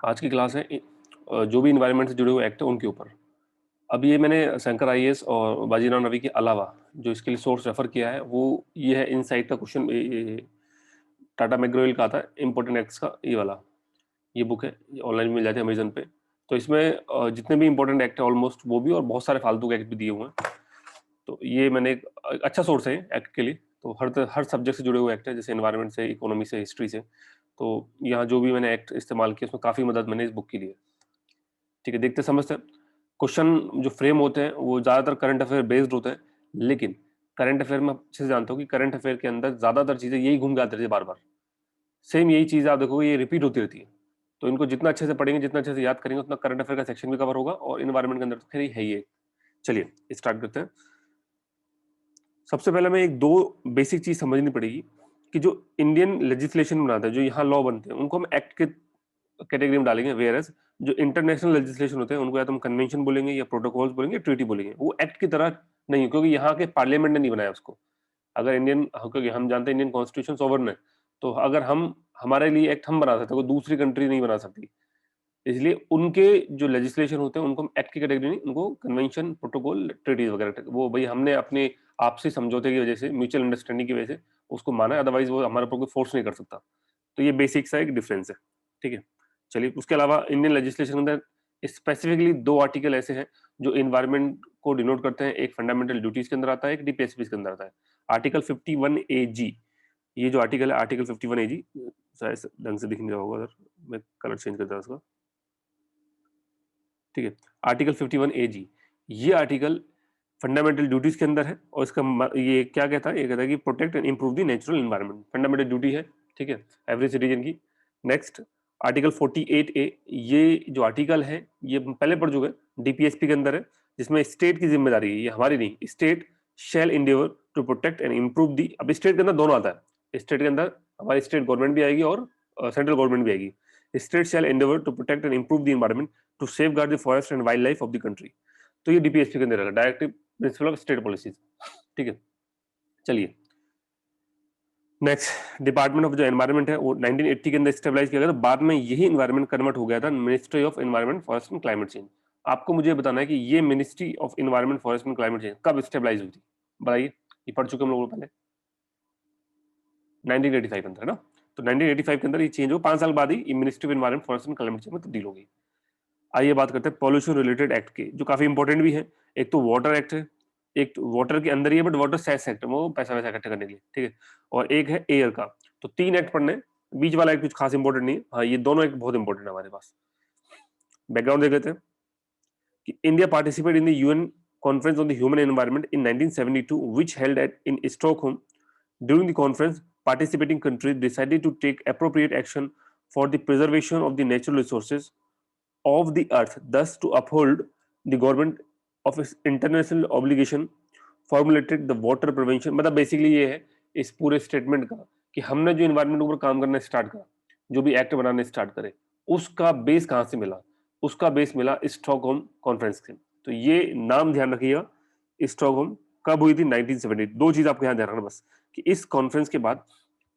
आज की क्लास है जो भी इन्वायरमेंट से जुड़े हुए एक्ट है उनके ऊपर। अब ये मैंने शंकर आईएएस और बाजीराव रवि के अलावा जो इसके लिए सोर्स रेफर किया है वो ये है इनसाइट का क्वेश्चन, टाटा मैकग्रो का आता है इंपॉर्टेंट एक्ट्स का, ये वाला ये बुक है, ऑनलाइन मिल जाती है अमेजन पे। तो इसमें जितने भी इंपॉर्टेंट एक्ट है ऑलमोस्ट वो भी, और बहुत सारे फालतू के एक्ट भी दिए हुए हैं। तो ये मैंने एक अच्छा सोर्स है एक्ट के लिए। तो हर सब्जेक्ट से जुड़े हुए एक्ट है, जैसे एनवायरनमेंट से, इकोनॉमी से, हिस्ट्री से। तो यहाँ जो भी मैंने एक्ट इस्तेमाल किया उसमें काफ़ी मदद मैंने इस बुक की ली है। ठीक है, देखते समझते हैं। क्वेश्चन जो फ्रेम होते हैं वो ज़्यादातर करंट अफेयर बेस्ड होते हैं, लेकिन करंट अफेयर में अच्छे से जानता हूँ कि करंट अफेयर के अंदर ज़्यादातर चीज़ें यही घूम के आती रहती है बार बार। सेम यही चीज़ आप देखोगे ये रिपीट होती रहती है। तो इनको जितना अच्छे से पढ़ेंगे, जितना अच्छे से याद करेंगे, उतना करंट अफेयर का सेक्शन भी कवर होगा, और इन्वायरमेंट के अंदर तो खैर है ही है। चलिए स्टार्ट करते हैं। सबसे पहले हमें एक दो बेसिक चीज समझनी पड़ेगी कि जो इंडियन लेजिस्लेशन बनाता है, जो यहाँ लॉ बनते हैं, उनको हम एक्ट के कैटेगरी में डालेंगे। वेयर एज जो इंटरनेशनल लेजिस्लेशन होते हैं उनको या तो हम कन्वेंशन बोलेंगे, या प्रोटोकॉल्स बोलेंगे, ट्रीटी बोलेंगे। वो एक्ट की तरह नहीं है, क्योंकि यहाँ के पार्लियामेंट ने नहीं बनाया उसको। अगर इंडियन, क्योंकि हम जानते हैं इंडियन कॉन्स्टिट्यूशन सोवरन है, तो अगर हम हमारे लिए एक्ट हम बना सकते हैं, कोई दूसरी कंट्री नहीं बना सकती। इसलिए उनके जो लेजिस्लेशन होते हैं उनको हम एक्ट की कैटेगरी नहीं, उनको कन्वेंशन, प्रोटोकॉल, ट्रीटीज वगैरह, वो भाई हमने अपने आपसी समझौते की वजह से, म्यूचुअल अंडरस्टैंडिंग की वजह से उसको माना है, अदरवाइज वो हमारे ऊपर कोई फोर्स नहीं कर सकता। तो ये बेसिक सा एक डिफरेंस है। ठीक है, चलिए उसके अलावा इंडियन लेजिस्लेशन के अंदर स्पेसिफिकली दो आर्टिकल ऐसे हैं जो इन्वायरमेंट को डिनोट करते हैं। एक फंडामेंटल ड्यूटीज के अंदर आता है, एक डीपीएसपी के अंदर आता है। आर्टिकल 51 AG, ये जो आर्टिकल है आर्टिकल 51 AG, शायद ढंग से दिख नहीं रहा होगा, अगर मैं कलर चेंज करता हूं उसका। ठीक है, आर्टिकल 51 AG, ये आर्टिकल फंडामेंटल ड्यूटीज के अंदर है, और इसका ये क्या कहता है, ये कहता है कि protect and improve the natural environment, fundamental duty है। ठीक है, एवरी सिटीजन की। नेक्स्ट आर्टिकल 48A, ये जो आर्टिकल है ये पहले पढ़ चुके हैं, डीपीएसपी के अंदर है, जिसमें स्टेट की जिम्मेदारी है, ये हमारी नहीं। State shall endeavour to protect and improve the, अब स्टेट के अंदर दोनों आता है, स्टेट के अंदर हमारी स्टेट गवर्नमेंट भी आएगी और सेंट्रल गवर्नमेंट भी आएगी। State shall endeavour to protect and improve the environment to safeguard the forest and wildlife of the country. तो ये डीपीएसपी के अंदर रहेगा, directive principle of state policies. ठीक है, चलिए नेक्स्ट, डिपार्टमेंट ऑफ जो एनवायरनमेंट है वो 1980 के अंदर स्टेबलाइज किया गया था। बाद में यही एनवायरनमेंट कन्वर्ट हो गया था ministry of environment, forest and climate change. आपको मुझे बताना है कि ये ministry of environment, forest and climate change कब स्टेबलाइज हुई थी, बताइए। ये पढ़ चुके हम लोगों पहले, 1985 के अंदर है ना। तो 1985 के अंदर ये चेंज हो, 5 साल बाद ही ये ministry of environment, forest and climate change में तब्दील हो गई। आइए बात करते हैं पॉल्यूशन रिलेटेड एक्ट के, जो काफी इंपॉर्टेंट भी है। एक तो वाटर एक्ट है, एक तो वाटर के अंदर ही है बट वाटर सेस एक्ट, वो पैसा वैसा इकट्ठा करने के लिए। ठीक है, और एक है एयर का। तो 3 एक्ट पढ़ने हैं। बीच वाला एक्ट कुछ खास इंपॉर्टेंट नहीं है, हाँ ये दोनों एक्ट बहुत इंपॉर्टेंट है हमारे पास। बैकग्राउंड देख लेते हैं कि India participate in the UN conference on the human environment in 1972 which held at in Stockholm. During the conference, participating countries decided to take appropriate action for the preservation of the natural resources of the earth, thus to uphold the government of its international obligation formulated the water prevention। मतलब basically ये है इस पूरे statement का कि हमने जो environment के ऊपर काम करना स्टार्ट करा, जो भी एक्ट बनाने स्टार्ट करे, उसका बेस कहाँ से मिला? उसका बेस मिला स्टॉकहोम कॉन्फ्रेंस से। तो ये नाम ध्यान रखिएगा, स्टॉकहोम कब हुई थी? 1970। दो चीज आपको यहाँ ध्यान रखना बस, कि इस कॉन्फ्रेंस के बाद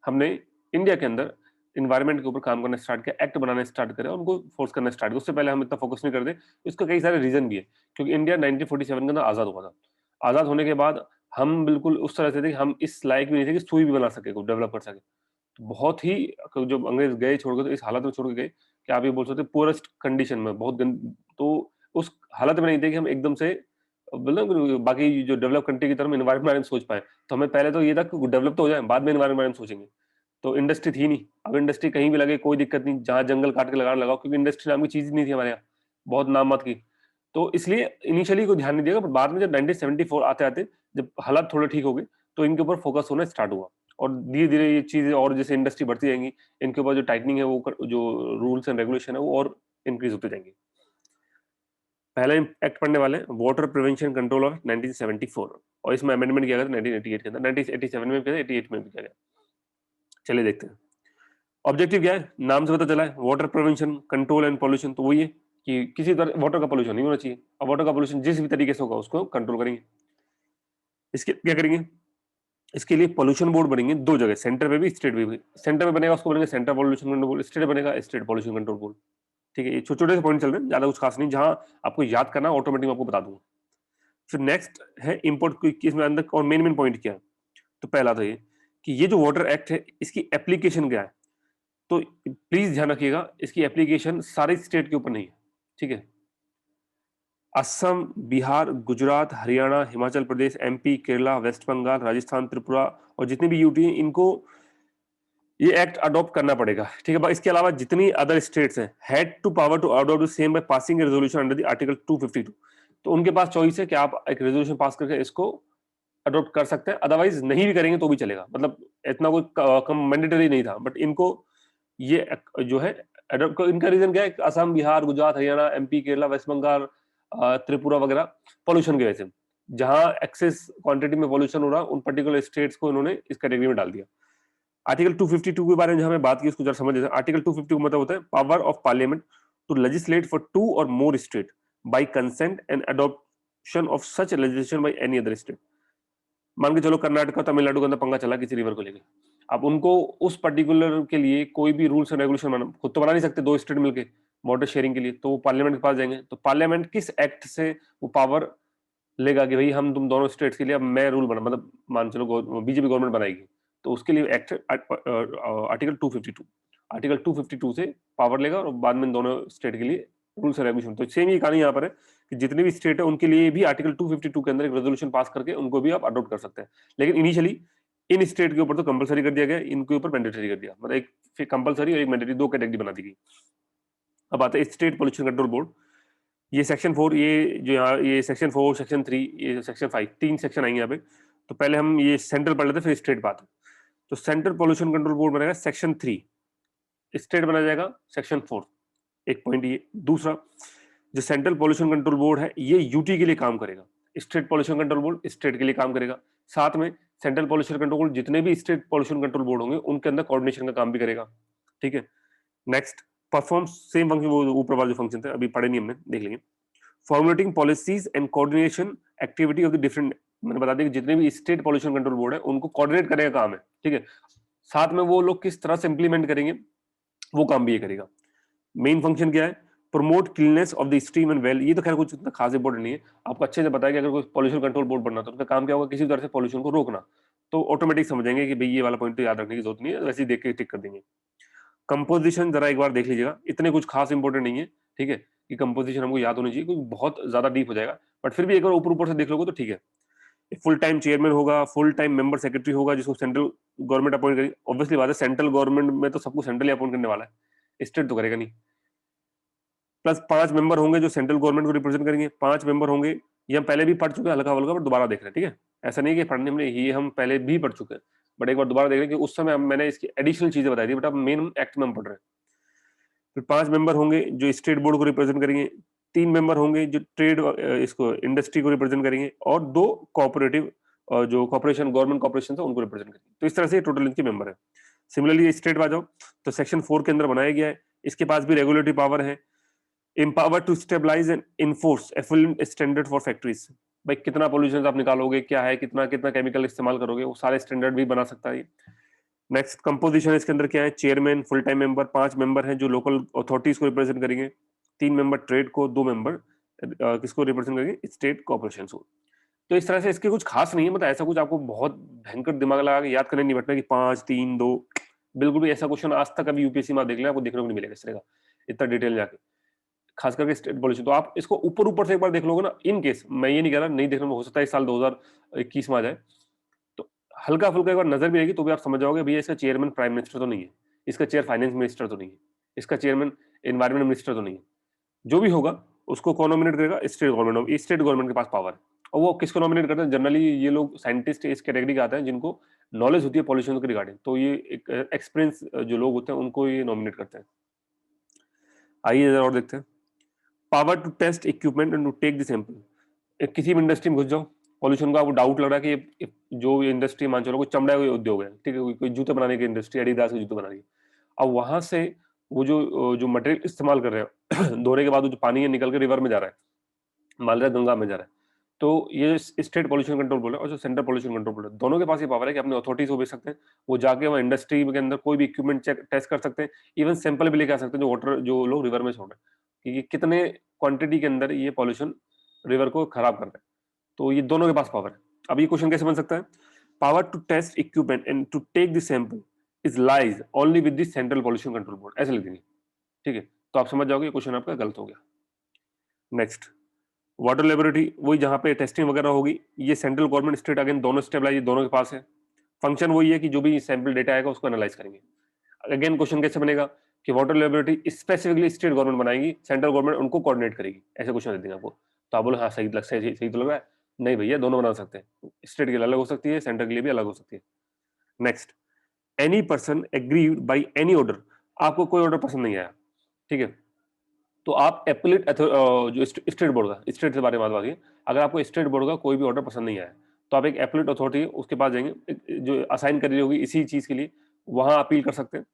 हमने इंडिया के अंदर इन्वायरमेंट के ऊपर काम करना स्टार्ट किया, एक्ट बनाना स्टार्ट करे, उनको फोर्स करना स्टार्ट किया। उससे पहले हम इतना फोकस नहीं करते। इसका कई सारे रीजन भी है, क्योंकि इंडिया 1947 के अंदर आजाद हुआ था। आजाद होने के बाद हम बिल्कुल उस तरह से थे कि हम इस लायक भी नहीं थे कि सुई भी बना सके, को डेवलप कर सके। तो बहुत ही, जो अंग्रेज गए छोड़ के, तो इस हालत में छोड़ के गए कि आप ये बोल सकते पुअरेस्ट कंडीशन में, बहुत तो उस हालत में नहीं थे कि हम एकदम से मतलब बाकी जो डेवलप कंट्री की तरफ इन्वायरमेंट सोच पाए। तो हमें पहले तो ये था कि डेवलप तो हो जाए, बाद में इन्वायरमेंट सोचेंगे। तो इंडस्ट्री थी नहीं। अब इंडस्ट्री कहीं भी लगे कोई दिक्कत नहीं, जहां जंगल काट के लगाओ, क्योंकि इंडस्ट्री नाम की चीज नहीं थी हमारे यहाँ, बहुत नाम मत की। तो इसलिए इनिशियली कोई ध्यान नहीं दिया, पर बाद में जब 1974 आते आते जब हालात थोड़े ठीक हो गए, तो इनके ऊपर फोकस होना स्टार्ट हुआ। और धीरे धीरे ये चीजें, और जैसे इंडस्ट्री बढ़ती जाएंगी, इनके ऊपर जो टाइटनिंग है, वो जो रूल्स एंड रेगुलेशन है वो और इंक्रीज होते जाएंगे। पहला एक्ट पढ़ने वाले वाटर प्रिवेंशन कंट्रोल ऑफ 1974, और इसमें अमेंडमेंट किया गया था 1988 के अंदर, 1987 में भी किया था, 88 में भी किया गया। चलिए देखते हैं ऑब्जेक्टिव क्या है, नाम से पता चला है, water prevention control and pollution. तो वही है कि किसी तरह वाटर का पॉल्यूशन नहीं होना चाहिए। अब वाटर का पॉल्यूशन जिस भी तरीके से होगा उसको कंट्रोल करेंगे। इसके क्या करेंगे? इसके लिए पॉल्यूशन बोर्ड बनेंगे दो जगह, सेंटर पे भी, स्टेट पे भी। सेंटर में बनेगा उसको बनेगा centre pollution control board, state बनेगा स्टेट पॉल्यूशन कंट्रोल बोर्ड। ठीक है, ये छोटे-छोटे से पॉइंट चल रहे हैं, ज़्यादा कुछ खास नहीं, जहाँ आपको याद करना ऑटोमेटिक मैं आपको बता दूँगा। फिर नेक्स्ट है इम्पोर्ट की, इसमें अंदर और मेन पॉइंट क्या है? तो पहला तो ये कि ये जो वाटर एक्ट है, इसकी एप्लीकेशन क्या है? तो प्लीज़ ध्यान रखिएगा, इसकी एप्लीकेशन सारे स्टेट के ऊपर नहीं है, ठीक है? असम, बिहार, गुजरात, हरियाणा, हिमाचल प्रदेश, एमपी, केरला, वेस्ट बंगाल, राजस्थान, त्रिपुरा और जितनी भी यूटी हैं, इनको ये एक्ट अडॉप्ट करना पड़ेगा, ठीक है? इसके अलावा जितनी अदर स्टेट्स हैं, had to power to adopt the same by passing a resolution under the article 252। तो उनके पास चॉइस है कि आप एक रेजोल्यूशन पास करके इसको अडॉप्ट कर सकते हैं, अदरवाइज नहीं भी करेंगे तो भी चलेगा। मतलब इतना कोई कम मैंडेटरी नहीं था, बट इनको ये जो है अडॉप्ट, इनका रीजन क्या है? असम, बिहार, गुजरात, हरियाणा, एमपी, केरला, वेस्ट बंगाल, त्रिपुरा वगैरह पॉल्यूशन की वजह से, जहां एक्सेस क्वांटिटी में पॉल्यूशन हो रहा, उन पर्टिकुलर स्टेट्स को इन्होंने इस कैटेगरी में डाल दिया। आर्टिकल 252 के बारे में जहां मैं बात की, उसको जरा समझ लेते हैं। आर्टिकल 252 का मतलब होता है power of parliament to legislate for 2 और more state by consent and adoption of such legislation by any other state. मान के चलो कर्नाटक, तमिलनाडु के अंदर पंगा चला किसी रिवर को लेकर, अब उनको उस पर्टिकुलर के लिए कोई भी रूल्स एंड रेगुलेशन बना, खुद तो बना नहीं सकते दो स्टेट मिलके वाटर शेयरिंग के लिए, तो वो पार्लियामेंट के पास जाएंगे। तो पार्लियामेंट किस एक्ट से वो पावर लेगा कि भाई हम तुम दोनों स्टेट्स के लिए अब मैं रूल बना, मतलब मान चलो बीजेपी गवर्नमेंट बनाएगी, तो उसके लिए एक्ट आर्टिकल 252, आर्टिकल 252 से पावर लेगा और बाद में दोनों स्टेट के लिए रूल्स एंड रेगुलेशन। तो सेम ही कहानी यहाँ पर है कि जितने भी स्टेट है उनके लिए भी आर्टिकल 252 के अंदर एक रेजोल्यूशन पास करके उनको भी आप अडॉप्ट कर सकते हैं। लेकिन इनिशियली इन स्टेट के ऊपर तो कंपलसरी कर दिया गया, इनके ऊपर मैंडेटरी कर दिया, मतलब एक कंपलसरी और एक मैंडेटरी, दो कैटेगरी बना दी गई। अब आते हैं स्टेट पोल्यूशन कंट्रोल बोर्ड। ये सेक्शन 4, ये जो यहाँ ये सेक्शन 4, सेक्शन 3, ये सेक्शन 5, तीन सेक्शन आएंगे यहाँ पे। तो पहले हम ये सेंट्रल पढ़ लेते हैं, फिर स्टेट बात है। तो सेंट्रल पोल्यूशन कंट्रोल बोर्ड बनेगा सेक्शन 3, स्टेट बना जाएगा सेक्शन 4। एक पॉइंट ये। दूसरा, जो सेंट्रल पोल्यूशन कंट्रोल बोर्ड है, ये यूटी के लिए काम करेगा, state pollution control board state के लिए काम करेगा। साथ में सेंट्रल पोल्यूशन कंट्रोल बोर्ड जितने भी स्टेट पोल्यूशन कंट्रोल बोर्ड होंगे उनके अंदर कोऑर्डिनेशन का काम भी करेगा, ठीक है? नेक्स्ट, परफॉर्म सेम फंक्शन, वो ऊपर वाले जो फंक्शन थे अभी पढ़े नहीं हमने, देख लेंगे। Formulating policies and coordination activity of the different, मैंने बता दिया कि जितने भी स्टेट पोल्यूशन कंट्रोल बोर्ड है उनको कोऑर्डिनेट करने का काम है, ठीक है? साथ में वो लोग किस तरह से इंप्लीमेंट करेंगे वो काम भी ये करेगा। मेन फंक्शन क्या है? Promote cleanness of the stream and well. ये तो खैर कुछ इतना खास इंपॉर्टेंट नहीं है, आपको अच्छे से पता है कि अगर कोई पोल्यूशन कंट्रोल बोर्ड बनना तो उनका काम क्या होगा? किसी तरह से पोल्यूशन को रोकना। तो ऑटोमेटिक समझेंगे कि भाई ये वाला पॉइंट तो याद रखने की जरूरत नहीं है, वैसे ही देख के टिक कर देंगे। कंपोजिशन जरा एक बार देख लीजिएगा, इतने कुछ खास इंपॉर्टेंट नहीं है, ठीक है? कि कंपोजिशन हमको याद होनी चाहिए, क्योंकि बहुत ज्यादा डीप हो जाएगा, बट फिर भी एक बार ऊपर ऊपर से देख लोगे तो ठीक है। फुल टाइम चेयरमैन होगा, फुल टाइम मेंबर सेक्रेटरी होगा, जिसको सेंट्रल गवर्नमेंट अपॉइंट करेगी। ऑब्वियसली बात है, सेंट्रल गवर्नमेंट में तो सबको सेंट्रल अपॉइंट करने वाला है, स्टेट तो करेगा नहीं। प्लस 5 मेंबर होंगे जो सेंट्रल गवर्नमेंट को रिप्रेजेंट करेंगे। 5 मेंबर होंगे, ये हम पहले भी पढ़ चुके हैं हल्का हल्का, बट दोबारा देख रहे हैं, ठीक है? ऐसा नहीं है कि पढ़ने में ये हम पहले भी पढ़ चुके हैं, बट एक बार दोबारा देख रहे हैं कि उस समय मैंने इसकी एडिशनल चीजें बताई थी, बट अब मेन एक्ट में हम पढ़ रहे हैं। फिर 5 मेंबर होंगे जो स्टेट बोर्ड को रिप्रेजेंट करेंगे। 3 मेंबर होंगे जो ट्रेड इसको इंडस्ट्री को रिप्रेजेंट करेंगे, और 2 कोऑपरेटिव जो कॉर्पोरेशन, गवर्नमेंट कॉर्पोरेशन है उनको रिप्रेजेंट करेंगे। तो इस तरह से टोटल इनके मेंबर है। सिमिलरली स्टेट आ जाओ तो सेक्शन 4 के अंदर बनाया गया है, इसके पास भी रेगुलेटरी पावर है। Empower to stabilize and enforce effluent standard for factories. भाई कितना पोल्यूशन आप निकालोगे, क्या है, कितना कितना केमिकल इस्तेमाल करोगे, वो सारे स्टैंडर्ड भी बना सकता है। नेक्स्ट, कंपोजिशन इसके अंदर क्या है? Chairman, full time member, 5 member हैं जो लोकल अथॉरिटीज को रिप्रेजेंट करेंगे, 3 मेंबर ट्रेड को, 2 मेंबर किसको रिप्रेजेंट करेंगे? स्टेट कॉर्पोरेशन को। तो इस तरह से इसके कुछ खास नहीं है, मतलब ऐसा कुछ आपको बहुत भयंकर दिमाग लगा के याद करने नहीं बैठना कि 5 3 2। बिल्कुल भी ऐसा क्वेश्चन आज तक अभी यूपीएससी में देख लें, आपको देखने को नहीं मिलेगा इस तरह का इतना डिटेल जाके, खास करके स्टेट पॉलिसी। तो आप इसको ऊपर ऊपर से एक बार देख लोगे ना, इन केस, मैं ये नहीं कह रहा नहीं देखने में, हो सकता है इस साल 2021 में आ जाए, तो हल्का फुल्का एक बार नजर भी आएगी तो भी आप समझ जाओगे भैया इसका चेयरमैन प्राइम मिनिस्टर तो नहीं है, इसका चेयर फाइनेंस मिनिस्टर तो नहीं है, इसका चेयरमैन एनवायरमेंट मिनिस्टर तो नहीं है। जो भी होगा उसको कौन नॉमिनेट करेगा? State government. स्टेट गवर्नमेंट के पास पावर है, और वो किसको नॉमिनेट करते हैं? जनरली ये लोग साइंटिस्ट इस कैटेगरी के आते हैं जिनको नॉलेज होती है पॉल्यूशन के रिगार्डिंग, तो ये एक एक्सपीरियंस जो लोग होते हैं उनको ये नॉमिनेट करते हैं। आइए जरा और देखते हैं। Power to test equipment and to take the sample. किसी भी इंडस्ट्री में घुस जाओ, पॉल्यूशन का आपको डाउट लग रहा है कि जो इंडस्ट्री मान चलो कोई चमड़ा का उद्योग है, ठीक है, कोई जूते बनाने की इंडस्ट्री, एडिडास के जूते बना रही है। अब वहां से वो जो मटेरियल इस्तेमाल कर रहे हैं धोने के बाद वो जो पानी है निकल के रिवर में जा रहा है, मान लिया गंगा में जा रहा है, तो ये स्टेट पॉल्यूशन कंट्रोल बोर्ड है और जो सेंट्रल पॉल्यूशन कंट्रोल बोर्ड है, दोनों के पास ये पावर है कि अपने अथॉरिटीज को भेज सकते हैं, वो जाके वहाँ इंडस्ट्री के अंदर कोई भी इक्विपमेंट चेक टेस्ट कर सकते हैं, इवन सैंपल भी लेके आ सकते हैं जो वाटर जो लोग रिवर में छोड़ रहे हैं कि कितने क्वांटिटी के अंदर ये पॉल्यूशन रिवर को खराब कर रहा है। तो ये दोनों के पास पावर है। अब ये क्वेश्चन कैसे बन सकता है, power to test equipment and to take the sample is lies only with the central pollution control board, ऐसे लिख देंगे। ठीक है, तो आप समझ जाओगे क्वेश्चन आपका गलत हो गया। नेक्स्ट, वाटर लेबोरेटरी, वही जहां पे टेस्टिंग वगैरह होगी, ये सेंट्रल गवर्नमेंट स्टेट अगेन दोनों स्टेबलाइज दोनों के पास है। फंक्शन वही है कि जो भी सैंपल डेटा आएगा उसको एनालाइज करेंगे। अगेन क्वेश्चन कैसे बनेगा कि water laboratory specifically state government बनाएगी, सेंट्रल गवर्नमेंट उनको कोऑर्डिनेट करेगी, ऐसे क्वेश्चन दे देंगे आपको। तो आप बोलो हाँ सही सही तो लग रहा है। नहीं भैया, दोनों बना सकते हैं, स्टेट के लिए अलग हो सकती है, सेंटर के लिए भी अलग हो सकती है। Next, any person agreed by any order, आपको कोई ऑर्डर पसंद नहीं आया, ठीक है, तो आप एपलेट जो स्टेट बोर्ड का, स्टेट के बारे में बात है, अगर आपको स्टेट बोर्ड का कोई भी ऑर्डर पसंद नहीं आया तो आप एक एपलेट अथॉरिटी है उसके पास जाएंगे, जो असाइन करी होगी इसी चीज के लिए, वहां अपील कर सकते हैं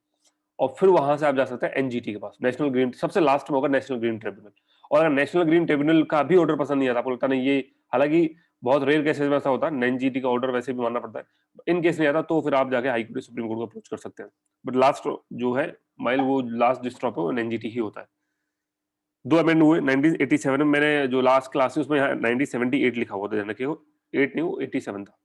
और फिर वहां से आप जा सकते हैं एनजीटी के पास, नेशनल ग्रीन, सबसे लास्ट में होगा नेशनल ग्रीन ट्रिब्यूनल। और अगर नेशनल ग्रीन ट्रिब्यूनल का भी ऑर्डर पसंद नहीं आता, आपको लगता नहीं ये, हालांकि बहुत रेयर केसेस में ऐसा होता है, एनजीटी का ऑर्डर वैसे भी मानना पड़ता है, इन केस नहीं आता तो फिर आप जाके हाई कोर्ट सुप्रीम कोर्ट को अप्रोच कर सकते हैं। बट लास्ट जो है माइल, वो लास्ट स्टॉप है वो एनजीटी ही होता है। दो अमेंड हुए 1987 में, मैंने जो लास्ट क्लास है उसमें 1978 लिखा हुआ था, ध्यान रखिए, 8 नहीं, वो 87 था।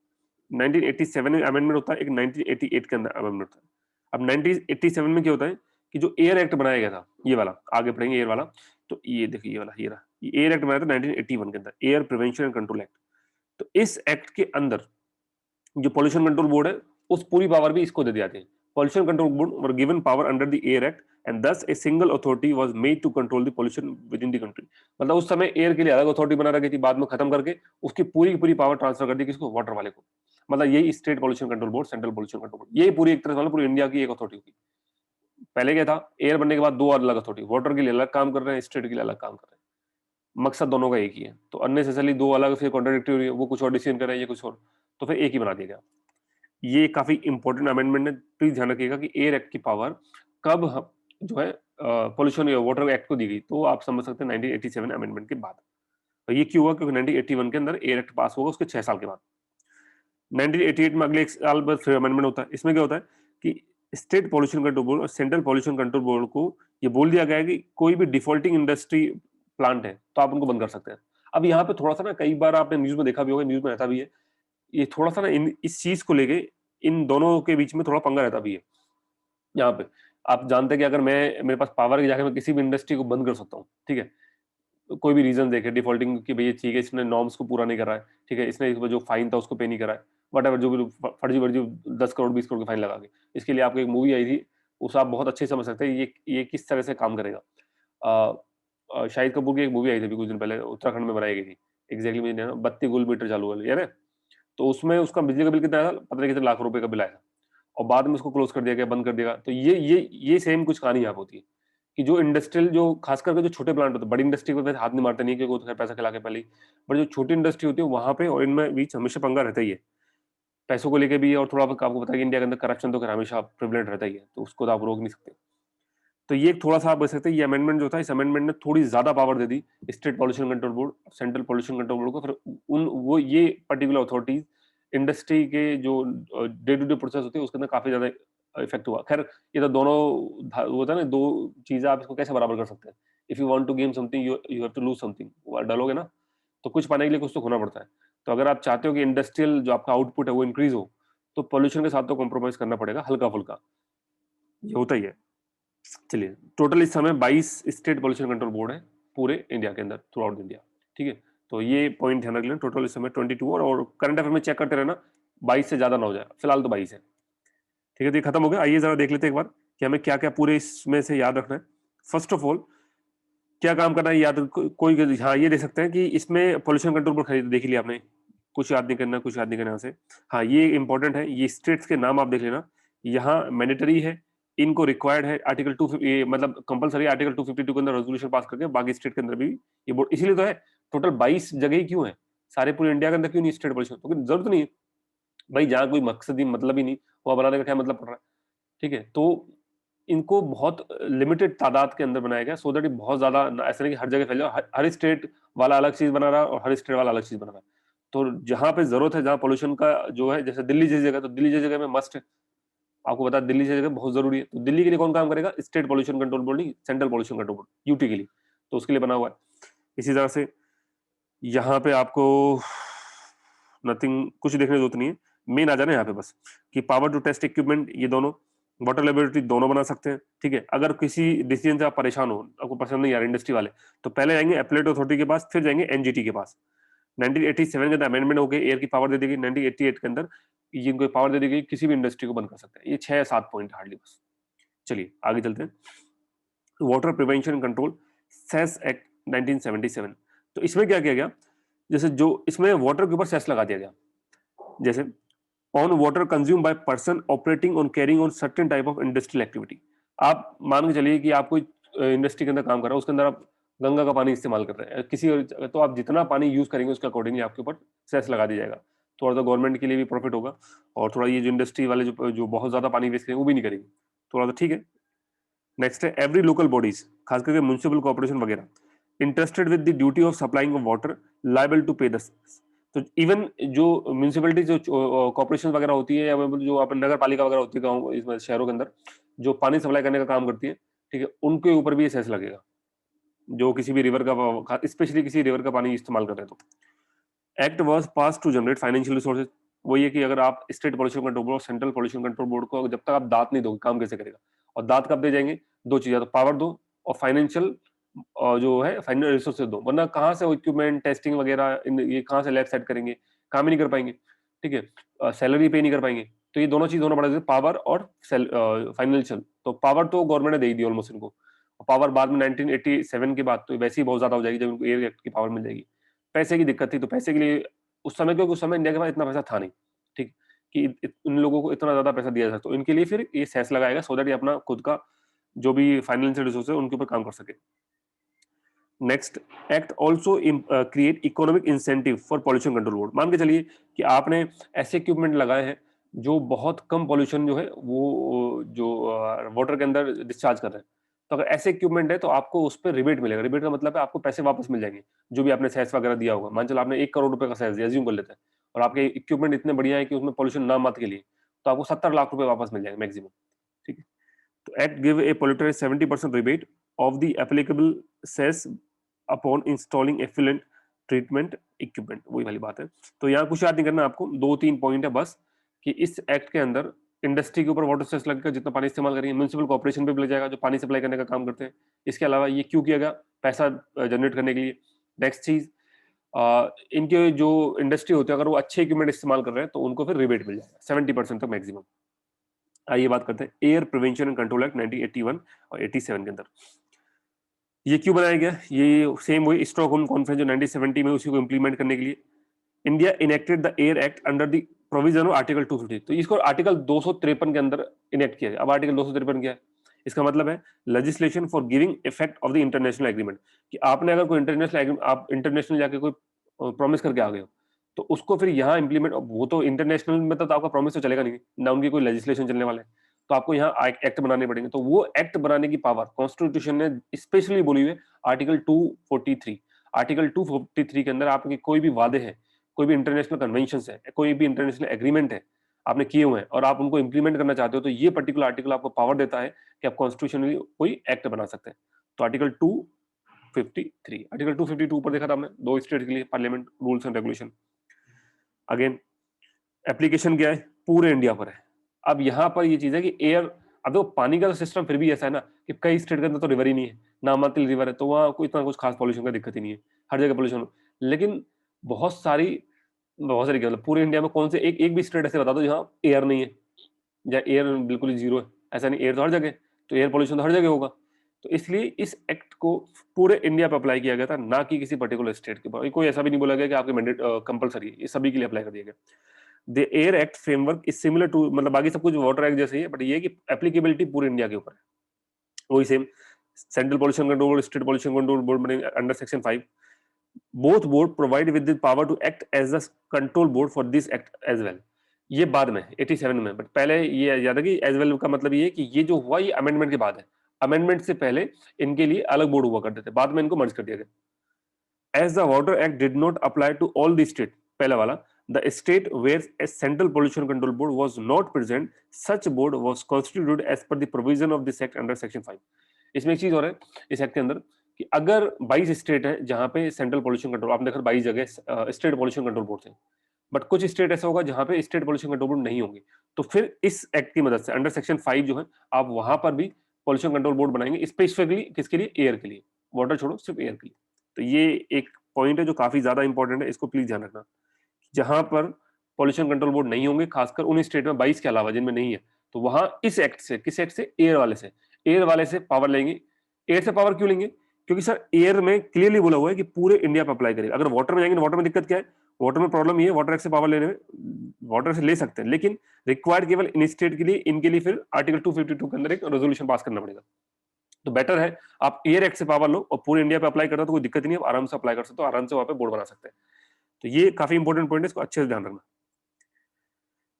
1987 में अमेंडमेंट होता है, एक 1988 के अंदर अमेंडमेंट होता है। अब 1987 में क्या होता है कि जो एयर एक्ट बनाया गया था, ये वाला आगे पढ़ेंगे एयर वाला, तो ये देखिए ये वाला, ये रहा, ये एयर एक्ट बनाया था 1981 के अंदर, air prevention and control act. तो इस एक्ट के अंदर जो पॉल्यूशन कंट्रोल बोर्ड है उस पूरी पावर भी इसको दे दी जाती है। Pollution control board were given power under the air act and thus a single authority was made to control the pollution within the country. मतलब उस समय एयर के लिए अलग अथॉरिटी बना रखी थी, बाद में खत्म करके उसकी पूरी की पूरी पावर ट्रांसफर कर दी किसको, वाटर वाले को। मतलब यही state pollution control board, central pollution control board, ये पूरी एक तरह से पूरी इंडिया की एक अथॉरिटी होगी। पहले क्या था, एयर बनने के बाद दो अलग अथॉरिटी, वाटर के लिए अलग काम कर रहे हैं, स्टेट के लिए अलग काम कर रहे हैं, मकसद दोनों का एक ही है। तो अननेसेसरली दो अलग फिर कॉन्ट्राडिक्टरी हो रही है, वो कुछ और डिसीजन कर रहे हैं, ये कुछ और, तो फिर एक ही बना दिया गया। ये काफी इंपॉर्टेंट अमेंडमेंट है, प्लीज ध्यान रखिएगा कि एयर एक्ट की पावर कब जो है पॉल्यूशन या वाटर एक्ट को दी गई, तो आप समझ सकते हैं 1987 अमेंडमेंट के बाद। तो ये क्यों हुआ, क्योंकि 1981 के अंदर एयर एक्ट पास होगा उसके 6 साल के बाद। 1988 में अगले एक साल बाद फिर अमेंडमेंट होता है। इसमें क्या होता है कि स्टेट पॉल्यूशन कंट्रोल बोर्ड और सेंट्रल पॉल्यूशन कंट्रोल बोर्ड को ये बोल दिया गया है कि कोई भी डिफॉल्टिंग इंडस्ट्री प्लांट है तो आप उनको बंद कर सकते हैं। अब यहाँ पे थोड़ा सा ना, कई बार आपने न्यूज में देखा भी होगा, न्यूज में रहता भी है, ये थोड़ा सा ना इस चीज को लेके इन दोनों के बीच में थोड़ा पंगा रहता भी है। यहाँ पे आप जानते हैं कि अगर मैं, मेरे पास पावर है कि जाके मैं किसी भी इंडस्ट्री को बंद कर सकता हूँ, ठीक है, कोई भी रीजन देखे डिफॉल्टिंग की, भैया ठीक है इसने नॉर्म्स को पूरा नहीं करा है, ठीक है, इसने इस जो फाइन था उसको पे नहीं करा है, वट जो भी फर्जी वर्जी 10 करोड़ 20 करोड़ का फाइन लगा के, इसके लिए आपको एक मूवी आई थी, उस आप बहुत अच्छे से समझ सकते हैं ये किस तरह से काम करेगा। शाहिद कपूर की एक मूवी आई थी अभी कुछ दिन पहले, उत्तराखंड में बनाई गई थी, एग्जैक्टली मुझे नहीं याद, 32 मीटर चालू वाली, यार, तो उसमें उसका बिजली का बिल कितना आया था, पता नहीं कितने लाख रुपए का बिल आया था, और बाद में उसको क्लोज कर दिया गया, बंद कर दिया गया। तो ये सेम कुछ कहानी यहाँ पे होती है कि जो इंडस्ट्रियल, जो खास करके जो छोटे प्लांट होते हैं, बड़ी इंडस्ट्री पे हाथ नहीं मारते नहीं, क्योंकि वो तो खैर पैसा खिला के पहले ही, बट जो छोटी इंडस्ट्री होती है वहां पे और इनमें बीच हमेशा पंगा रहता ही है, पैसों को लेके भी। और थोड़ा आपको पता है कि इंडिया के अंदर करप्शन तो खैर हमेशा प्रिवलेंट रहता ही है, तो उसको तो आप रोक नहीं सकते। तो ये थोड़ा सा आप बच सकते हैं, ये अमेंडमेंट जो था, इस अमेंडमेंट ने थोड़ी ज्यादा पावर दे दी state pollution control board, central pollution control board को, फिर उन वो ये पर्टिकुलर अथॉरिटीज इंडस्ट्री के जो डे टू डे प्रोसेस होती है उसके अंदर काफी ज्यादा इफेक्ट हुआ। खैर ये तो दोनों होता है ना, दो चीजें आप इसको कैसे बराबर कर सकते हैं, if you want to gain something you have to lose something, वो डालोगे ना, तो कुछ पाने के लिए कुछ तो खोना पड़ता है। तो अगर आप चाहते हो कि इंडस्ट्रियल जो आपका आउटपुट है वो इंक्रीज हो, तो पॉल्यूशन के साथ तो कॉम्प्रोमाइज करना पड़ेगा हल्का फुल्का, ये होता ही है। चलिए, टोटल इस समय 22 स्टेट पॉल्यूशन कंट्रोल बोर्ड है पूरे इंडिया के अंदर, थ्रू आउट इंडिया, ठीक है। तो ये पॉइंट ध्यान रख लेना, टोटल इस समय 22, और करंट अफेयर में चेक करते रहना 22 से ज्यादा ना हो जाए, फिलहाल तो 22 है, ठीक है। तो ये खत्म हो गया। आइए जरा देख लेते हैं एक बार कि हमें क्या क्या पूरे इसमें से याद रखना है। फर्स्ट ऑफ ऑल क्या काम करना है, याद कोई, हाँ ये देख सकते हैं कि इसमें पॉल्यूशन कंट्रोल बोर्ड खरीद देख लिया आपने, कुछ याद नहीं करना, कुछ याद नहीं करना यहाँ से। हाँ ये इंपॉर्टेंट है, ये स्टेट्स के नाम आप देख लेना, यहाँ मैंडेटरी है, इनको रिक्वायर्ड है आर्टिकल 250, मतलब कंपलसरी आर्टिकल 252 के अंदर रेजोल्यूशन पास करके, बाकी स्टेट के अंदर भी ये बोर्ड इसीलिए तो है। टोटल 22 जगह ही क्यों है, सारे पूरे इंडिया के अंदर क्यों नहीं स्टेट पॉल्यूशन, क्योंकि जरूरत नहीं है भाई, जहाँ कोई मकसद ही मतलब ही नहीं, वहाँ बनाने का क्या मतलब पड़ रहा है, ठीक है। तो इनको बहुत लिमिटेड तादाद के अंदर बनाया गया, सो दैट बहुत ज्यादा ऐसा नहीं कि हर जगह फैल जाए, हर स्टेट वाला अलग चीज बना रहा है और हर स्टेट वाला अलग चीज बना रहा है। तो जहां पे जरूरत है, जहां पोल्यूशन का जो है, जैसे दिल्ली जैसी जगह, तो दिल्ली जैसी जगह में मस्ट है, आपको बता दिल्ली जैसी जगह बहुत जरूरी है। तो दिल्ली के लिए कौन काम करेगा? स्टेट पोल्यूशन कंट्रोल बोर्ड नहीं, central pollution control board, UT के लिए, तो उसके लिए बना हुआ है। इसी तरह से यहाँ पे आपको नथिंग कुछ देखने की जरूरत नहीं है, मेन आ जाना यहाँ पे बस कि पावर टू टेस्ट इक्विपमेंट, ये दोनों वाटर लेबोरेटरी दोनों बना सकते हैं, ठीक है। अगर किसी डिसीजन से आप परेशान हो, आपको पसंद नहीं आ रहा इंडस्ट्री वाले, तो पहले जाएंगे एप्लेट अथॉरिटी के पास, फिर जाएंगे एनजीटी के पास। 1987 के अंदर अमेंडमेंट हो गई, एयर की पावर दे दी गई। 1988 के अंदर ये इनको पावर दे दी गई, किसी भी इंडस्ट्री को बंद कर सकते हैं। ये 6 या 7 पॉइंट हार्डली बस। चलिए आगे चलते हैं। Water prevention control cess act 1977। तो इसमें क्या किया गया, जैसे जो इसमें वाटर के ऊपर सेस लगा दिया गया, जैसे on water consume by person operating on carrying on certain type of industrial activity. आप मान के चलिए कि आप कोई इंडस्ट्री के अंदर काम कर रहे हो, उसके अंदर आप गंगा का पानी इस्तेमाल कर रहे हैं किसी तो आप जितना पानी यूज करेंगे उसके अकॉर्डिंगली आपके ऊपर सेस लगा दिया जाएगा। थोड़ा सा गवर्नमेंट के लिए भी प्रॉफिट होगा, और थोड़ा ये जो इंडस्ट्री वाले जो बहुत ज्यादा पानी वेस्ट करेंगे वो भी नहीं करेंगे, थोड़ा सा ठीक है। नेक्स्ट है एवरी लोकल बॉडीज, खास करके म्युनिसिपल कॉर्पोरेशन वगैरह, interested with the duty of supplying of water liable to pay the. तो इवन जो म्यूनिसिपलिटी जो कॉर्पोरेशन वगैरह होती है, या जो अपने नगर पालिका वगैरह होती है गाँव इसमें शहरों के अंदर, जो पानी सप्लाई करने का काम करती है, ठीक है, उनके ऊपर भी ये सेस लगेगा, जो किसी भी रिवर का, स्पेशली किसी रिवर का पानी इस्तेमाल कर रहे हैं। तो act was pass to generate financial resources. वो ये कि अगर आप स्टेट पोल्यूशन कंट्रोल बोर्ड और सेंट्रल पोल्यूशन कंट्रोल बोर्ड को जब तक आप दांत नहीं दोगे, काम कैसे करेगा? और दांत कब दे जाएंगे? दो चीजें, तो पावर दो और फाइनेंशियल जो है फाइनेंशियल रिसोर्सेज दो, वरना कहाँ से इक्विपमेंट टेस्टिंग वगैरह ये कहाँ से लैब सेट करेंगे, काम ही नहीं कर पाएंगे, ठीक है, सैलरी पे नहीं कर पाएंगे। तो ये दोनों चीज होना पड़ेगा, पावर और फाइनेंशियल। तो पावर तो गवर्नमेंट ने दे दी ऑलमोस्ट इनको, पावर बाद में 1987 के बाद तो वैसे ही बहुत ज्यादा हो जाएगी जब इनको एयर एक्ट की पावर मिल जाएगी। पैसे की दिक्कत थी, तो पैसे के लिए उस समय, क्योंकि उस समय इंडिया के पास इतना पैसा था नहीं, ठीक, कि इन लोगों को इतना ज्यादा पैसा दिया जा सकता, तो इनके लिए फिर ये सेस लगाएगा, सो दैट ये अपना खुद का जो भी फाइनेंशियल रिसोर्स है उनके ऊपर काम कर सके। Next, act also create economic incentive for pollution control board. मान के चलिए कि आपने ऐसे इक्विपमेंट लगाए हैं जो बहुत कम पॉल्यूशन जो है वो जो वाटर के अंदर डिस्चार्ज कर रहे हैं, तो अगर ऐसे इक्विपमेंट है तो आपको उस पर रिबेट मिलेगा। रिबेट का मतलब है आपको पैसे वापस मिल जाएंगे, जो भी आपने सेस वगैरह दिया होगा। मान चलो आपने 1 करोड़ रुपए का सेस दिया, एज्यूम कर लेते हैं, और आपके इक्विपमेंट इतने बढ़िया है कि उसमें पॉल्यूशन ना मत के लिए, तो आपको 70 लाख रुपए वापस मिल जाएंगे मैक्सिमम, ठीक है। तो act give a polluter 70% rebate of the applicable cess upon installing effluent treatment equipment. वही वाली बात है। तो यहाँ कुछ याद नहीं करना आपको, 2-3 पॉइंट है बस, कि इस एक्ट के अंदर इंडस्ट्री के ऊपर वाटर सेस लगेगा, जितना पानी इस्तेमाल करेंगे, म्यूनिसिपल कॉर्पोरेशन पे भी लग जाएगा जो पानी सप्लाई करने का काम करते हैं। इसके अलावा ये क्यों किया गया? पैसा जनरेट करने के लिए। नेक्स्ट चीज, इनके जो इंडस्ट्री होते हैं अगर वो अच्छे इक्विपमेंट इस्तेमाल कर रहे हैं तो उनको फिर रिबेट मिल जाएगा 70% तक मैक्सिमम। आइए बात करते हैं air prevention and control act 1981 और 87 के अंदर। ये क्यों बनाया गया? ये सेम वही स्टॉकहोम कॉन्फ्रेंस जो 1970 में उसी को इंप्लीमेंट करने के लिए India enacted the air act under the provision of article 250। तो इसको आर्टिकल 253 के अंदर इनेक्ट किया गया। अब आर्टिकल 253 क्या है? इसका मतलब है legislation for giving effect of the international agreement, कि आपने अगर कोई इंटरनेशनल आप इंटरनेशनल जाके कोई प्रॉमिस करके आ गए हो, तो उसको फिर यहाँ इंप्लीमेंट, वो तो इंटरनेशनल में तो आपका प्रॉमिस तो चलेगा नहीं ना, उनकी कोई लेजिस्लेशन चलने वाला है, तो आपको यहाँ एक्ट बनाने पड़ेंगे। तो वो एक्ट बनाने की पावर कॉन्स्टिट्यूशन ने स्पेशली बोली हुई है आर्टिकल 243। आर्टिकल 243 के अंदर आपके कोई भी वादे हैं, कोई भी इंटरनेशनल कन्वेंशन है, कोई भी इंटरनेशनल एग्रीमेंट है आपने किए हुए हैं और आप उनको इंप्लीमेंट करना चाहते हो, तो ये पर्टिकुलर आर्टिकल आपको पावर देता है कि आप कॉन्स्टिट्यूशनली कोई एक्ट बना सकते हैं। तो आर्टिकल 253, आर्टिकल 252 पर देखा था हमने, 2 स्टेट के लिए parliament rules and regulation. Again application क्या है? पूरे इंडिया पर है। अब यहाँ पर ये चीज है कि एयर, अब तो पानी का तो सिस्टम फिर भी ऐसा है ना कि कई स्टेट के अंदर तो रिवर ही नहीं है, नामातिल रिवर है, तो वहाँ कोई इतना कुछ खास पॉल्यूशन का दिक्कत ही नहीं है, हर जगह पॉल्यूशन। लेकिन बहुत सारी मतलब पूरे इंडिया में कौन से एक एक भी स्टेट ऐसे बता दो जहाँ एयर नहीं है, या एयर बिल्कुल ही जीरो है। ऐसा नहीं, एयर तो हर जगह, तो एयर पोल्यूशन तो हर जगह होगा। तो इसलिए इस एक्ट को पूरे इंडिया पर अप्लाई किया गया था, ना कि किसी पर्टिकुलर स्टेट के ऊपर। कोई ऐसा भी नहीं बोला गया कि आपके मैंडेट कंपलसरी है, ये सभी के लिए अप्लाई कर दिया गया। The air act framework is similar to, मतलब बाकी सब कुछ वाटर एक्ट जैसे ही है, बट ये कि एप्लीकेबिलिटी पूरे इंडिया के ऊपर है। वही same central pollution control board, state pollution control board बने under section 5। Both board provide with the power to act as the control board for this act as well. ये बाद में 87 में, बट पहले ये याद है कि एज वेल का मतलब ये है कि ये जो हुआ ये अमेंडमेंट के बाद है, अमेंडमेंट से पहले इनके लिए अलग बोर्ड हुआ करते थे, बाद में इनको मर्ज कर दिया गया। As the water act did not apply to all the state, पहला वाला, the state where a central pollution control board was not present, such board was constituted as per the provision of this act under section 5। इसमें एक चीज और है इस act के अंदर कि अगर 22 स्टेट है जहां पे सेंट्रल पोल्यूशन कंट्रोल, आपने देखा 22 जगह स्टेट पोल्यूशन कंट्रोल बोर्ड थे, बट कुछ स्टेट ऐसा होगा जहां पे स्टेट पोल्यूशन कंट्रोल बोर्ड नहीं होंगे, तो फिर इस एक्ट की मदद से अंडर सेक्शन 5 जो है आप वहां पर भी पोल्यूशन कंट्रोल बोर्ड बनाएंगे, स्पेसिफिकली किसके लिए, एयर के लिए, वाटर छोड़ो सिर्फ एयर के लिए। तो ये एक पॉइंट है जो काफी ज्यादा इंपॉर्टेंट है, इसको प्लीज ध्यान रखना। जहां पर पॉल्यूशन कंट्रोल बोर्ड नहीं होंगे, खासकर उन स्टेट में 22 के अलावा जिनमें नहीं है, तो वहां इस एक्ट से, किस एक्ट से, एयर वाले से पावर लेंगे। एयर से पावर क्यों लेंगे, क्योंकि सर एयर में क्लियरली बोला हुआ है कि पूरे इंडिया पर अप्लाई करेगा। अगर वाटर में जाएंगे तो वाटर में दिक्कत क्या है, वाटर में प्रॉब्लम ये है, वाटर एक्ट से पावर लेने में, वाटर से ले सकते हैं लेकिन रिक्वायर्ड केवल इन स्टेट के लिए, इनके लिए फिर आर्टिकल 252 के अंदर एक रेजोल्यूशन पास करना पड़ेगा। तो बेटर है आप एयर एक्ट से पावर लो और पूरे इंडिया पे अप्लाई करता तो कोई दिक्कत नहीं है, आप आराम से अप्लाई कर सकते हो, आराम से वहां पे बोर्ड बना सकते हैं। तो ये काफी इंपॉर्टेंट पॉइंट है, इसको अच्छे से ध्यान रखना।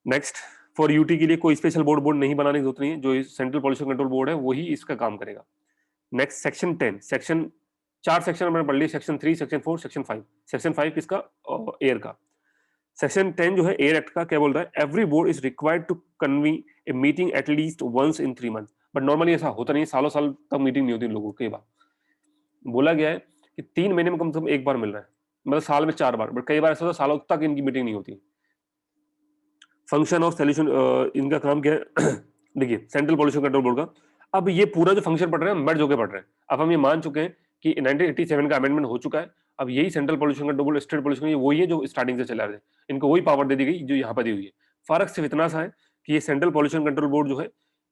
नेक्स्ट, फॉर यूटी के लिए कोई स्पेशल बोर्ड बोर्ड नहीं बनाने की जरूरत नहीं है, जो सेंट्रल पॉल्यूशन कंट्रोल बोर्ड है वही इसका काम करेगा। नेक्स्ट सेक्शन 10, सेक्शन 4 सेक्शन मैंने पढ़ लिया, सेक्शन 3, सेक्शन 4, सेक्शन 5। सेक्शन 5 किसका, एयर का। सेक्शन 10 जो है एयर एक्ट का, क्या बोल रहा है, every board is required to convene a meeting at least once in 3 month. But normally ऐसा होता नहीं है, सालों साल तक मीटिंग नहीं होती इन लोगों को। कई बार बोला गया है कि 3 महीने में कम से कम एक बार मिल रहा है, मतलब साल में 4 बार, बट कई बार ऐसा होता है सालों तक इनकी मीटिंग नहीं होती। फंक्शन ऑफ सोल्यूशन, इनका काम क्या है देखिए सेंट्रल पॉल्यूशन कंट्रोल बोर्ड का, अब ये पूरा जो फंक्शन पढ़ रहे हैं मर्ज होकर पढ़ रहे हैं। अब हम ये मान चुके हैं कि 1987 का अमेंडमेंट हो चुका है, अब यही central pollution control board, state pollution, ये वही है जो स्टार्टिंग से चला रहे थे, इनको वही पावर दे दी गई जो यहाँ पर दी हुई है। फर्क सिर्फ इतना सा है कि ये सेंट्रल पॉल्यूशन कंट्रोल बोर्ड जो है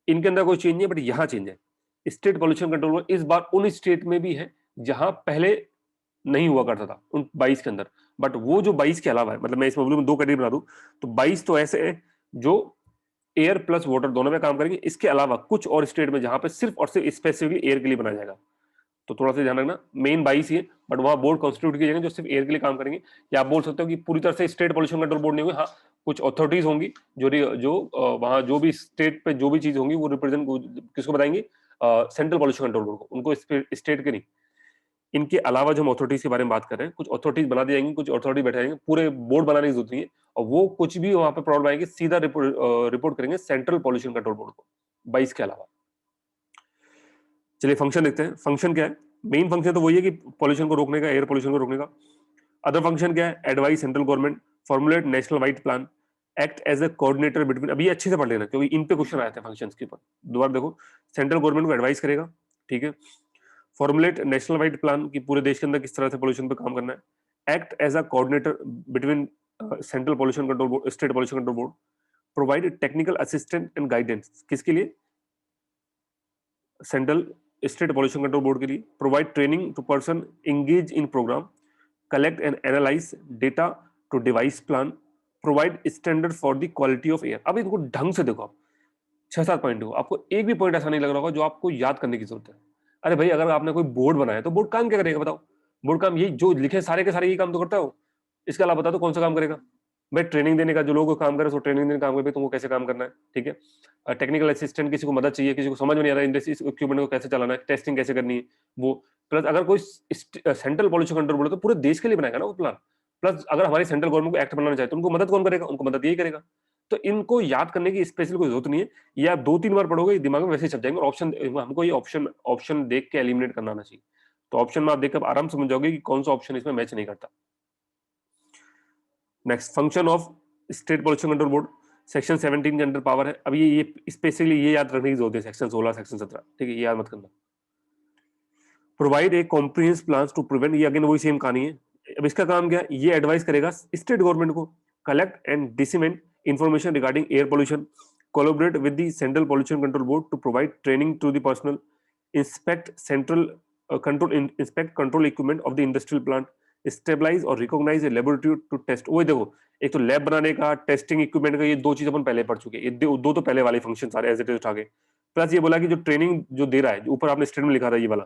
इनके अंदर कोई चेंज नहीं है, बट यहाँ चेंज है। स्टेट पॉल्यूशन कंट्रोल बोर्ड इस बार उन स्टेट में भी है जहां पहले नहीं हुआ करता था, उन 22 के अंदर। बट वो जो 22 के अलावा है, मतलब मैं इस मामले में 2 कैटेगरी बना दूं, तो 22 तो ऐसे है जो एयर प्लस वाटर दोनों में काम करेंगे, इसके अलावा कुछ और स्टेट में जहां पे सिर्फ और सिर्फ स्पेसिफिकली एयर के लिए बनाया जाएगा। तो थोड़ा सा ध्यान रखना, मेन 22 ही है, बट वहां बोर्ड कॉन्स्टिट्यूट किए जाएंगे जो सिर्फ एयर के लिए काम करेंगे। या आप बोल सकते हो कि पूरी तरह से स्टेट पॉल्यूशन कंट्रोल बोर्ड नहीं होगी, हाँ कुछ अथॉरिटीज होंगी जो जो वहां जो भी स्टेट पे जो भी चीज होंगी वो रिप्रेजेंट किसको बताएंगे, सेंट्रल पॉल्यूशन कंट्रोल बोर्ड को, उनको स्टेट के नहीं। इनके अलावा जो हम अथॉरिटीज के बारे में बात कर रहे हैं, कुछ अथॉरिटीज बना दी जाएंगी, कुछ अथॉरिटी बैठे जाएंगे, पूरे बोर्ड बनाने की जरूरत नहीं है, और वो कुछ भी वहां पे प्रॉब्लम आएगी सीधा रिपोर्ट करेंगे सेंट्रल पॉल्यूशन कंट्रोल बोर्ड को, 22 के अलावा। चलिए फंक्शन देखते हैं, फंक्शन क्या है। मेन फंक्शन तो वही है कि पॉल्यूशन को रोकने का, एयर पॉल्यूशन को रोकने का। अदर फंक्शन क्या है, advice central government, formulate national wide plan, act as a coordinator between, अभी अच्छे से पढ़ लेना क्योंकि इन पे क्वेश्चन आए थे फंक्शंस के ऊपर। दोबारा देखो, सेंट्रल गवर्नमेंट को एडवाइस करेगा, ठीक है। फॉर्मुलेट नेशनल वाइड प्लान की पूरे देश के अंदर किस तरह से पोल्यूशन पे काम करना है। Act as a coordinator between central pollution control board, state pollution control board. Provide technical assistant and guidance, किसके लिए, central state pollution control board के लिए। Provide training to person engage in programme, collect and analyse data to devise plan, provide standard for the quality of air. अब इनको ढंग से देखो आप, 6-7 पॉइंट हो, आपको एक भी पॉइंट ऐसा नहीं लग रहा होगा जो आपको याद करने की जरूरत है। अरे भाई अगर आपने कोई बोर्ड बनाया तो बोर्ड काम क्या करेगा बताओ, बोर्ड काम यही जो लिखे सारे के सारे यही काम तो करता हो, इसके अलावा बता दो कौन सा काम करेगा। भाई ट्रेनिंग देने का, जो लोगों को काम करे सो ट्रेनिंग देने का काम करे, तुमको कैसे काम करना है, ठीक है। टेक्निकल असिस्टेंट, किसी को मदद चाहिए, किसी को समझ में नहीं आ रहा है इस इक्विपमेंट को कैसे चलाना है, टेस्टिंग कैसे करनी है वो। प्लस अगर कोई सेंट्रल पॉल्यूशन कंट्रोल बोर्ड तो पूरे देश के लिए बनाएगा ना वो प्लान। प्लस अगर हमारी सेंट्रल गवर्नमेंट को एक्ट बनाना चाहे तो उनको मदद कौन करेगा, उनको मदद यही करेगा। तो इनको याद करने की स्पेशल कोई जरूरत नहीं है, ये आप 2-3 बार पढ़ोगे दिमाग में वैसे ही छप जाएंगे। और ऑप्शन, हमको ये ऑप्शन देख के एलिमिनेट करना आना चाहिए। तो ऑप्शन में आप देखकर आराम से समझ जाओगे कि कौन सा ऑप्शन इसमें मैच नहीं करता। Next, function of state pollution control board, section 17 के अंडर पावर है। अब ये स्पेसिफिकली ये याद रखने की जरूरत है, सेक्शन 16, सेक्शन 17, ठीक है, ये याद मत करना। Provide a comprehensive plan to prevent, ये अगेन वही सेम कहानी है। अब इसका काम क्या है, ये एडवाइस करेगा स्टेट गवर्नमेंट को, collect and disseminate information regarding air pollution, collaborate with the central pollution control board to provide training to the personnel, inspect central inspect control equipment of the industrial plant, stabilize और recognize a laboratory to test. वही देखो, एक तो lab बनाने का, testing equipment का, ये 2 चीज अपन पहले पढ़ चुके हैं, ये दो तो पहले वाले फंक्शन सारे एज इट इज उठा के। प्लस ये बोला कि जो ट्रेनिंग जो दे रहा है, ऊपर आपने स्टेटमेंट लिखा था ये वाला,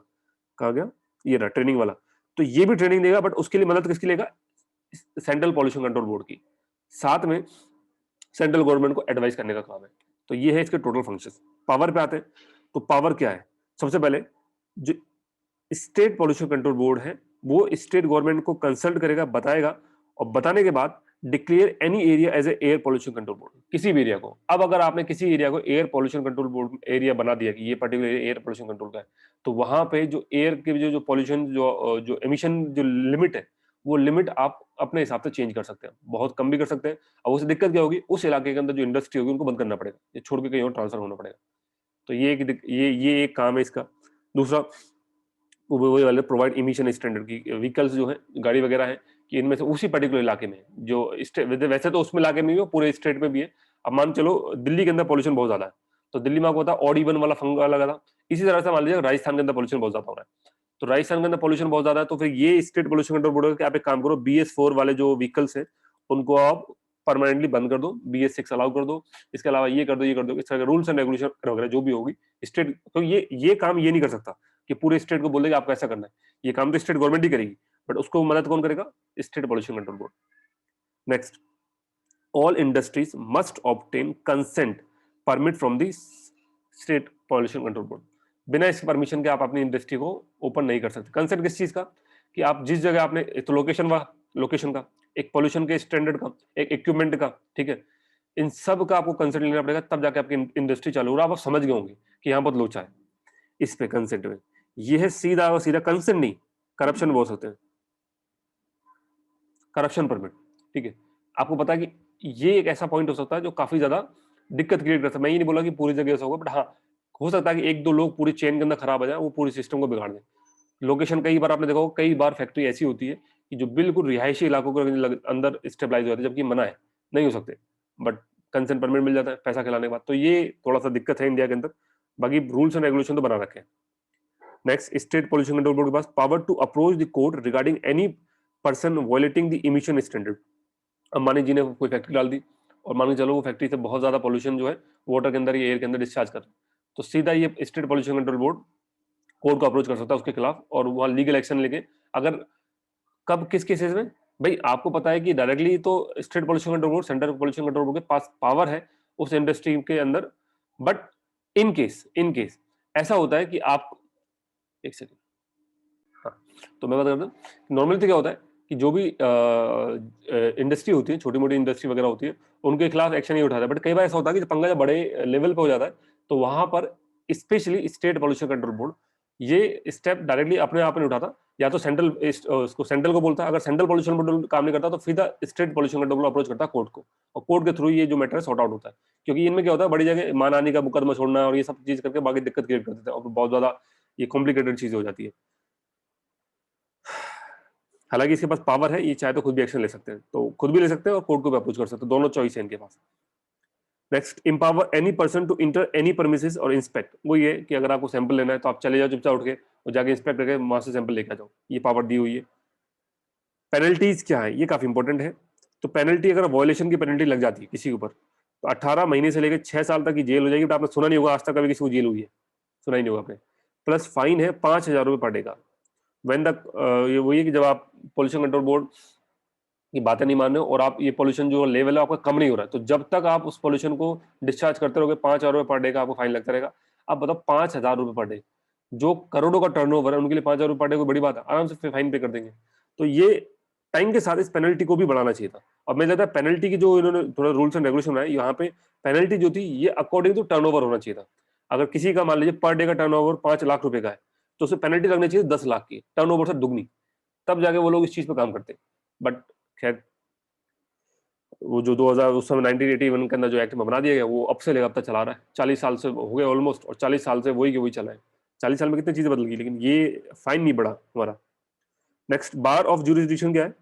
कहा गया, ये रहा ट्रेनिंग वाला, तो ये भी ट्रेनिंग देगा, बट उसके लिए मदद किसकी लेगा, सेंट्रल पॉल्यूशन कंट्रोल बोर्ड की। साथ में सेंट्रल गवर्नमेंट को एडवाइस करने का काम है। तो ये है इसके टोटल फंक्शंस। पावर पे आते हैं, तो पावर क्या है? सबसे पहले जो स्टेट पॉल्यूशन कंट्रोल बोर्ड है वो स्टेट गवर्नमेंट को कंसल्ट करेगा, बताएगा, और बताने के बाद declare any area as a air pollution control board, किसी भी एरिया को। अब अगर आपने किसी एरिया को air pollution control board area बना दिया कि ये पर्टिकुलर एयर पॉल्यूशन कंट्रोल का है, तो वहां पे जो एयर के जो पॉल्यूशन जो एमिशन जो लिमिट है, वो लिमिट आप अपने हिसाब से चेंज कर सकते हैं, बहुत कम भी कर सकते हैं। अब उससे दिक्कत क्या होगी, उस इलाके के अंदर जो इंडस्ट्री होगी उनको बंद करना पड़ेगा, ये छोड़ के कहीं और ट्रांसफर होना पड़ेगा। तो ये एक काम है इसका। दूसरा, वही वाले प्रोवाइड इमिशन स्टैंडर्ड की व्हीकल्स जो है, गाड़ी वगैरह है, कि इनमें से उसी पर्टिकुलर इलाके में जो वैसे तो उसमें इलाके में भी हो, पूरे स्टेट में भी है। अब मान चलो दिल्ली के अंदर पॉल्यूशन बहुत ज्यादा है, तो दिल्ली में आपको पता ऑड इवन वाला फंगा लगा था। इसी तरह से मान लीजिए राजस्थान के अंदर पॉल्यूशन बहुत ज्यादा हो रहा है, तो राजस्थान के अंदर पॉल्यूशन बहुत ज्यादा है, तो फिर ये स्टेट पॉल्यूशन कंट्रोल बोर्ड कि आप एक काम करो, BS4 वाले जो व्हीकल्स हैं उनको आप परमानेंटली बंद कर दो, BS6 अलाउ कर दो, इसके अलावा ये कर दो, ये कर दो। इस तरह के रूल्स एंड रेगुलेशन वगैरह जो भी होगी स्टेट, तो ये काम ये नहीं कर सकता कि पूरे स्टेट को बोल देगा आपको ऐसा करना है। ये काम तो स्टेट गवर्नमेंट ही करेगी, बट उसको मदद कौन करेगा? State pollution control board. Next, all industries must obtain consent permit from the state pollution control board. बिना इस परमिशन के आप अपनी इंडस्ट्री को ओपन नहीं कर सकते। कंसेंट किस चीज का? कि आप जिस जगह आपने, तो लोकेशन का, एक पॉल्यूशन के स्टैंडर्ड का, एक इक्विपमेंट का, ठीक है, इन सब का आपको कंसेंट लेना पड़ेगा, तब जाके आपकी इंडस्ट्री चालू हो रहा है। आप समझ गए होंगे कि यहाँ बहुत लोचा है इस पे कंसेंट में। ये है सीधा और सीधा कंसेंट नहीं, करप्शन बोल सकते हैं, करप्शन परमिट। ठीक है, आपको पता है कि ये एक ऐसा पॉइंट हो सकता है जो काफी ज्यादा दिक्कत क्रिएट करता है। मैं ये नहीं बोला कि पूरी जगह ऐसा होगा, बट हाँ, हो सकता है कि एक दो लोग पूरी चेन के अंदर खराब हो जाए, वो पूरी सिस्टम को बिगाड़ दें। लोकेशन कई बार आपने देखा होगा, कई बार फैक्ट्री ऐसी होती है कि जो बिल्कुल रिहायशी इलाकों के अंदर स्टेबलाइज हो जाती है, जबकि मना है, नहीं हो सकते, बट कंसेंट परमिट मिल जाता है पैसा खिलाने के बाद। तो ये थोड़ा सा दिक्कत है इंडिया के अंदर। बाकी रूल्स एंड रेगुलेशन तो बना रखे हैं। Next, state pollution control board के पास power to approach the court regarding any person violating the emission standard. Ambani ji ने कोई फैक्ट्री डाल दी, और मान के चलो वो फैक्ट्री से बहुत ज्यादा पॉल्यूशन जो है वाटर के अंदर या एयर के अंदर डिस्चार्ज कर रहे हैं, तो सीधा ये state pollution control board court को अप्रोच कर सकता है उसके खिलाफ, और वहां लीगल एक्शन लेके। अगर, कब, किस केसेस में? भाई आपको पता है कि डायरेक्टली तो state pollution control board, central pollution control board के पास पावर है उस इंडस्ट्री के अंदर, बट इन केस ऐसा होता है कि आप, एक सेकंड, हाँ, तो मैं बता करता हूँ नॉर्मली तो क्या होता है कि जो भी इंडस्ट्री होती है, छोटी मोटी इंडस्ट्री वगैरह होती है, उनके खिलाफ एक्शन नहीं उठाता है। बट कई बार ऐसा होता है कि पंगा जब बड़े लेवल पे हो जाता है, तो वहां पर specially state pollution control board ये स्टेप डायरेक्टली अपने आप नहीं उठाता, या तो सेंट्रल उसको सेंट्रल को बोलता है। अगर सेंट्रल पॉल्यूशन बोर्ड काम नहीं करता तो सीधा state pollution control board approach करता है कोर्ट को, और कोर्ट के थ्रू ये जो मैटर है सॉर्ट आउट होता है। क्योंकि इनमें क्या होता है, बड़ी जगह मान आने का मुकदमा छोड़ना और ये सब चीज करके बाकी दिक्कत क्रिएट कर देते हैं, और बहुत ज्यादा ये कॉम्प्लिकेटेड चीजें हो जाती है। हालांकि इसके पास पावर है, ये चाहे तो खुद भी एक्शन ले सकते हैं, तो खुद भी ले सकते हैं और कोर्ट को भी अप्रोच कर सकते हैं, दोनों चॉइस है इनके पास। Next, empower any person to enter any premises और इंस्पेक्ट। वो ये कि अगर आपको सैंपल लेना है तो आप चले जाओ चुपचाप उठ के और जाके इंस्पेक्ट करके वहां से सैंपल लेके आ जाओ, ये पावर दी हुई है। पेनल्टीज क्या है, ये काफी इंपॉर्टेंट है। तो पेनल्टी, अगर वायलेशन की पेनल्टी लग जाती है किसी के ऊपर, तो 18 महीने से लेकर 6 साल तक की जेल हो जाएगी। बट आपने सुना नहीं होगा आज तक कभी किसी को जेल हुई है, सुना ही नहीं होगा आपने। प्लस फाइन है 5,000 रुपये पर डे का। वेन द, ये वही है कि जब आप पोल्यूशन कंट्रोल बोर्ड की बातें नहीं मान रहे हो और आप ये पोल्यूशन जो लेवल है आपका कम नहीं हो रहा है, तो जब तक आप उस पोल्यूशन को डिस्चार्ज करते रहोगे 5,000 रुपये पर डे का आपको फाइन लगता रहेगा। आप बताओ 5,000 रुपये पर डे, जो करोड़ों का टर्नओवर है उनके लिए 5,000 रुपये पर डे कोई बड़ी बात है, आराम से फाइन पे कर देंगे। तो ये टाइम के साथ इस पेनल्टी को भी बढ़ाना चाहिए था। और मुझे लगता है पेनल्टी की जो इन्होंने थोड़ा रूल्स एंड रेगुलेशन बनाए, यहाँ पे पेनल्टी जो थी ये अकॉर्डिंग टू टर्नओवर होना चाहिए था। अगर किसी का मान लीजिए पर डे का टर्नओवर 5 लाख रुपए का है, तो उसे पेनल्टी लगनी चाहिए 10 लाख की, टर्नओवर से दुगनी, तब जाके वो लोग इस चीज पे काम करते। बट खैर, वो जो 2000 उस समय 1981 के अंदर जो एक्ट में बना दिया गया, वो अब से लेकर अब तक चला रहा है। 40 साल से हो गए ऑलमोस्ट, और 40 साल से वही के वही चला है। 40 साल में कितनी चीजें बदल गई, लेकिन ये फाइन नहीं बढ़ा हमारा। नेक्स्ट, बार ऑफ जुरिसडिक्शन क्या है?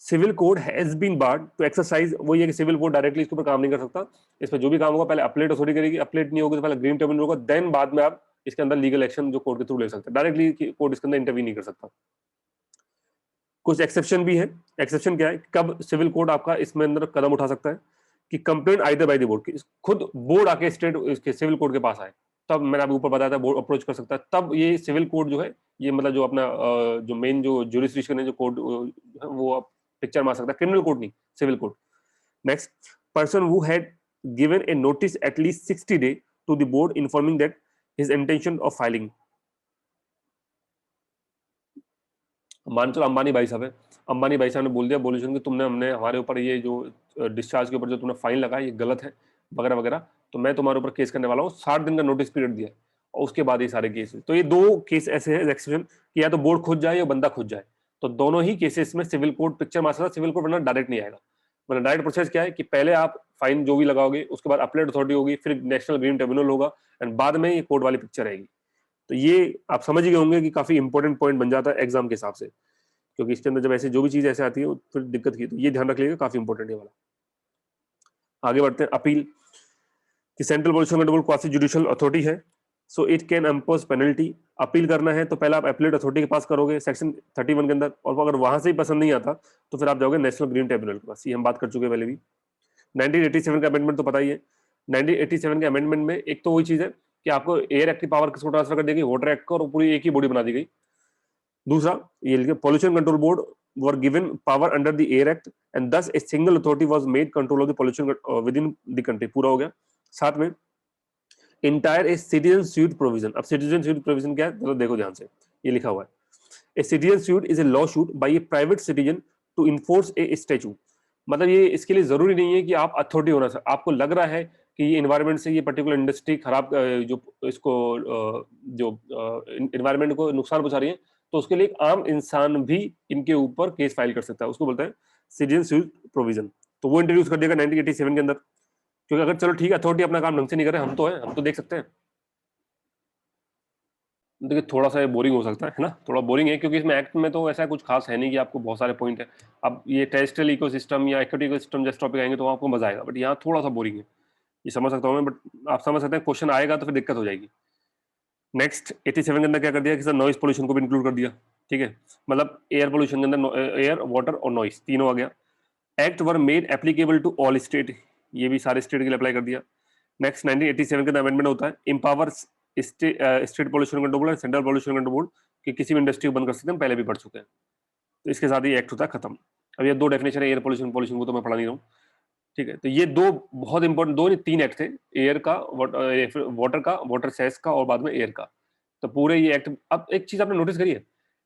Civil code has been barred to exercise. वो ये कि सिविल कोड डायरेक्टली इसके ऊपर काम नहीं कर सकता। इस पर जो भी काम होगा पहले अपलेट अथॉरिटी करेगी, अपलेट नहीं होगी तो पहले ग्रीन ट्रिब्यूनल होगा, देन बाद में आप इसके अंदर लीगल एक्शन जो कोर्ट के थ्रू ले सकते हैं। डायरेक्टली कोर्ट इसके अंदर इंटरव्यू नहीं कर सकता। कुछ एक्सेप्शन भी है। एक्सेप्शन क्या है, कब सिविल कोड आपका इसमें अंदर कदम उठा सकता है कि complaint either by the board की, खुद बोर्ड आके स्टेट इसके सिविल कोड के पास आए, तब मैंने आपको ऊपर बताया था बोर्ड अप्रोच कर सकता है। तब ये सिविल कोड जो है, ये मतलब जो अपना जो मेन जो ज्यूरिसडिक्शन है, जो कोड वो पिक्चर मार सकता है, क्रिमिनल कोड नहीं, civil code. Next, person who had given a notice at least 60 days to the board informing that his intention of filing. मान चलो अंबानी भाई साहब है, अंबानी भाई साहब ने बोल दिया पॉल्यूशन कि तुमने हमने हमारे ऊपर ये जो डिस्चार्ज के ऊपर जो तुमने फाइन लगाया ये गलत है वगैरह वगैरह, तो मैं तुम्हारे ऊपर केस करने वाला हूँ, 60 दिन का नोटिस पीरियड दिया और उसके बाद ये सारे केस। तो ये दो केस ऐसे हैं एक्सेप्शन कि या तो बोर्ड खुद जाए या बंदा खुद जाए, तो दोनों ही केसेस में सिविल कोर्ट पिक्चर मार सकता, सिविल कोर्ट वरना डायरेक्ट नहीं आएगा। मतलब डायरेक्ट प्रोसेस क्या है कि पहले आप फाइन जो भी लगाओगे उसके बाद अपीलेट अथॉरिटी होगी, फिर नेशनल ग्रीन ट्रिब्यूनल होगा एंड बाद में ये कोर्ट वाली पिक्चर आएगी। तो ये आप समझ ही गए होंगे कि काफी इंपॉर्टेंट पॉइंट बन जाता है एग्जाम के हिसाब से, क्योंकि इसके अंदर जब ऐसे जो भी चीज ऐसे आती है फिर दिक्कत की, तो ये ध्यान रख लीजिएगा, काफी इंपॉर्टेंट है वाला। आगे बढ़ते हैं। अपील कि central pollution control quasi judicial authority है, so it can impose penalty. Appeal करना है तो पहले आप अपीलेट अथॉरिटी के पास करोगे सेक्शन 31 के अंदर, और अगर वहां से ही पसंद नहीं आता तो फिर आप जाओगे नेशनल ग्रीन ट्रिब्यूनल के पास। ये हम बात कर चुके हैं पहले भी। 1987 का अमेंडमेंट तो पता ही है। 1987 के अमेंडमेंट में एक तो वही चीज है कि आपको एयर एक्ट की पावर किसको ट्रांसफर कर दी गई, वाटर एक्ट को, और पूरी एक ही बॉडी बना दी गई। दूसरा ये pollution control board were given power under the air act and thus a single authority was made control of the pollution within the country। पूरा हो गया। साथ में entire a citizen suit provision। अब citizen suit provision क्या है, देखो ध्यान से, ये लिखा हुआ है, a citizen suit is a lawsuit by a private citizen to enforce a statute। मतलब ये इसके लिए जरूरी नहीं है कि आप अथॉरिटी होना चाहिए, आपको लग रहा है कि ये इन्वायरमेंट से ये पर्टिकुलर इंडस्ट्री खराब जो इसको जो इन्वायरमेंट को नुकसान पहुंचा रही है, तो उसके लिए एक आम इंसान भी इनके ऊपर केस फाइल कर सकता है, उसको बोलते हैं सिटीजन सूट प्रोविजन। तो वो इंट्रोड्यूस कर दिया 1987 के अंदर, क्योंकि अगर चलो ठीक है अथॉरिटी अपना काम ढंग से नहीं कर रहे, हम तो है, हम तो देख सकते हैं। देखिए थोड़ा सा बोरिंग हो सकता है ना, थोड़ा बोरिंग है, क्योंकि इसमें एक्ट में तो ऐसा कुछ खास है नहीं कि आपको बहुत सारे पॉइंट है। अब ये टेरेस्ट्रियल इकोसिस्टम या एक्वाटिक इकोसिस्टम जैसे टॉपिक आएंगे तो आपको मजा आएगा, बट यहाँ थोड़ा सा बोरिंग है, ये समझ सकता हूँ मैं, बट आप समझ सकते हैं क्वेश्चन आएगा तो फिर दिक्कत हो जाएगी। नेक्स्ट 87 के अंदर क्या कर दिया कि सर नॉइस पोल्यूशन को भी इंक्लूड कर दिया, ठीक है, मतलब एयर पोल्यूशन के अंदर एयर, वाटर और नॉइस तीनों आ गया। Act were made applicable to all state, ये भी सारे स्टेट के लिए अप्लाई कर दिया। नेक्स्ट 1987 के अंदर अमेंडमेंट होता है, empower state pollution control board, central pollution control board कि किसी भी इंडस्ट्री को बंद कर सकते हैं, पहले भी पढ़ चुके हैं, तो इसके साथ ही एक्ट होता है खत्म। अब ये दो डेफिनेशन है एयर पोल्यूशन पोल्यूशन को, तो मैं पढ़ा नहीं रहा हूँ, ठीक है। तो ये दो बहुत इंपॉर्टेंट, दो नहीं तीन एक्ट थे, एयर का, वाटर का, वाटर सेस का और बाद में एयर का, तो पूरे ये एक्ट। अब एक चीज आपने नोटिस करी है,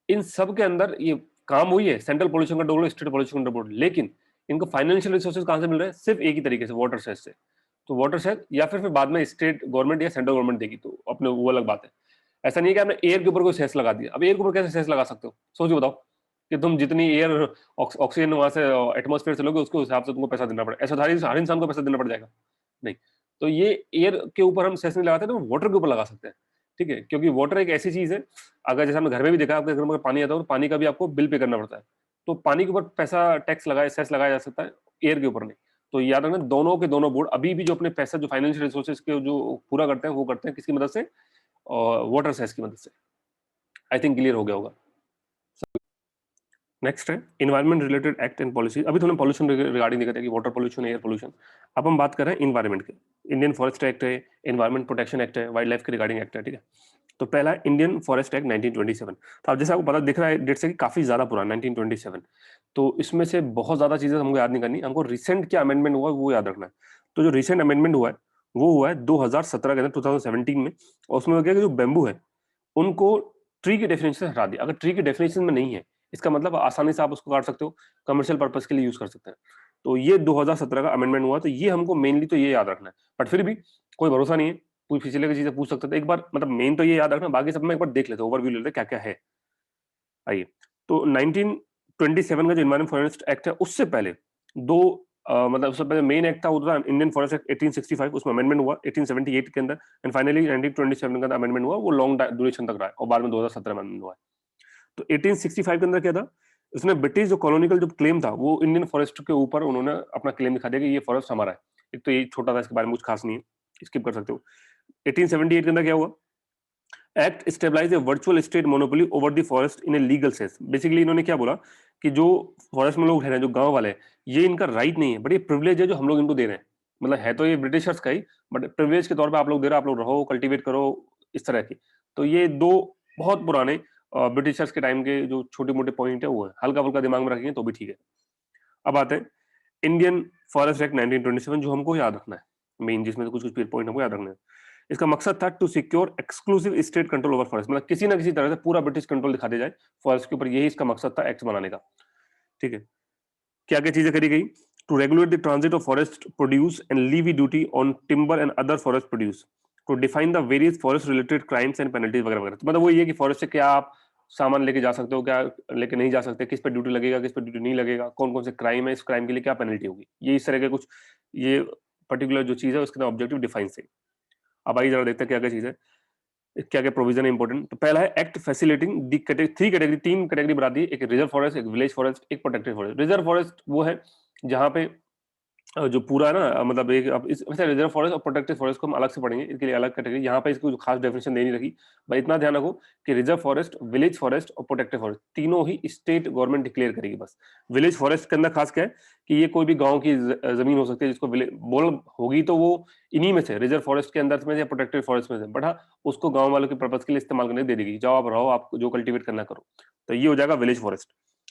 इन सब के अंदर ये काम हुई है central pollution control board, state pollution control board, लेकिन इनको फाइनेंशियल रिसोर्सेज कहां से मिल रहे हैं, सिर्फ एक ही तरीके से, वाटर सेस से। तो वाटर सेस या फिर बाद में स्टेट गवर्नमेंट या सेंट्रल गवर्नमेंट देगी, तो अपने वो अलग बात है। ऐसा नहीं है कि आपने एयर के ऊपर कोई सेस लगा दिया। अब एयर के ऊपर कैसे सेस लगा सकते हो, सोचो बताओ, कि तुम जितनी एयर ऑक्सीजन वहां से एटमॉस्फेयर से लोगे उसके हिसाब से तुमको पैसा देना पड़ेगा, ऐसा हर इंसान को पैसा देना पड़ जाएगा, नहीं। तो ये एयर के ऊपर हम सेस नहीं लगाते, तो वाटर के ऊपर लगा सकते हैं, ठीक है, क्योंकि वाटर एक ऐसी चीज है, अगर जैसे हमने घर में भी देखा, आपके घर में पानी आता है तो पानी का भी आपको बिल पे करना पड़ता है, तो पानी के ऊपर पैसा टैक्स लगाया, सेस लगाया जा सकता है, एयर के ऊपर नहीं। तो याद रखना दोनों के दोनों बोर्ड अभी भी जो अपने पैसा जो फाइनेंशियल रिसोर्सेज के जो पूरा करते हैं वो करते हैं किसकी मदद से, वाटर सेस की मदद से। आई थिंक क्लियर हो गया होगा। नेक्स्ट है environment related act and policy. अभी तुमने पॉल्यूशन रिगार्डिंग देखा था कि वाटर पॉल्यूशन, एयर पॉल्यूशन। अब हम बात कर रहे हैं इन्वायरमेंट के। इंडियन फॉरेस्ट एक्ट है, इन्वायरमेंट प्रोटेक्शन एक्ट है, वाइल्ड लाइफ के रिगार्डिंग एक्ट है, ठीक है। तो पहला इंडियन फॉरेस्ट एक्ट 1927। तो अब जैसे आपको पता दिख रहा है डेट से कि काफी ज्यादा पुराना 1927, तो इसमें से बहुत ज्यादा चीजें हमको याद नहीं करनी, हमको रिसेंट क्या अमेंडमेंट हुआ वो याद रखना है। तो जो रिसेंट अमेंडमेंट हुआ है वो हुआ है 2017 के अंदर, 2017 में, और उसमें क्या कि जो बैम्बू है उनको ट्री की डेफिनेशन से हटा दिया। अगर ट्री की डेफिनेशन में नहीं है, इसका मतलब आसानी से आप उसको काट सकते हो, कमर्शियल पर्पस के लिए यूज कर सकते हैं। तो ये 2017 का अमेंडमेंट हुआ, तो ये हमको मेनली तो ये याद रखना है, बट फिर भी कोई भरोसा नहीं है, कोई पिछले की चीजें पूछ सकते थे, एक बार मतलब मेन तो ये याद रखना, बाकी सब में एक बार देख लेते, ओवरव्यू लेते क्या क्या है। आइए, तो 1927 का जो इन्वायरमेंट फॉरेस्ट एक्ट है, उससे पहले दो मतलब उससे पहले मेन एक्ट था वो था इंडियन फॉरेस्ट एक्ट 1865, उसमें अमेंडमेंट हुआ 1878 के अंदर, एंड फाइनली 1927 का अमेंडमेंट हुआ, वो लॉन्ग ड्यूरेशन तक रहा है, और बाद में 2017 में अमेंडमेंट हुआ है। तो 1865 के अंदर क्या था, उसने ब्रिटिश जो कॉलोनियल जो क्लेम था वो इंडियन फॉरेस्ट के ऊपर उन्होंने अपना क्लेम दिखा दिया कि ये फॉरेस्ट हमारा है। एक तो ये छोटा था, इसके बारे में कुछ खास नहीं है, स्किप कर सकते हो। 1878 के अंदर क्या हुआ, act stabilise a virtual state monopoly over the forest in a legal sense. Basically इन्होंने क्या बोला कि जो फॉरेस्ट में लोग रह रहे हैं, जो गांव वाले हैं, ये इनका राइट नहीं है, बट ये प्रिविलेज है जो हम लोग इनको दे रहे हैं। मतलब है तो ये ब्रिटिशर्स का ही, बट प्रिविलेज के तौर पे आप लोग दे रहे हो, आप लोग रहो, कल्टीवेट करो, इस तरह की। तो ये दो बहुत पुराने ब्रिटिशर्स के टाइम के जो छोटे मोटे पॉइंट है वो है, हल्का फुल्का दिमाग में रखेंगे तो भी ठीक है। अब आते हैं इंडियन फॉरेस्ट एक्ट 1927 जो हमको याद रखना है मेन, जिसमें कुछ कुछ पॉइंट हमको याद रखना है। इसका मकसद था to secure exclusive state control over forest, मतलब किसी ना किसी तरह से पूरा ब्रिटिश कंट्रोल दिखा दिया जाए फॉरेस्ट के ऊपर, यही इसका मकसद था एक्ट बनाने का। ठीक है, क्या क्या चीजें करी गई? To regulate the transit of forest produce and levy duty on timber and other forest produce, to define the various forest related crimes and penalties वगैरह वगैरह। तो मतलब वो ये कि फॉरेस्ट से क्या आप सामान लेके जा सकते हो, क्या लेके नहीं जा सकते, किस पे ड्यूटी लगेगा, किस पे ड्यूटी नहीं लगेगा, कौन कौन से क्राइम है, इस क्राइम के लिए क्या पेनल्टी होगी, ये इस तरह के कुछ ये पर्टिकुलर जो चीज है उसके ऑब्जेक्टिव डिफाइन से। अब आइए जरा देखते हैं क्या क्या चीज है, क्या क्या प्रोविजन है इंपॉर्टेंट। तो पहला है एक्ट फैसिलिटिंग दी थ्री कैटेगरी, तीन कैटेगरी बना दी, एक रिजर्व फॉरेस्ट, एक विलेज फॉरेस्ट, एक प्रोटेक्टेड फॉरेस्ट। रिजर्व फॉरेस्ट वो है जहां पे जो पूरा है ना, मतलब एक अब इस वैसे रिजर्व फॉरेस्ट और प्रोटेक्टेड फॉरेस्ट को हम अलग से पढ़ेंगे, इसके लिए अलग कैटेगरी, यहाँ पे इसको जो खास डेफिनेशन दे नहीं रखी। भाई इतना ध्यान रखो कि रिजर्व फॉरेस्ट, विलेज फॉरेस्ट और प्रोटेक्टेड फॉरेस्ट तीनों ही स्टेट गवर्नमेंट डिक्लेयर करेगी बस। विलेज फॉरेस्ट के अंदर खास क्या है कि ये कोई भी गांव की जमीन हो सकती है जिसको बोल होगी तो वो इन्हीं में से, रिजर्व फॉरेस्ट के अंदर में या प्रोटेक्टेड फॉरेस्ट में से, बट हाँ उसको गांव वालों के पर्पज के लिए इस्तेमाल करने दे देगी, जाओ आप रहो, आप जो कल्टीवेट करना करो। तो ये हो जाएगा village forest.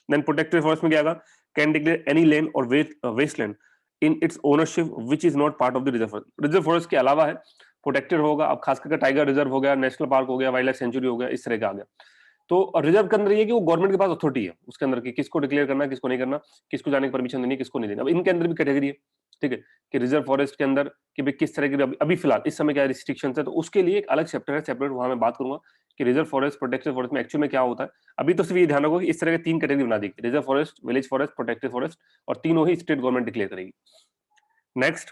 Then protected forest में क्या आएगा, can declare any land or waste land in its ownership which is not part of the reserve forest. Reserve forest के अलावा है, प्रोटेक्टेड होगा, अब खास करके टाइगर रिजर्व हो गया, नेशनल पार्क हो गया, वाइल्ड लाइफ सेंचुरी हो गया, इस तरह का आ गया। तो रिजर्व के अंदर ये कि वो गवर्नमेंट के पास अथॉरिटी है उसके अंदर कि किसको डिक्लेयर करना, किसको नहीं करना, किसको जाने की परमिशन देनी है, किसको नहीं देनी। अब इनके अंदर भी कैटेगरी है, ठीक है, कि रिजर्व फॉरेस्ट के अंदर कि भाई किस तरह की अभी फिलहाल इस समय क्या रिस्ट्रिक्शन है, तो उसके लिए एक अलग चैप्टर है सेपरेट, वहां मैं बात करूंगा कि रिजर्व फॉरेस्ट, प्रोटेक्टेड फॉरेस्ट में एक्चुअल में क्या होता है। अभी तो सिर्फ ये ध्यान रखो कि इस तरह के तीन कैटेगरी बना दी, reserve forest, village forest, protected forest, और तीनों ही स्टेट गवर्नमेंट डिक्लेयर करेगी। नेक्स्ट,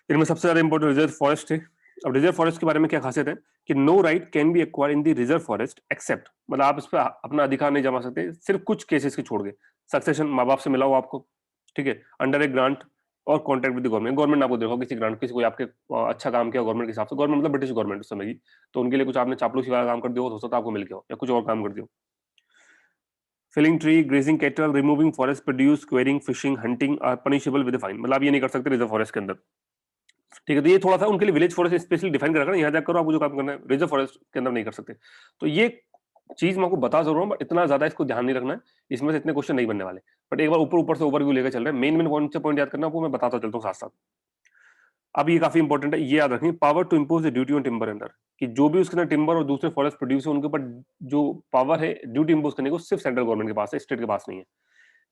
इनमें सबसे ज्यादा इंपॉर्टेंट रिजर्व फॉरेस्ट है। अब रिजर्व फॉरेस्ट के बारे में क्या खासियत है कि no right can be acquired in the reserve forest except, मतलब आप इस पर अपना अधिकार नहीं जमा सकते सिर्फ कुछ केसेस के छोड़ के, सक्सेशन, माँ बाप से मिला हो आपको, ठीक है, अंडर ए ग्रांट और contract with the government, government ने आपको देखो किसी ग्रांट, किसी कोई आपके अच्छा काम किया गवर्नमेंट के हिसाब से, गवर्नमेंट मतलब ब्रिटिश गवर्नमेंट उस समय की, तो उनके लिए कुछ आपने चापलूसी वाला काम कर दिया हो सकता है आपको मिल गया हो, या कुछ और काम कर दिया हो। Felling tree, grazing cattle, removing forest produce, quarrying, fishing, hunting are punishable with fine, मतलब आप ये नहीं कर सकते रिजर्व फॉरेस्ट के अंदर। ठीक है, तो ये थोड़ा सा उनके लिए विलेज फॉरेस्ट स्पेशली डिफाइन कर रखा है, यहाँ जाकर करो आपको जो काम करना है, रिजर्व फॉरेस्ट के अंदर नहीं कर सकते। तो ये चीज मैं आपको बता जरूर हूँ, बट इतना ज्यादा इसको ध्यान नहीं रखना है, इसमें से इतने क्वेश्चन नहीं बनने वाले, बट एक बार ऊपर ऊपर से ओवरव्यू लेकर चल रहे हैं, मेन मेन कौन से पॉइंट याद करना वो मैं बताता चलता हूँ साथ साथ। अब ये काफी इंपॉर्टेंट है, ये याद रखें, power to impose the duty on timber under, कि जो भी उसके अंदर टिम्बर और दूसरे फॉरेस्ट प्रोड्यूस है उनके ऊपर जो पावर है ड्यूटी इंपोज करने को, सिर्फ सेंट्रल गवर्नमेंट के पास है, स्टेट के पास नहीं है।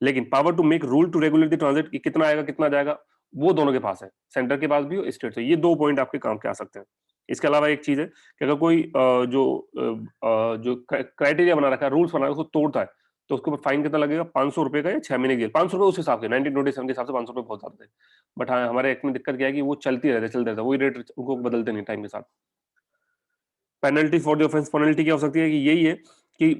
लेकिन power to make rule to regulate the transit, कि कितना आएगा कितना जाएगा, वो दोनों के पास है, सेंटर के पास भी और स्टेट से। ये दो पॉइंट आपके काम के आ सकते हैं। इसके अलावा एक चीज है कि अगर कोई जो क्राइटेरिया बना रखा है, रूल्स बना रखा है, उसको तोड़ता है तो उसके ऊपर फाइन कितना लगेगा, 500 रुपए का या 6 महीने की जेल। 500 रुपए उस हिसाब से 1927 के हिसाब से 500 रुपए बहुत ज्यादा थे, बट हाँ हमारे एक्ट में दिक्कत क्या है कि वो चलती रहता है, चलते रहता है, वही रेट उनको बदलते नहीं टाइम के साथ। Penalty for the offence, penalty क्या हो सकती है कि यही है कि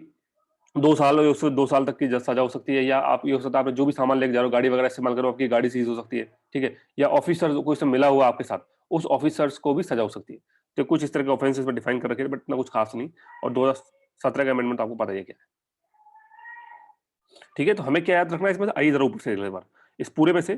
2 साल और उससे 2 साल तक की सजा हो सकती है, या आप ये हो सकता है आपने जो भी सामान लेके जा रहे हो, गाड़ी वगैरह इस्तेमाल करो, आपकी गाड़ी सीज हो सकती है, ठीक है, या ऑफिसर कोई से मिला हुआ आपके साथ, उस ऑफिसर्स को भी सजा हो सकती है। तो कुछ इस तरह के ऑफेंसेस में डिफाइन कर रखे हैं, बट इतना कुछ खास नहीं। और 2017 का अमेंडमेंट आपको पता ही है क्या है, ठीक है। तो हमें क्या याद रखना है इसमें से, आइए जरा ऊपर से अगले बार इस पूरे में से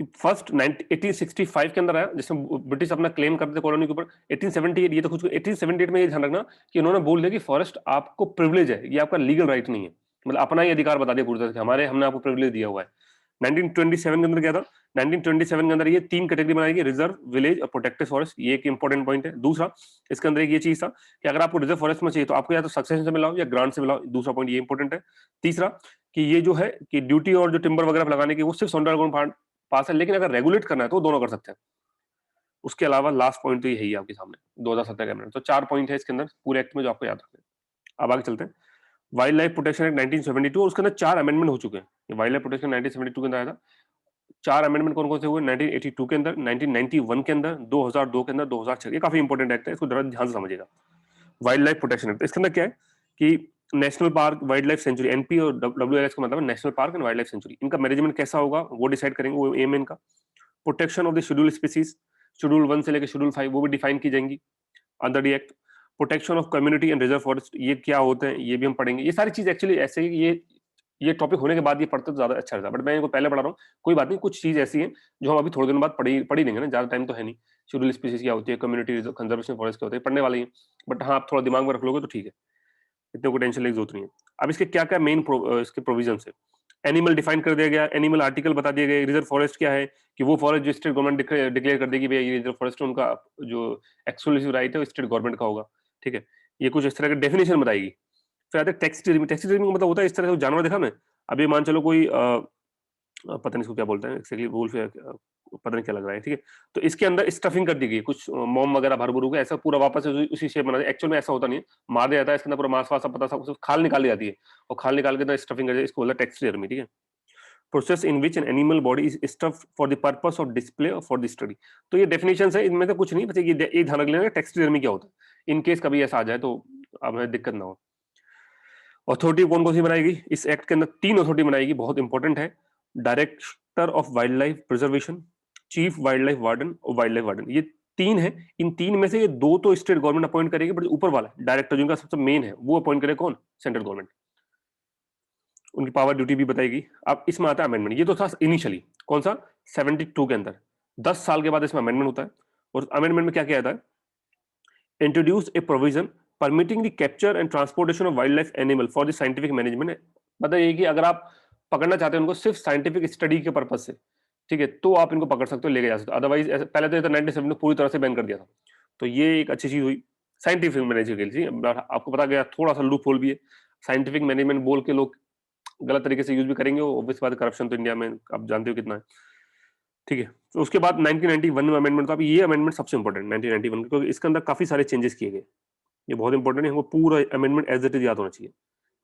कि फर्स्ट 1865 के अंदर आया जिसमें ब्रिटिश अपना क्लेम करते थे कॉलोनी के ऊपर। 1878 ये तो कुछ 1878 में ये ध्यान रखना कि उन्होंने बोल दिया कि फॉरेस्ट आपको प्रिविलेज है, ये आपका लीगल राइट नहीं है, मतलब अपना ही अधिकार बता दिया पूरी तरह से, हमारे हमने आपको प्रिविलेज दिया हुआ है। 1927 के अंदर क्या था, 1927 के अंदर ये तीन कैटेगरी बनाई गई, रिजर्व, विलेज और प्रोटेक्टेड फॉरेस्ट, ये एक इंपॉर्टेंट पॉइंट है। दूसरा इसके अंदर एक ये चीज था कि अगर आपको रिजर्व फॉरेस्ट में चाहिए तो आपको या तो सक्सेशन से मिलाओ या ग्रांट से मिलाओ, दूसरा पॉइंट ये इंपॉर्टेंट है। तीसरा कि ये जो है कि ड्यूटी और जो टिम्बर वगैरह लगाने की वो सिर्फ सेंट्रल गवर्नमेंट पास है, लेकिन अगर रेगुलेट करना है तो दोनों कर सकते हैं। उसके अलावा लास्ट पॉइंट तो यही है आपके सामने 2017 के अमेंडमेंट। तो 4 पॉइंट है इसके अंदर पूरे एक्ट में जो आपको याद रखना है। अब आगे चलते हैं, वाइल्ड लाइफ प्रोटेक्शन एक्ट 1972, और उसके अंदर 4 अमेंडमेंट हो चुके हैं। वाइल्ड लाइफ प्रोटेक्शन 1972 के अंदर आया था, 4 अमेंडमेंट कौन कौन से हुए, 1982 के अंदर, 1991 के अंदर, 2002 के अंदर, 2006। ये काफी इंपॉर्टेंट एक्ट है, इसको जरा ध्यान से समझिएगा। वाइल्ड लाइफ प्रोटेक्शन एक्ट, इसके अंदर क्या है कि national park, wild life century, NP और डब्ल्यूएलएस का मतलब है national park and wild life century, इनका मैनेजमेंट कैसा होगा वो डिसाइड करेंगे, वो एम इनका। Protection of the schedule species, schedule 1 से लेकर शेड्यूल 5 वो भी डिफाइन की जाएंगी under the act. Protection of community and reserve forest, ये क्या होते हैं ये भी हम पढ़ेंगे। ये सारी चीज एक्चुअली ऐसे ही ये टॉपिक होने के बाद ये पढ़ते तो ज्यादा अच्छा रहता, बट मैं इनको पहले पढ़ा रहा हूँ, कोई बात नहीं। कुछ चीज ऐसी है जो हम अभी थोड़े दिनों बाद पढ़ी देंगे ना, ज्यादा टाइम तो है नहीं। शेड्यूल स्पीसीज क्या होती है, कम्युनिटी कंजर्वेशन फॉरेस्ट क्या होते हैं, पढ़ने वाले हैं, बट हाँ आप थोड़ा दिमाग में रख लोगे तो ठीक है, इतने को टेंशन लेने की जरूरत नहीं है। अब इसके क्या क्या मेन इसके प्रोविजन है। एनिमल डिफाइन कर दिया गया, एनिमल आर्टिकल बता दिए गए, रिजर्व फॉरेस्ट क्या है कि वो फॉरेस्ट जो स्टेट गवर्नमेंट डिक्लेयर कर देगी भाई ये रिजर्व फॉरेस्ट है, उनका जो एक्सक्लूसिव राइट है वो स्टेट गवर्नमेंट का होगा, ठीक है। ये कुछ इस तरह का डेफिनेशन बताएगी। फिर आता है टैक्सीडर्मी। टैक्सीडर्मी का मतलब होता है इस तरह से जानवर देखा मैं, अभी मान चलो कोई पता नहीं इसको क्या बोलते हैं एक्चुअली, वुल्फ पता नहीं क्या लग रहा है, ठीक है। तो इसके अंदर स्टफिंग कर दी गई, कुछ मोम वगैरह भर भरू के ऐसा पूरा वापस से उसी शेप बना दिया। एक्चुअल में ऐसा होता नहीं है, मार दिया जाता है, इसके अंदर पूरा मांस वास सब पता सब सिर्फ खाल निकाल दी जाती है, और खाल निकाल के अंदर स्टफिंग कर दी, इसको बोलते हैं टैक्सीडर्मी, ठीक है। Process in which an animal body is stuffed for the purpose of display और फॉर द स्टडी। तो ये डेफिनेशन है, इनमें से कुछ नहीं, बस ये ध्यान रख लेना टैक्सीडर्मी क्या होता है, इन केस कभी ऐसा आ जाए तो अब हमें दिक्कत ना हो। अथॉरिटी कौन कौन सी बनाएगी इस एक्ट के अंदर? 3 अथॉरिटी बनाएगी, बहुत इंपॉर्टेंट है। Director of wild life preservation, chief wild life warden और वाइल्ड लाइफ वार्डन, ये 3 है। इन 3 में से ये 2 तो स्टेट गवर्नमेंट अपॉइंट करेगी, बट ऊपर वाला डायरेक्टर जिनका सबसे मेन है वो अपॉइंट करे कौन? Central government. उनकी पावर ड्यूटी भी बताएगी। अब इसमें आता है अमेंडमेंट, ये तो था इनिशियली कौन सा 72 के अंदर, 10 साल के बाद इसमें अमेंडमेंट होता है। और अमेंडमेंट में क्या किया जाता है? Introduce A provision permitting the capture and transportation of wild life animal for the scientific management. मतलब ये कि अगर आप पकड़ना चाहते हैं उनको सिर्फ साइंटिफिक स्टडी के पर्पज से, ठीक है, तो आप इनको पकड़ सकते हो, लेके जा सकते हो। अदरवाइज पहले तो 97 में पूरी तरह से बैन कर दिया था, तो ये एक अच्छी चीज हुई साइंटिफिक मैनेजमेंट के लिए। आपको पता गया थोड़ा सा लूप होल भी है, साइंटिफिक मैनेजमेंट बोल के लोग गलत तरीके से यूज भी करेंगे, ऑब्वियस बात, करप्शन तो इंडिया में आप जानते हो कितना है, ठीक है। तो उसके बाद 1991 में अमेंडमेंट था। अब ये अमेंडमेंट सबसे इंपॉर्टेंट 1991 क्योंकि इसके अंदर काफी सारे चेंजेस किए गए, ये बहुत इंपॉर्टेंट है, हमको पूरा अमेंडमेंट एज इट इज याद होना चाहिए,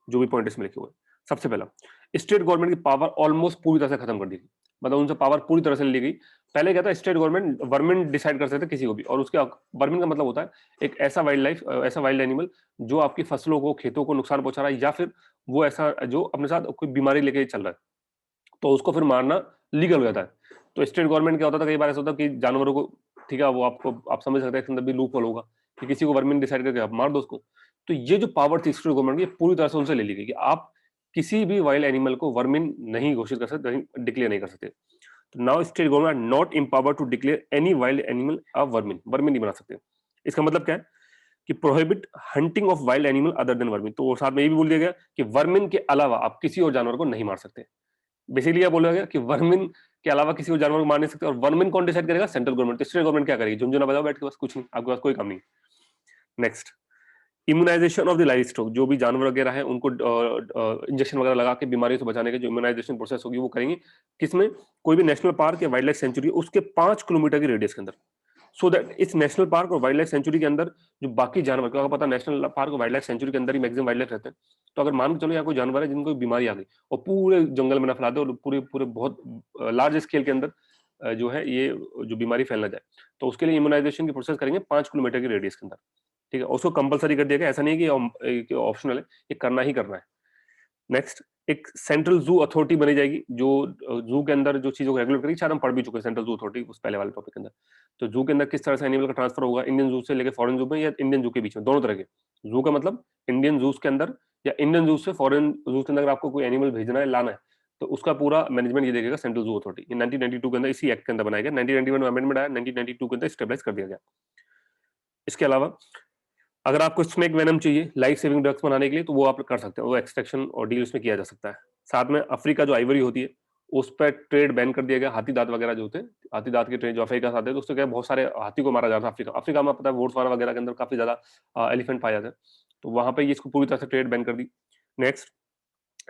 जो भी पॉइंट इसमें लिखे हुए। सबसे पहला, स्टेट गवर्नमेंट की पावर ऑलमोस्ट पूरी तरह से खत्म कर दी गई, मतलब उनसे पावर पूरी तरह से ली गई। पहले क्या था, स्टेट गवर्नमेंट वर्मिन डिसाइड कर सकते थे किसी को भी, और उसके वर्मिन का मतलब होता है एक ऐसा वाइल्ड लाइफ, ऐसा वाइल्ड एनिमल जो आपकी फसलों को, खेतों को नुकसान पहुंचा रहा है, या फिर वो ऐसा जो अपने साथ कोई बीमारी लेके चल रहा है, तो उसको फिर मारना लीगल हो जाता है। तो स्टेट गवर्नमेंट क्या होता था, कई बार ऐसा होता कि जानवरों को, ठीक है, वो आपको आप समझ सकते हैं इसके अंदर भी लूप होल होगा कि किसी को वर्मिन डिसाइड करके आप मार दो उसको। तो ये जो पावर थी स्टेट गवर्नमेंट की, पूरी तरह से उनसे ले ली गई कि आप किसी भी वाइल्ड एनिमल को वर्मिन नहीं घोषित कर सकते, डिक्लेयर नहीं कर सकते। तो now state government not empowered to declare any wild animal a vermin, vermin नहीं बना सकते। इसका मतलब क्या है कि prohibit hunting of wild animal other than vermin. तो साथ में ये भी बोल दिया गया कि वर्मिन के अलावा आप किसी और जानवर को नहीं मार सकते। बेसिकली क्या बोला गया कि वर्मिन के अलावा किसी को जानवर को मार नहीं सकते, और वर्मिन कौन डिसाइड करेगा? Central government. तो स्टेट गवर्नमेंट क्या करेगी? झुंझुना बजाओ बैठ के, बस कुछ नहीं, आपके पास कोई काम नहीं। Next, immunisation of the livestock, जो भी जानवर वगैरह है उनको इंजेक्शन वगैरह लगा के बीमारियों से बचाने के जो इम्यूनाइजेशन प्रोसेस होगी वो करेंगे। किसमें? कोई भी नेशनल पार्क या वाइल्ड लाइफ सेंचुरी उसके 5 किलोमीटर की रेडियस के अंदर, सो दैट इस नेशनल पार्क और वाइल्ड लाइफ सेंचुरी के अंदर जो बाकी जानवर, क्योंकि पता नेशनल पार्क और वाइल्ड लाइफ सेंचुरी के अंदर ही मैक्सिमम वाइल्ड लाइफ रहते हैं, तो अगर मान के चलो यहाँ कोई जानवर है जिनको बीमारी आ गई और पूरे जंगल में ना फैला दे, और पूरे पूरे बहुत लार्ज स्केल के अंदर जो है ये जो बीमारी फैलना जाए, तो उसके लिए इम्यूनाइजेशन की प्रोसेस करेंगे 5 किलोमीटर की रेडियस के अंदर, ठीक है। उसको कंपलसरी कर दिया गया, ऐसा नहीं है कि ऑप्शनल है, ये करना ही करना है। नेक्स्ट, एक सेंट्रल जू अथॉरिटी बनी जाएगी जो जू के अंदर जो चीजों को रेगुलेट करेगी। शायद हम पढ़ भी चुके हैं सेंट्रल जू अथॉरिटी उस पहले वाले टॉपिक के अंदर। तो जू के अंदर किस तरह से एनिमल का ट्रांसफर होगा इंडियन जू से लेके फॉरेन जू में, या इंडियन जू के बीच में, दोनों तरह के। जू का मतलब इंडियन जूस के अंदर, या इंडियन जू से फॉरेन जू के अंदर अगर आपको कोई एनिमल भेजना है, लाना है, तो उसका पूरा मैनेजमेंट ये देखेगा सेंट्रल जू अथॉरिटी। ये 1992 के अंदर इसी एक्ट के अंदर बनाया गया। 1991 में अमेंडमेंट आया, 1992 के अंदर स्टेबलाइज कर दिया गया। इसके अलावा अगर आपको स्नेक वेनम चाहिए लाइफ सेविंग ड्रग्स बनाने के लिए, तो वो आप कर सकते हैं, वो एक्सट्रैक्शन और डील उसमें किया जा सकता है। साथ में अफ्रीका जो आइवरी होती है उस पर ट्रेड बैन कर दिया गया। हाथी दांत वगैरह जो होते हैं, हाथी दांत के ट्रेड जो अफ्रीका से आते हैं, तो उससे क्या है, बहुत सारे हाथी को मारा जाता है अफ्रीका। अफ्रीका में पता है बोट्सवाना वगैरह के अंदर काफी ज्यादा एलिफेंट पाया जाता है, तो वहां पे ये इसको पूरी तरह से ट्रेड बैन कर दी। नेक्स्ट,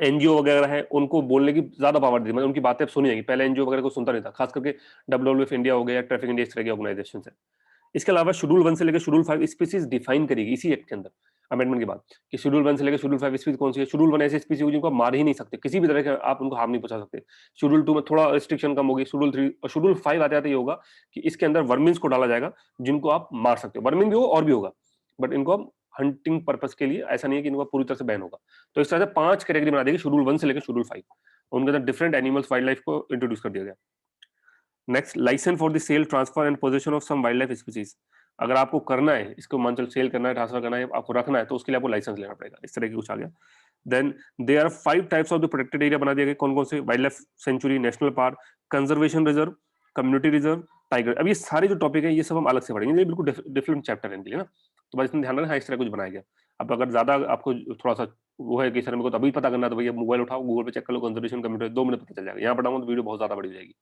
एनजीओ वगैरह है उनको बोलने की ज्यादा पावर दी, मतलब उनकी बातें अब सुनी जाएगी। पहले एनजीओ वगैरह को सुनता नहीं था, खास करके WWF इंडिया हो गया, ट्रैफिक इंडिया, इस तरह की ऑर्गेनाइजेशन है। इसके अलावा शेड्यूल 1 से लेकर शेड्यूल 5 स्पीसीज डिफाइन करेगी इसी एक्ट के अंदर अमेंडमेंट के बाद, कि शेड्यूल 1 से लेकर शेड्यूल 5 स्पीसीज कौन सी है। शेड्यूल 1 ऐसी स्पीसीज होगी जिनको आप मार ही नहीं सकते, किसी भी तरह के आप उनको हार्म नहीं पहुंचा सकते। शेड्यूल 2 में थोड़ा रिस्ट्रिक्शन कम होगी। शेड्यूल 3 और शेड्यूल 5 आते आते ये होगा कि इसके अंदर वर्मिन्स को डाला जाएगा जिनको आप मार सकते हो। वर्मिन भी हो और भी होगा, बट इनको आप हंटिंग पर्पस के लिए, ऐसा नहीं है कि इनको पूरी तरह से बैन होगा। तो इस तरह से 5 कैटेगरी बना देगी शेड्यूल 1 से लेकर शेड्यूल 5, उनके अंदर डिफरेंट एनिमल्स वाइल्ड लाइफ को इंट्रोड्यूस कर दिया गया। Next, licence for the sale, transfer and position of some wild life species. अगर आपको करना है, इसको मान चलो सेल करना है, ट्रांसफर करना है, आपको रखना है, तो उसके लिए आपको लाइसेंस लेना पड़ेगा। इस तरह की कुछ आ गया। Then there are 5 types of the protected area बना दिया गया। कौन कौन से? Wild life sanctuary, national park, conservation reserve, community reserve, tiger. अब ये सारे जो टॉपिक है ये सब हम अलग से पढ़ेंगे, ये बिल्कुल डिफरेंट चैप्टर है इनके लिए ना, तो बस इसमें ध्यान रखना। हाँ, इस तरह कुछ बनाया गया। अब अगर ज्यादा आपको थोड़ा सा वो है कि सर मेरे को तो अभी पता करना है, तो भैया मोबाइल उठाओ, गूगल पे चेक कर लो, कंजर्वेशन कमेटी, 2 मिनट पता चल जाएगा। यहाँ पढ़ाऊंगा तो वीडियो बहुत ज्यादा बड़ी हो जाएगी।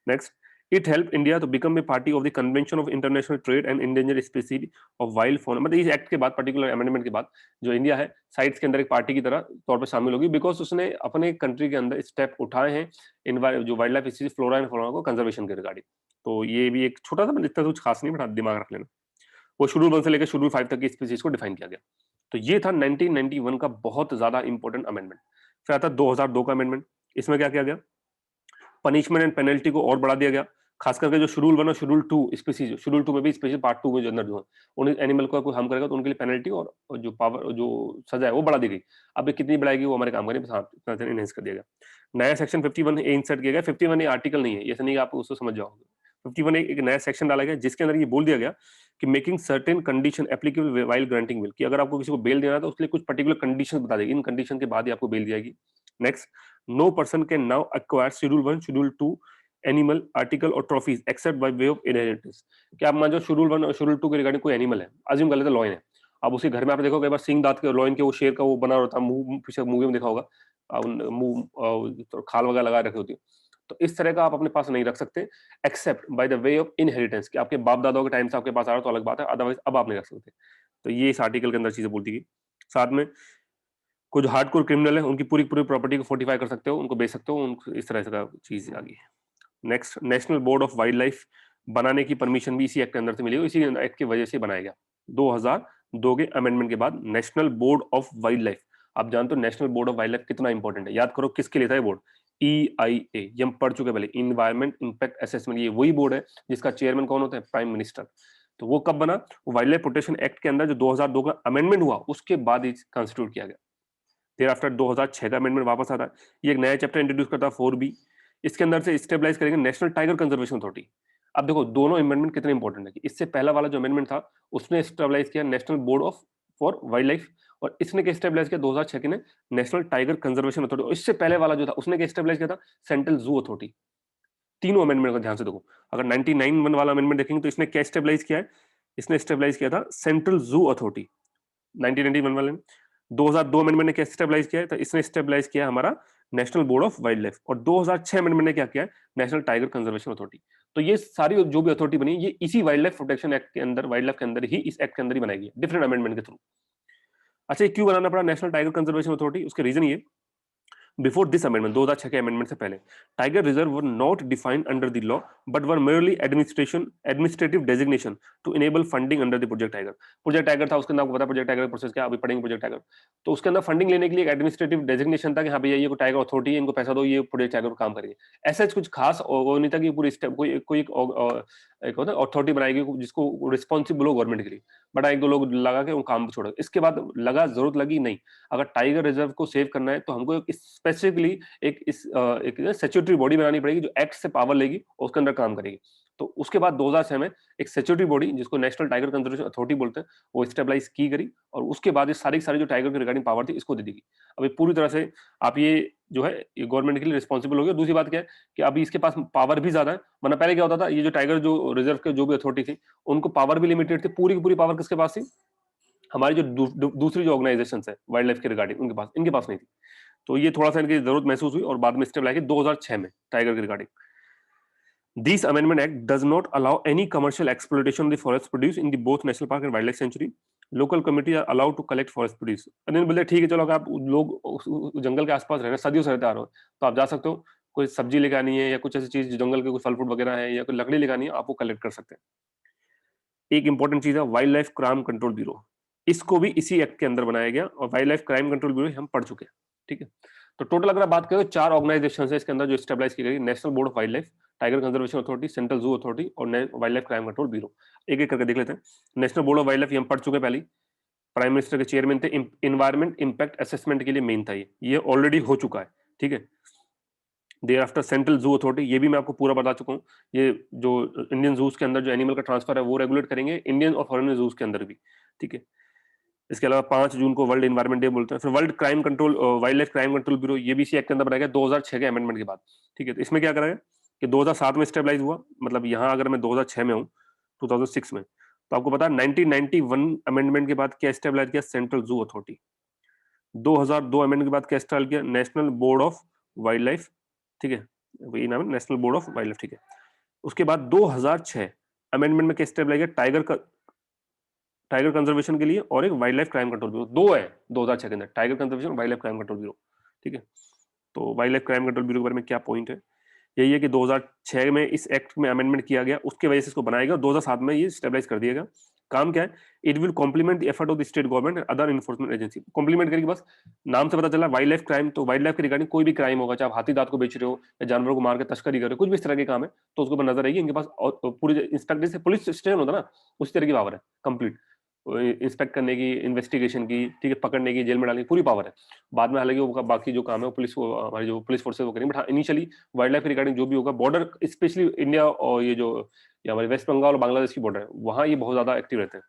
Next, it helped India to become a party of the Convention of International Trade and Endangered Species of Wild Fauna। मतलब इस एक्ट के बाद, पर्टिकुलर अमेंडमेंट के बाद, जो इंडिया है साइट्स के अंदर एक पार्टी की तरह तौर पर शामिल होगी, बिकॉज उसने अपने कंट्री के अंदर स्टेप उठाए हैं इन जो wild life species, flora and fauna को कंजर्वेशन के रिगार्डिंग। तो ये भी एक छोटा सा, मतलब इतना कुछ खास नहीं, बट दिमाग रख लेना। वो शेड्यूल 1 से लेकर शेड्यूल 5 तक की स्पीसीज को डिफाइन किया गया। तो ये था 1991 का बहुत ज्यादा इंपॉर्टेंट अमेंडमेंट। फिर आता 2002 का अमेंडमेंट। इसमें क्या किया गया? पनिशमेंट एंड पेनल्टी को और बढ़ा दिया गया। खास करके जो शेड्यूल 1 और शेड्यूल 2 स्पीसीज, शेड्यूल 2 में भी स्पेशल पार्ट 2 में जो अंदर जो है उन एनिमल को कोई हार्म करेगा तो उनके लिए पेनल्टी और जो पावर, जो सजा है वो बढ़ा दी गई। अब ये कितनी बढ़ाएगी वो हमारे काम का नहीं, बस हाँ इतना इनहेंस कर दिया गया। नया सेक्शन 51 ए इंसर्ट किया गया। 51 ए आर्टिकल नहीं है, ऐसा नहीं आप उसको समझ जाओगे। 51 एक नया सेक्शन डाला गया जिसके अंदर ये बोल दिया गया कि making certain condition applicable while granting bail, कि अगर आपको किसी को बेल देना है तो उसके लिए कुछ पर्टिकुलर कंडीशंस बता देगी, इन कंडीशन के बाद ही आपको बेल दी जाएगी। Next, no person can now acquire schedule 1 schedule 2 animal article और trophies except by way of inheritance. क्या आप मान लो शेड्यूल 1 और शेड्यूल 2 के रिगार्डिंग कोई एनिमल है, अज्यूम कर लेते हैं लॉयन है, अब उसके घर में आप देखो कई बार सिंग दांत के लॉयन के वो शेर का वो बना होता है, मुंह पीछे मूवी में देखा होगा, मुंह तो खाल वगैरह लगा रखी होती है। तो इस तरह का आप अपने पास नहीं रख सकते except by the way of inheritance, कि आपके बाप दादाओं के टाइम से आपके पास आ रहा तो अलग बात है, अदरवाइज अब आप नहीं रख सकते। तो ये इस आर्टिकल के अंदर चीजें बोलती गई। साथ में कुछ हार्डकोर क्रिमिनल है उनकी पूरी पूरी प्रॉपर्टी को फोर्टिफाई कर सकते हो, उनको बेच सकते हो, उनको इस तरह से का चीज आ गई है। Next, national board of wild life बनाने की परमिशन भी इसी एक्ट के अंदर से मिली, इसी एक्ट की वजह से बनाया गया। 2002 के अमेंडमेंट के बाद national board of wild life. आप जानते हो national board of wild life कितना इंपॉर्टेंट है, याद करो किसके लिए था ये बोर्ड? EIA, ये हम पढ़ चुके पहले, इन्वायरमेंट इंपैक्ट असेसमेंट। ये वही बोर्ड है जिसका चेयरमैन कौन होता है? Prime minister. तो वो कब बना? वाइल्ड लाइफ प्रोटेक्शन एक्ट के अंदर जो 2002 का अमेंडमेंट हुआ उसके बाद कंस्टिट्यूट किया गया। फिर आफ्टर 2006 का अमेंडमेंट वापस आता है, ये एक नया चैप्टर इंट्रोड्यूस करता है 4B। इसके अंदर से स्टेबलाइज करेंगे नेशनल टाइगर कंजर्वेशन अथॉरिटी। अब देखो दोनों अमेंडमेंट कितने इंपॉर्टेंट है कि इससे पहला वाला जो अमेंडमेंट था उसने स्टेबलाइज किया national board of for wild life, और इसने क्या स्टेबलाइज किया 2006 के ने नेशनल टाइगर कंजर्वेशन अथॉरिटी। इससे पहले वाला जो था उसने क्या स्टेबलाइज किया था? Central zoo authority. तीनों अमेंडमेंट का ध्यान से देखो, अगर 1991 वाला अमेंडमेंट देखेंगे तो इसने क्या स्टेबलाइज किया है? इसने स्टेबलाइज किया था सेंट्रल जू अथॉरिटी 1991 वाले में। 2002 अमेंडमेंट ने क्या स्टेबलाइज किया है? तो इसने स्टेबलाइज किया हमारा national board of wild life, और 2006 अमेंडमेंट ने क्या किया है? National tiger conservation authority. तो ये सारी जो भी अथॉरिटी बनी ये इसी वाइल्ड लाइफ प्रोटेक्शन एक्ट के अंदर, वाइल्ड लाइफ के अंदर ही, इस एक्ट के अंदर ही बनाई गई, डिफरेंट अमेंडमेंट के थ्रू। अच्छा, ये क्यों बनाना पड़ा नेशनल टाइगर कंजर्वेशन अथॉरिटी? उसके रीजन ये, बिफोर दिस अमेंडमेंट 2006 के अमेंडमेंट से पहले tiger reserve were not defined under the law but were merely administrative designation to enable funding under the project tiger. Project tiger था, उसके अंदर आपको पता प्रोजेक्ट टाइगर प्रोसेस क्या, अभी पढ़ेंगे प्रोजेक्ट टाइगर। तो उसके अंदर फंडिंग लेने के लिए एक एडमिनिस्ट्रेटिव डेजिग्नेशन था कि हाँ भैया ये टाइगर अथॉरिटी है, इनको पैसा दो, ये प्रोजेक्ट टाइगर काम करेंगे। ऐसा कुछ खास वो नहीं था कि पूरी स्टेप कोई एक होता है अथॉरिटी बनाएगी जिसको रिस्पॉन्सिबल हो गवर्नमेंट के लिए, बट एक दो लोग लगा के वो काम छोड़। इसके बाद लगा जरूरत लगी नहीं, अगर टाइगर रिजर्व को सेव करना है तो हमको स्पेसिफिकली एक स्टैट्यूटरी बॉडी बनानी पड़ेगी जो एक्ट से पावर लेगी और उसके अंदर काम करेगी। तो उसके बाद 2006 में एक स्टैट्यूटरी बॉडी जिसको नेशनल टाइगर कंजर्वेशन अथॉरिटी बोलते हैं वो स्टेबलाइज की गई, और उसके बाद ये सारी जो टाइगर की रिगार्डिंग पावर थी इसको दे दी गई। अभी पूरी तरह से आप ये जो है ये गवर्नमेंट के लिए रिस्पॉन्सिबल हो गया। दूसरी बात क्या है कि अभी इसके पास पावर भी ज्यादा है, वरना पहले क्या होता था, ये जो टाइगर जो रिजर्व के जो भी अथॉरिटी थी उनको पावर भी लिमिटेड थी, पूरी की पूरी पावर किसके पास थी? हमारी जो दूसरी जो ऑर्गेनाइजेशन है वाइल्ड लाइफ के रिगार्डिंग उनके पास, इनके पास नहीं थी। तो ये थोड़ा सा इनकी जरूरत महसूस हुई और बाद में स्टेप लाए 2006 में टाइगर के regarding. This amendment act does not allow any commercial exploitation of the forest produce in the both national park and wildlife sanctuary. Local communities are allowed to collect forest produce. Anil बोले ठीक है चलो, अगर आप लोग जंगल के आसपास रह रहे हैं, सदियों से रहते आ रहे हो, तो आप जा सकते हो, कोई सब्जी लेके आनी है या कुछ ऐसी चीज जंगल के कुछ फल फ्रूट वगैरह है या कोई लकड़ी लेके आनी है, आप वो कलेक्ट कर सकते हैं। एक इंपॉर्टेंट चीज है wild life crime control bureau, इसको भी इसी एक्ट के अंदर बनाया गया, और wild life crime control bureau हम पढ़ चुके हैं। ठीक है, तो टोटल अगर आप बात करें तो 4 ऑर्गेनाइजेशन है इसके अंदर जो स्टेबलाइज की गई, national board of wild life, tiger conservation authority, central zoo authority और wild life crime control bureau. एक एक करके देख लेते हैं। National board of wild life हम पढ़ चुके पहले, प्राइम मिनिस्टर के चेयरमैन थे, इन्वायरमेंट इंपैक्ट असेसमेंट के लिए मेन था ये ऑलरेडी हो चुका है। ठीक है, thereafter central zoo authority, ये भी मैं आपको पूरा बता चुका हूँ। ये जो इंडियन जूस के अंदर जो एनिमल का ट्रांसफर है वो रेगुलेट करेंगे इंडियन और फॉरेन जूस के अंदर भी। ठीक है, इसके अलावा 5 जून को वर्ल्ड एनवायरनमेंट डे बोलते हैं। फिर world crime control, wild life crime control bureau, ये भी इसी एक्ट के अंदर बनाया गया 2006 के अमेंडमेंट के बाद। ठीक है, तो इसमें क्या करा गया कि 2007 में स्टेबलाइज हुआ, मतलब यहाँ अगर मैं 2006 में हूँ 2006 में, तो आपको पता है 1991 अमेंडमेंट के बाद क्या स्टेबलाइज किया? Central zoo authority. 2002 अमेंडमेंट के बाद क्या स्टाइल किया, national board of wild life, ठीक है, वही नाम है national board of wild life, ठीक है। उसके बाद 2006 अमेंडमेंट में क्या स्टेप लाया गया, टाइगर कंजर्वेशन के लिए और एक wild life crime control bureau, दो है 2006 के अंदर, टाइगर कंजर्वेशन और wild life crime control bureau, ठीक है। तो wild life crime control bureau के बारे में क्या पॉइंट है, यही है कि 2006 में इस एक्ट में अमेंडमेंट किया गया, उसके वजह से इसको बनाया गया, 2007 में ये स्टेबलाइज कर दिया गया। काम क्या है, it will complement the effort of the state government and other enforcement agency. Complement करेगी, बस नाम से पता चला वाइल्ड लाइफ क्राइम, तो वाइल्ड लाइफ के रिगार्डिंग कोई भी क्राइम होगा, चाहे आप हाथी दांत को बेच रहे हो या जानवरों को मार के तस्करी कर रहे हो, कुछ भी इस तरह के काम है तो उसके ऊपर नजर रहेगी इनके पास, और पूरी इंस्पेक्टर से पुलिस स्टेशन होता है ना, उसी तरह की पावर है कंप्लीट, इंस्पेक्ट करने की, इन्वेस्टिगेशन की, ठीक है, पकड़ने की, जेल में डालने की पूरी पावर है। बाद में हालांकि वो बाकी जो काम है वो पुलिस, हमारी जो पुलिस फोर्सेज वो करेंगे, बट हाँ इनिशियली वाइल्ड लाइफ रिगार्डिंग जो भी होगा, बॉर्डर स्पेशली इंडिया और ये हमारे वेस्ट बंगाल और बांग्लादेश की बॉर्डर है, वहां ये बहुत ज्यादा एक्टिव रहते हैं।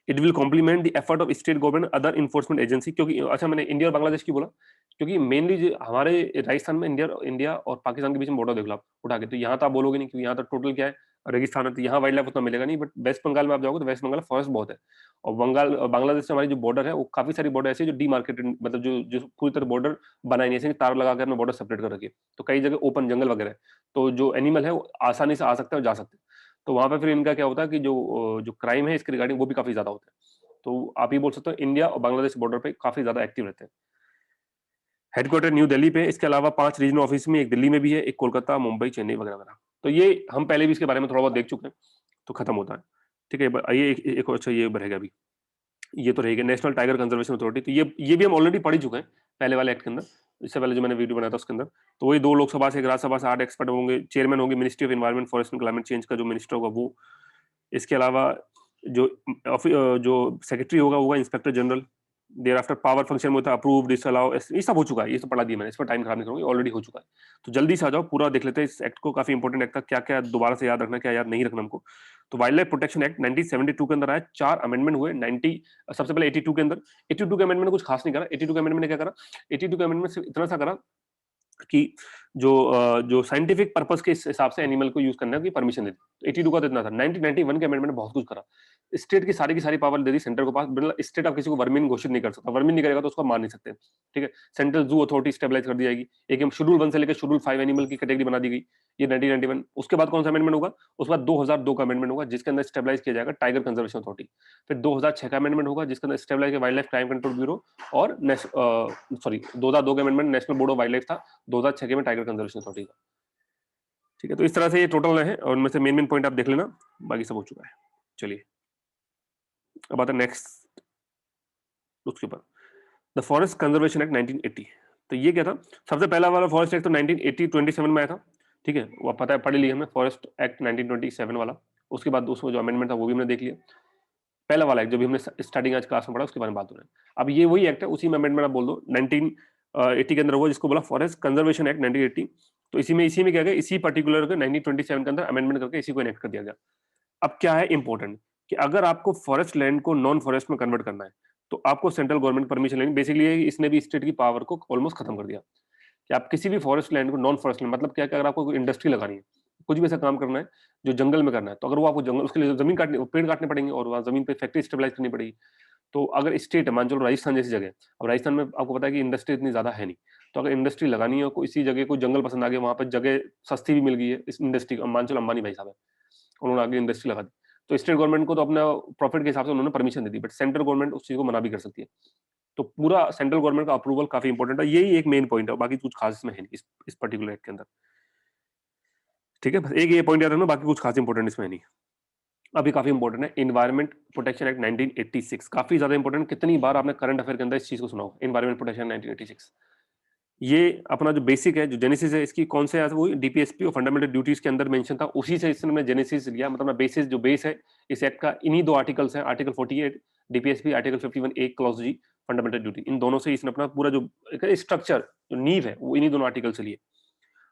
It will complement the effort of state government other enforcement agency, क्योंकि अच्छा मैंने इंडिया और बांग्लादेश की बोला, क्योंकि मेनली जो हमारे राजस्थान में इंडिया इंडिया और पाकिस्तान के बीच में बॉर्डर देख लो आप उठा के, तो यहाँ तो आप बोलोगे नहीं, क्योंकि यहाँ तो टोटल क्या है, रेगिस्तान है, तो यहाँ वाइल्ड लाइफ उतना मिलेगा नहीं, बट वेस्ट बंगाल में आप जाओगे तो वेस्ट बंगाल फॉरेस्ट बहुत है, और बंगाल बांग्लादेश से हमारी जो बॉर्डर है वो काफी सारी बॉर्डर ऐसी है जो डीमार्केटेड, मतलब जो पूरी तरह बॉर्डर बनाई नहीं है, तार लगा कर बॉर्डर सेपरेट कर रखी है, तो कई जगह ओपन जंगल वगैरह है, तो जो एनिमल है वो आसानी से आ सकते हैं और जा सकते हैं, तो वहां पे फिर इनका क्या होता है कि जो जो क्राइम है इसके रिगार्डिंग वो भी काफी ज्यादा होता है। तो आप ये बोल सकते हो इंडिया और बांग्लादेश बॉर्डर पे काफी ज्यादा एक्टिव रहते हैं। हेडक्वार्टर न्यू दिल्ली पे, इसके अलावा 5 रीजनल ऑफिस में, एक दिल्ली में भी है, एक कोलकाता, मुंबई, चेन्नई वगैरह वगैरह। तो ये हम पहले भी इसके बारे में थोड़ा बहुत देख चुके हैं, तो खत्म होता है, ठीक है। आइए एक अच्छा ये रहेगा अभी, ये तो रहेगा नेशनल टाइगर कंजर्वेशन अथॉरिटी, तो ये भी हम ऑलरेडी पढ़ ही चुके हैं पहले वाले एक्ट के अंदर, इससे पहले जो मैंने वीडियो बनाया था उसके अंदर। तो वही 2 लोकसभा से, एक राज्यसभा से 8 एक्सपर्ट होंगे, चेयरमैन होंगे ministry of environment forest and climate change का जो मिनिस्टर होगा वो। इसके अलावा जो जो सेक्रेटरी होगा inspector general. Thereafter power function में होता है अप्रूव, डिसअलाउ, ये सब हो चुका है, ये सब पढ़ा दिया मैंने, इस पर टाइम खराब नहीं करूंगा, ऑलरेडी हो चुका है। तो जल्दी से आ जाओ, पूरा देख लेते हैं इस एक्ट को, काफी इंपॉर्टेंट एक्ट था, क्या क्या दोबारा से याद रखना, क्या याद नहीं रखना हमको। तो वाइल्ड लाइफ प्रोटेक्शन एक्ट 1972 के अंदर आया, 4 अमेंडमेंट हुए, 90 सबसे पहले 82 के अंदर। 82 के अमेंडमेंट ने कुछ खास नहीं करा, 82 के अमेंडमेंट ने क्या करा, 82 के अमेंडमेंट सिर्फ इतना सा करा कि जो साइंटिफिक पर्पस के हिसाब से एनिमल को यूज करने की परमिशन दे दी, तो 82 का तो इतना था। 1991 के अमेंडमेंट में बहुत कुछ करा, स्टेट की सारी पावर दे दी सेंटर को पास, मतलब स्टेट अब किसी को वर्मिन घोषित नहीं कर सकता, वर्मिन नहीं करेगा तो उसको मार नहीं सकते, ठीक है। सेंट्रल जू अथॉरिटी स्टेबलाइज कर दी जाएगी, एक शेड्यूल 1 से लेकर शेड्यूल 5 एनिमल की कैटेगरी बना दी गई, ये 1991। उसके बाद कौन सा अमेंडमेंट होगा, उसके बाद 2002 का अमेंडमेंट होगा जिसके अंदर स्टेबलाइज किया जाएगा टाइगर कंजर्वेशन अथॉरिटी। फिर 2006 का अमेंडमेंट होगा जिसके अंदर stabilise wild life crime control bureau, और सॉरी 2002 का amendment national board of wild life था, 2006 में टाइगर कंजर्वेशन अथॉरिटी का, ठीक है। तो इस तरह से ये टोटल है, और उनमें से मेन मेन पॉइंट आप देख लेना, बाकी सब हो चुका है। चलिए अब आता है नेक्स्ट उसके ऊपर, द फॉरेस्ट कंजर्वेशन एक्ट 1980। तो ये क्या था, सबसे पहला वाला फॉरेस्ट एक्ट तो 1980 27 में आया था, ठीक है, वो पता है, पढ़ लिया हमने फॉरेस्ट एक्ट 1927 वाला। उसके बाद उसमें जो अमेंडमेंट था वो भी हमने देख लिया। पहला वाला एक्ट जो भी हमने स्टार्टिंग आज क्लास में पढ़ा उसके बारे में बात हो रहा है। अब ये वही एक्ट है, उसी में अमेंडमेंट आप बोल दो 1980 के अंदर हुआ, जिसको बोला फॉरेस्ट कंजर्वेशन एक्ट 1980। तो इसी में क्या गया, इसी पर्टिकुलर के 1927 के अंदर अमेंडमेंट करके इसी को इनेक्ट कर दिया गया। अब क्या है इंपॉर्टेंट, कि अगर आपको फॉरेस्ट लैंड को नॉन फॉरेस्ट में कन्वर्ट करना है तो आपको सेंट्रल गवर्नमेंट परमिशन लेनी, बेसिकली इसने भी स्टेट की पावर को ऑलमोस्ट खत्म कर दिया, कि आप किसी भी फॉरेस्ट लैंड को नॉन फॉरेस्ट लैंड, मतलब क्या कि अगर आपको कोई इंडस्ट्री लगानी है, कुछ भी ऐसा काम करना है जो जंगल में करना है, तो अगर वो आपको जंगल, उसके लिए जमीन काटनी, पेड़ काटने पड़ेंगे और वहाँ जमीन पे फैक्ट्री स्टेबलाइज करनी पड़ेगी। तो अगर स्टेट है, मान चलो राजस्थान जैसी जगह, अब राजस्थान में आपको पता है कि इंडस्ट्री इतनी ज्यादा है नहीं, तो अगर इंडस्ट्री लगानी है, कोई इसी जगह कोई जंगल पसंद आ गया, वहां पर जगह सस्ती भी मिल गई है इस इंडस्ट्री, मान चलो अंबानी भाई साहब है, उन्होंने आगे इंडस्ट्री लगा दी, तो स्टेट गवर्नमेंट को तो अपना प्रॉफिट के हिसाब से उन्होंने permission they the, but central government उस चीज को मना भी कर सकती है। तो पूरा सेंट्रल गवर्नमेंट का अप्रूवल काफी इंपॉर्टेंट है, यही एक मेन पॉइंट है, बाकी कुछ खास इसमें है नहीं इस पर्टिकुलर एक्ट के अंदर, ठीक है। बस एक ये पॉइंट याद रखना, बाकी कुछ खास इंपॉर्टेंट इसमें नहीं। अभी काफी इंपॉर्टेंट है इन्वायरमेंट प्रोटेक्शन एक्ट 1986, काफी ज्यादा इंपॉर्टेंट, कितनी बार आपने करंट अफेयर के अंदर इस चीज को सुना होगा, इन्वायरमेंट प्रोटेक्शन 1986। ये अपना जो बेसिक है, जो जेनेसिस है इसकी, कौन से वो डीपीएसपी और फंडामेंटल ड्यूटीज के अंदर मेंशन था, उसी से इसने जेनेसिस लिया, मतलब बेसिस जो बेस है इस एक्ट का, इन्हीं 2 आर्टिकल्स हैं, article 48 DPSP, article 51 A clause G fundamental duty, इन दोनों से इसने अपना पूरा जो स्ट्रक्चर, जो नींव है, वो इन्हीं दोनों आर्टिकल से लिए।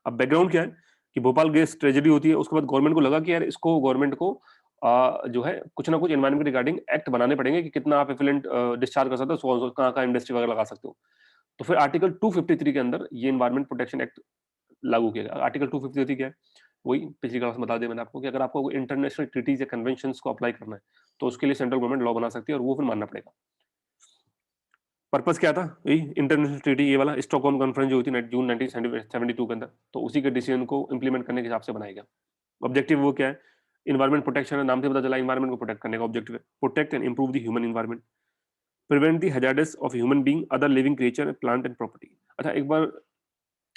अब बैकग्राउंड क्या है, कि भोपाल गैस ट्रेजेडी होती है, उसके बाद गवर्नमेंट को लगा कि यार इसको गवर्नमेंट को जो है कुछ ना कुछ एनवायरमेंट रिगार्डिंग एक्ट बनाने पड़ेंगे, कि कितना आप एफिलेंट डिस्चार्ज कर सकते हो, कहाँ कहाँ इंडस्ट्री वगैरह लगा सकते हो। तो फिर आर्टिकल 253 के अंदर ये एनवायरमेंट प्रोटेक्शन एक्ट लागू किया गया। आर्टिकल 253 क्या है, वही पिछली क्लास में बता दिया मैंने आपको, कि अगर आपको इंटरनेशनल ट्रीटीज या कन्वेंशन को अप्लाई करना है तो उसके लिए सेंट्रल गवर्नमेंट लॉ बना सकती है और वो फिर मानना पड़ेगा। पर्पस क्या था, यही इंटरनेशनल ट्रीटी, ये वाला स्टॉकहोम कॉन्फ्रेंस जो हुई थी जून 1972 के अंदर, तो उसी के डिसीजन को इंप्लीमेंट करने के हिसाब से बनाया गया। ऑब्जेक्टिव वो क्या है, इन्वायरमेंट प्रोटेक्शन है, नाम से पता चला इन्वायरमेंट को प्रोटेक्ट करने का ऑब्जेक्टिव है। Protect and improve the human environment, prevent the hazards of human being, other living creature, plant and property. अच्छा, एक बार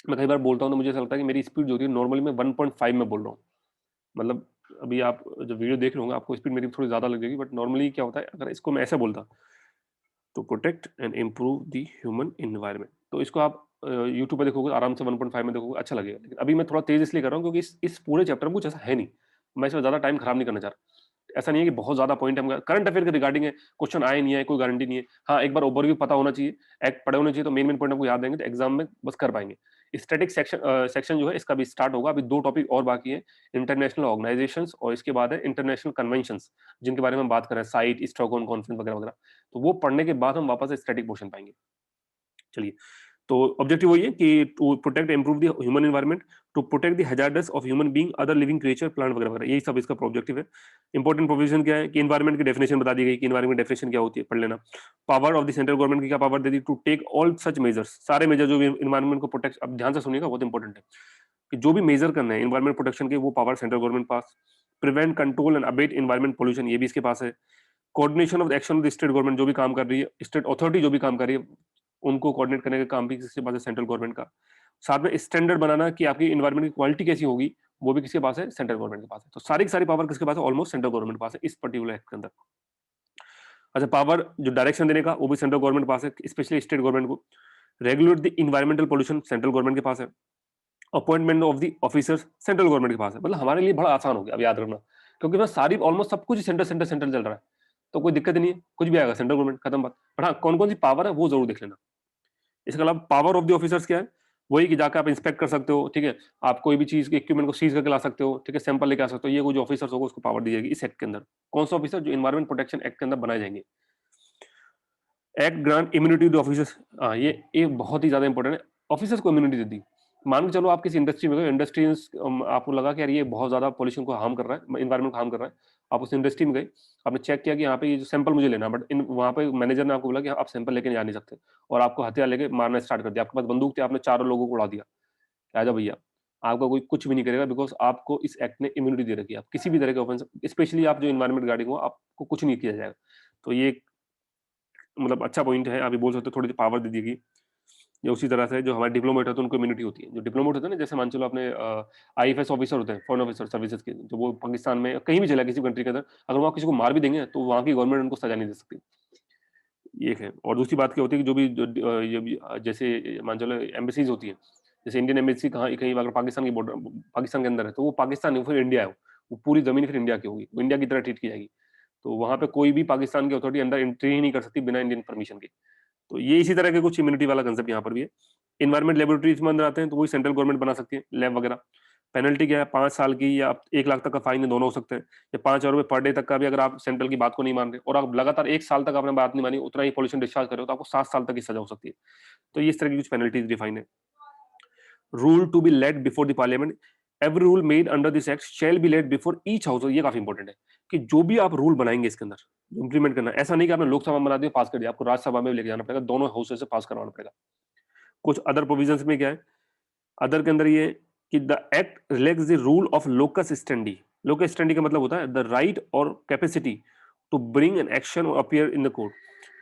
मैं कई बार बोलता हूँ तो मुझे ऐसा लगता है कि मेरी स्पीड जो होती है नॉर्मली मैं 1.5 में बोल रहा हूँ, मतलब अभी आप जो वीडियो देख रहे होंगे आपको स्पीड मेरी थोड़ी ज्यादा लगेगी, बट नॉर्मली क्या होता है अगर इसको मैं ऐसे बोलता, तो protect and improve the human environment, तो इसको आप यूट्यूब पे देखोगे आराम से 1.5 में देखोगे, अच्छा लगेगा। लेकिन अभी मैं थोड़ा तेज इसलिए कर रहा हूँ क्योंकि इस पूरे चैप्टर में कुछ ऐसा है नहीं, मैं इसमें ज्यादा टाइम खराब नहीं करना चाह रहा। ऐसा नहीं है कि बहुत ज्यादा पॉइंट हम करंट अफेयर के रिगार्डिंग है, क्वेश्चन आए नहीं है, कोई गारंटी नहीं है। हाँ, एक बार ओवरव्यू पता होना चाहिए, एक्ट पढ़े होने चाहिए, तो मेन मेन पॉइंट हमको याद रहेंगे तो एग्जाम में बस कर पाएंगे। स्टैटिक सेक्शन जो है इसका भी स्टार्ट होगा, अभी 2 टॉपिक और बाकी है, इंटरनेशनल ऑर्गेनाइजेशंस और इसके बाद है इंटरनेशनल कन्वेंशंस, जिनके बारे में हम बात कर रहे हैं, साइट, स्टॉकहोम कॉन्फ्रेंस वगैरह वगैरह। तो वो पढ़ने के बाद हम वापस स्टैटिक पोर्शन पाएंगे। चलिए, तो ऑब्जेक्टिव वही है कि to protect improve the human environment, to protect the hazards of human being, other living creature, plant वगैरह वगैरह, यही सब इसका ऑब्जेक्टिव है। इंपॉर्टेंट प्रोविजन क्या है कि एनवायरनमेंट की डेफिनेशन बता दी गई कि एनवायरनमेंट डेफिनेशन क्या होती है, पढ़ लेना। Power of the central government की क्या पावर दे दी, to take all such measures, सारे मेजर जो भी एनवायरनमेंट को प्रोटेक्ट, अब ध्यान से सुनिएगा बहुत इंपॉर्टेंट है कि जो भी मेजर करना है एनवायरनमेंट प्रोटेक्शन के, वो power central government pass. Prevent, control and abate environment pollution, ये भी इसके पास है। Coordination of action of the state government, जो भी काम कर रही है, स्टेट अथॉरिटी जो भी काम कर रही है, उनको कोऑर्डिनेट करने का काम भी किसके पास है, सेंट्रल गवर्नमेंट का। साथ में स्टैंडर्ड बनाना कि आपकी एनवायरनमेंट की क्वालिटी कैसी होगी, वो भी किसके पास है, सेंट्रल गवर्नमेंट के पास है। तो सारी की सारी पावर किसके पास है, ऑलमोस्ट सेंट्रल गवर्नमेंट के पास है इस पर्टिकुलर एक्ट के अंदर। अच्छा, पावर जो डायरेक्शन देने का वो भी सेंट्रल गवर्नमेंट के पास है, स्पेशली स्टेट गवर्नमेंट को। Regulate the environmental pollution, central government के पास है। Appointment of the officers, central government के पास है। मतलब हमारे लिए बड़ा आसान हो गया अब याद रखना, क्योंकि मैं सारी ऑलमोस्ट सब कुछ सेंटर सेंटर सेंटर चल रहा है, तो कोई दिक्कत ही नहीं है, कुछ भी आएगा सेंट्रल गवर्नमेंट, खत्म बात। बट हाँ, कौन कौन सी पावर है वो जरूर देख लेना। इसके अलावा पावर ऑफ द ऑफिसर्स क्या है, वही कि जाकर आप इंस्पेक्ट कर सकते हो, ठीक है, आप कोई भी चीज के इक्विपमेंट को सीज करके ला सकते हो, ठीक है, सैंपल लेके आ सकते हो, ये कोई जो ऑफिसर्स होगा उसको पावर दी जाएगी इस एक्ट के अंदर। कौन सा ऑफिसर, जो इन्वायरमेंट प्रोटेक्शन एक्ट के अंदर बनाए जाएंगे। Act grant immunity to officers, हाँ ये बहुत ही ज्यादा इंपॉर्टेंट है, ऑफिसर्स को इम्यूनिटी दे दी। मान के चलो आप किसी इंडस्ट्री में गए, इंडस्ट्री आपको लगा कि यार ये बहुत ज्यादा पॉल्यूशन को हार्म कर रहा है, इन्वायरमेंट को हार्म कर रहा है, आप उस इंडस्ट्री में गए, आपने चेक किया कि यहाँ पे ये जो सैंपल मुझे लेना, बट इन वहाँ पे मैनेजर ने आपको बोला कि आप सैंपल लेके जा नहीं सकते, और आपको हथियार लेके मारना स्टार्ट कर दिया, आपके पास बंदूक थी, आपने 4 लोगों को उड़ा दिया, आजा भैया, आपका कोई कुछ भी नहीं करेगा, बिकॉज आपको इस एक्ट ने इम्यूनिटी दे रखी है, आप किसी भी तरह के ऑफेंस, स्पेशली आप जो इन्वायरमेंट गार्डिंग हो, आपको कुछ नहीं किया जाएगा। तो ये मतलब अच्छा पॉइंट है, आप ये बोल सकते हो, थोड़ी सी पावर दे देगी। या उसी तरह से जो हमारे डिप्लोमेट होते हैं उनको इम्यूनिटी होती है, जो डिप्लोमेट होते हैं ना, जैसे मान चलो अपने आईएफएस ऑफिसर होते हैं, फॉरेन ऑफिसर सर्विसेज के, जो वो पाकिस्तान में कहीं भी चला किसी कंट्री के अंदर, अगर वहाँ किसी को मार भी देंगे तो वहाँ की गवर्नमेंट उनको सजा नहीं दे सकती, ये है। और दूसरी बात क्या होती है कि जो भी ये भी जैसे मान चलो एम्बेसीज होती है, जैसे इंडियन एम्बेसी कहाँ कहीं अगर पाकिस्तान की बॉर्डर, पाकिस्तान के अंदर है, तो वो पाकिस्तान नहीं, फिर इंडिया है, वो पूरी जमीन फिर इंडिया की होगी, वो इंडिया की तरह ट्रीट की जाएगी। तो वहाँ पे कोई भी पाकिस्तान की अथॉरिटी अंदर एंट्री ही नहीं कर सकती बिना इंडियन परमिशन के। तो ये इसी तरह के कुछ इम्यूनिटी वाला कंसेप्ट यहाँ पर भी है। इन्वायरमेंट लेबोरेटरीज में अंदर आते हैं तो वही सेंट्रल गवर्नमेंट बना सकती है लैब वगैरह। पेनल्टी क्या है, 5 साल की या 1 लाख तक का फाइन, दोनों हो सकते हैं, या 5,000 रुपए पर डे तक का भी, अगर आप सेंट्रल की बात को नहीं मान रहे और आप लगातार 1 साल तक आपने बात नहीं मानी, उतना ही पॉल्यूशन डिस्चार्ज कर रहे हो, तो आपको 7 साल तक की सजा हो सकती है। तो ये इस तरह की कुछ पेनल्टीज डिफाइन है। Rule to be laid before the parliament, every rule made under this act shall be laid before each house, ये काफी इंपॉर्टेंट है कि जो भी आप रूल बनाएंगे इसके अंदर इंप्लीमेंट करना, ऐसा नहीं कि आपने लोकसभा में बना दिया पास कर दिया, आपको राज्यसभा में भी लेके जाना पड़ेगा, दोनों हाउसेज से पास करवाना पड़ेगा। कुछ अदर प्रोविजंस में क्या है, अदर के अंदर ये कि the act relax the rule of locus standi. Locus standi का मतलब होता है द राइट और capacity to bring an action और appear in the court.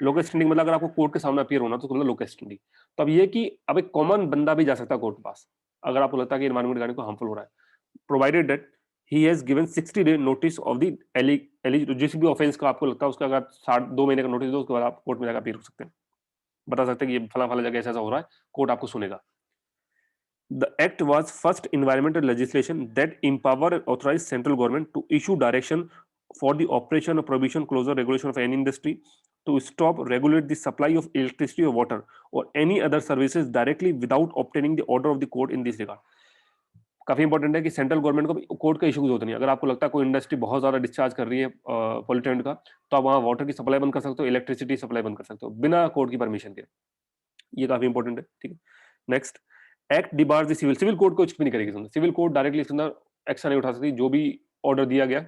Locus standi मतलब अगर आपको कोर्ट के सामने अपीयर होना तो मतलब लोकस स्टैंडी। तो अब ये कि अब एक कॉमन बंदा भी जा सकता है कोर्ट के पास, अगर आपको लगता है कि एनवायरमेंट गार्डन को हार्मफुल हो रहा है, provided that he has given 60 day notice of the जिस भी ऑफेंस का आपको लगता है उसका अगर 2 महीने का नोटिस दो, उसके बाद आप कोर्ट में जाकर अपील कर सकते हैं, बता सकते हैं कि ये फला फला जगह ऐसा हो रहा है, कोर्ट आपको सुनेगा। The act was first environmental legislation that empowered and authorized central government to issue direction for the operation or provision, closure, regulation of any industry, to stop, regulate the supply of electricity or water or any other services directly without obtaining the order of the court in this regard. काफी important है कि central government को court का issue की जरूरत नहीं है। अगर आपको लगता है कोई इंडस्ट्री बहुत ज्यादा डिस्चार्ज कर रही है पॉल्यूटेंट का, तो आप वहाँ वाटर की सप्लाई बंद कर सकते हो, इलेक्ट्रिसिटी सप्लाई बंद कर सकते हो बिना कोर्ट की परमिशन के। ये काफी इंपॉर्टेंट है, ठीक है। Next, act debars the civil, civil court को कुछ भी नहीं करेगी, सिविल कोर्ट डायरेक्टली इसके अंदर एक्शन नहीं उठा सकती, जो भी ऑर्डर दिया गया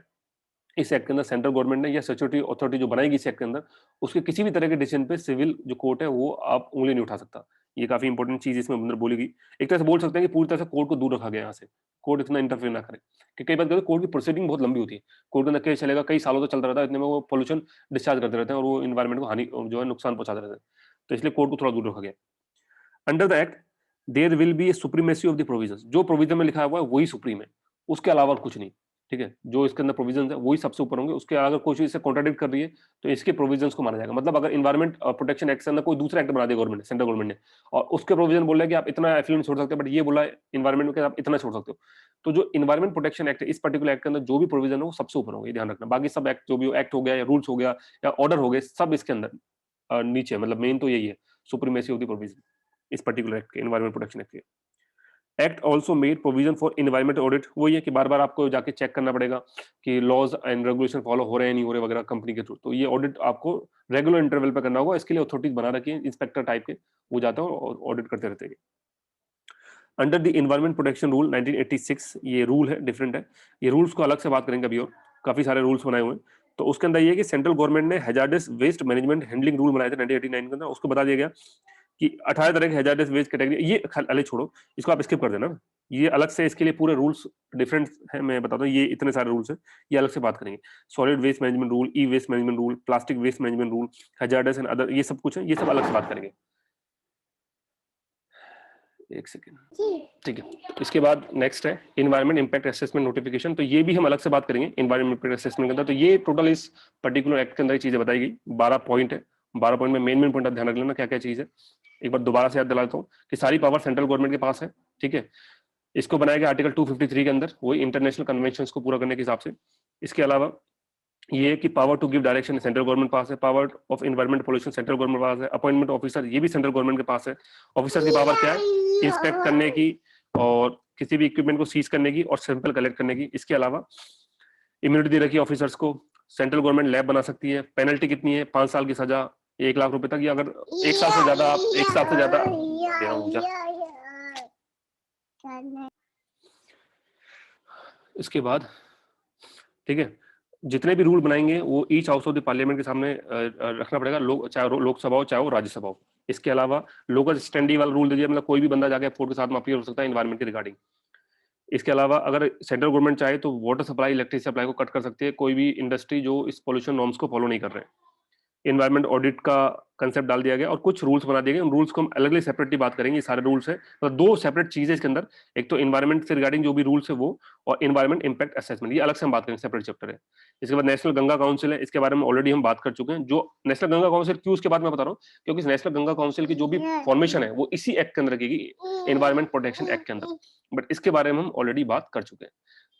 इस एक्ट के अंदर सेंट्रल गवर्नमेंट ने या स्टैट्यूटरी अथॉरिटी जो बनाएगी इस एक्ट के अंदर, उसके किसी भी तरह के डिसीजन पे सिविल जो कोर्ट है वो आप उंगली नहीं उठा सकता। ये काफी इंपॉर्टेंट चीज इसमें अंदर बोली गई। एक तरह से बोल सकते हैं कि पूरी तरह से कोर्ट को दूर रखा गया यहाँ से, कोर्ट इतना इंटरफेयर ना करे। कि कई बार कोर्ट की प्रोसीडिंग बहुत लंबी होती है, कोर्ट के अंदर केस चलेगा, कई सालों तक चलता रहता है, इतने में वो पोल्यूशन डिस्चार्ज करते रहते हैं और वो इन्वायरमेंट को हानि जो है नुकसान पहुंचाते रहते हैं। तो इसलिए कोर्ट को थोड़ा दूर रखा गया। Under the act there will be a supremacy of the provisions, जो प्रोविजन में लिखा हुआ है वही सुप्रीम है, उसके अलावा कुछ नहीं। ठीक है, जो इसके अंदर प्रोविजन है वही सबसे ऊपर होंगे, उसके अगर कोई चीज इससे कॉन्ट्राडिक्ट कर रही है तो इसके प्रोविजंस को माना जाएगा। मतलब अगर इन्वायरमेंट प्रोटेक्शन एक्ट के अंदर कोई दूसरा एक्ट बना दिया गवर्नमेंट ने, सेंट्रल गवर्नमेंट ने, और उसके प्रोविजन बोल रहा है कि आप इतना एफ्लुएंट छोड़ सकते हो, बट ये बोला है इन्वायरमेंट में आप इतना छोड़ सकते हो, तो जो इन्वायरमेंट प्रोटेक्शन एक्ट है इस पर्टिकुलर एक्ट के अंदर जो भी प्रोविजन है वो सबसे ऊपर होगा, ये ध्यान रखना। बाकी सब एक्ट जो भी एक्ट हो गया या रूल्स हो गया या ऑर्डर हो गए, सब इसके अंदर नीचे है। मतलब मेन तो यही है, सुप्रीमेसी ऑफ द प्रोविजन इस पर्टिकुलर एक्ट के, इन्वायरमेंट प्रोटेक्शन एक्ट के। Act also made provision for environment audit, वही है कि बार बार आपको जाके चेक करना पड़ेगा कि लॉज एंड रेगुलेशन फॉलो हो रहे हैं नहीं हो रहे वगैरह कंपनी के थ्रू, तो ये ऑडिट आपको रेगुलर इंटरवल पे करना होगा। इसके लिए अथॉरिटीज बना रखी है, इंस्पेक्टर टाइप के, वो जाते हैं और ऑडिट करते रहते हैं। Under the environment protection rule 1986, ये रूल है, डिफरेंट है, ये रूल्स को अलग से बात करेंगे अभी, और काफी सारे रूल्स बनाए हुए हैं। तो उसके अंदर ये है कि सेंट्रल गवर्नमेंट ने hazardous waste management handling rule बनाए थे 1989 के अंदर, उसको बता दिया गया कि 18 तरह के हैजार्डस वेस्ट कैटेगरी, ये अलग छोड़ो, इसको आप स्किप कर देना, ये अलग से इसके लिए पूरे रूल्स डिफरेंट है, मैं बताता हूँ, ये इतने सारे रूल्स हैं, ये अलग से बात करेंगे। Solid waste management rule, e waste management rule, plastic waste management rule, hazardous and other, ये सब कुछ है, ये सब अलग से बात करेंगे। एक सेकेंड, ठीक है। इसके बाद नेक्स्ट है इन्वायरमेंट इंपैक्ट असेसमेंट नोटिफिकेशन, तो ये भी हम अलग से बात करेंगे इन्वायरमेंट इंपैक्ट असेसमेंट के अंदर। तो ये टोटल इस पर्टिकुलर एक्ट के अंदर चीजें बताई गई, 12 पॉइंट है, 12 पॉइंट में मेन पॉइंट आप ध्यान रख लेना क्या क्या चीज है। एक बार दोबारा से याद दिलाता हूँ कि सारी पावर सेंट्रल गवर्नमेंट के पास है, ठीक है। इसको बनाया गया आर्टिकल 253 के अंदर, वही इंटरनेशनल कन्वेंशन को पूरा करने के हिसाब से। इसके अलावा ये कि power to give direction central government पास है, power of environment pollution central government पास है, अपॉइंटमेंट ऑफिसर ये भी सेंट्रल गवर्नमेंट के पास है। ऑफिसर की पावर क्या है, इंस्पेक्ट करने की और किसी भी इक्विपमेंट को सीज करने की और सैंपल कलेक्ट करने की। इसके अलावा इम्यूनिटी दे रखी है ऑफिसर्स को, सेंट्रल गवर्नमेंट लैब बना सकती है। पेनल्टी कितनी है, 5 साल की सजा, 1 लाख रुपए तक, या अगर 1 साल से ज्यादा आप 1 साल से ज्यादा इसके बाद, ठीक है, जितने भी रूल बनाएंगे वो each house of the parliament के सामने रखना पड़ेगा, चाहे लोकसभा हो चाहे वो राज्यसभा हो। इसके अलावा लोकल स्टैंडी वाला रूल दे दिया, मतलब कोई भी बंदा जाके कोर्ट के साथ में अपील हो सकता है इन्वायरमेंट के रिगार्डिंग। इसके अलावा अगर सेंट्रल गवर्नमेंट चाहे तो वाटर सप्लाई इलेक्ट्रिसिटी सप्लाई को कट कर सकती है, कोई भी इंडस्ट्री जो इस पोल्यूशन नॉर्म्स को फॉलो नहीं कर रहे हैं। एनवायरमेंट ऑडिट का कंसेप्ट डाल दिया गया और कुछ रूल्स बना दिए गए, उन रूल्स को हम अलग अलग सेपरेटली बात करेंगे। ये सारे रूल्स है, मतलब 2 सेपरेट चीजें इसके अंदर, एक तो एनवायरमेंट से रिगार्डिंग जो भी रूल्स है वो, और एनवायरमेंट इंपैक्ट असेसमेंट, ये अलग से हम बात करेंगे, सेपरेट चैप्टर है। इसके बाद नेशनल गंगा काउंसिल है, इसके बारे में ऑलरेडी हम बात कर चुके हैं। जो नेशनल गंगा काउंसिल क्यों उसके बाद में बता रहा हूँ, क्योंकि नेशनल गंगा काउंसिल की जो भी फॉर्मेशन है वो इसी एक्ट के अंदर रहेगी, एनवायरमेंट प्रोटेक्शन एक्ट के अंदर, बट इसके बारे में हम ऑलरेडी बात कर चुके हैं।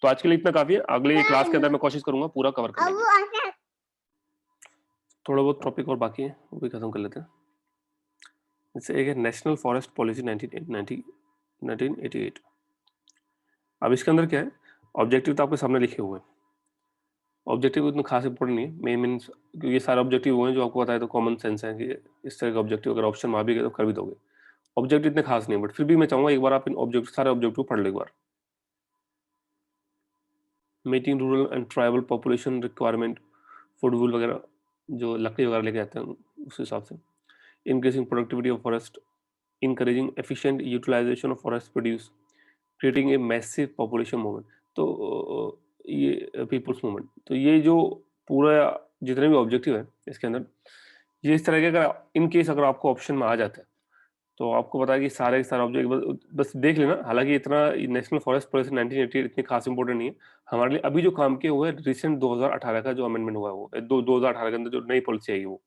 तो आज के लिए इतना काफी है, अगले क्लास के अंदर मैं कोशिश करूंगा पूरा कवर करने की। थोड़ा बहुत टॉपिक और बाकी है वो भी खत्म कर लेते हैं। जैसे एक है नेशनल फॉरेस्ट पॉलिसी 1988। अब इसके अंदर क्या है, ऑब्जेक्टिव तो आपके सामने लिखे हुए हैं। ऑब्जेक्टिव इतना खास इंपॉर्टेंट नहीं है, मेन क्योंकि ये सारे ऑब्जेक्टिव हुए हैं जो आपको बताया, तो कॉमन सेंस है कि इस तरह का ऑब्जेक्टिव अगर ऑप्शन में आ भी गए तो कर भी दोगे। ऑब्जेक्टिव इतने खास नहीं है, बट फिर भी मैं चाहूंगा एक बार आप इन ऑब्जेक्टिव, सारे ऑब्जेक्टिव पढ़ लो एक बार। Meeting rural and tribal population requirement, फुटबॉल वगैरह जो लकड़ी वगैरह लेके आते हैं उस हिसाब से। Increasing productivity of forest, encouraging efficient utilization of forest produce, creating a massive population movement। तो ये पीपल्स मूवमेंट, तो ये जो पूरा जितने भी ऑब्जेक्टिव है इसके अंदर, ये इस तरह के अगर इन केस अगर आपको ऑप्शन में आ जाता है तो आपको पता है कि सारे के सारे ऑब्जेक्ट बस देख लेना। हालांकि इतना नेशनल फॉरेस्ट पॉलिसी 1988 इतनी खास इंपॉर्टेंट नहीं है हमारे लिए। अभी जो काम किया हुआ है रिसेंट 2018 का जो अमेंडमेंट हुआ है, वो 2018 के अंदर जो नई पॉलिसी आई वो,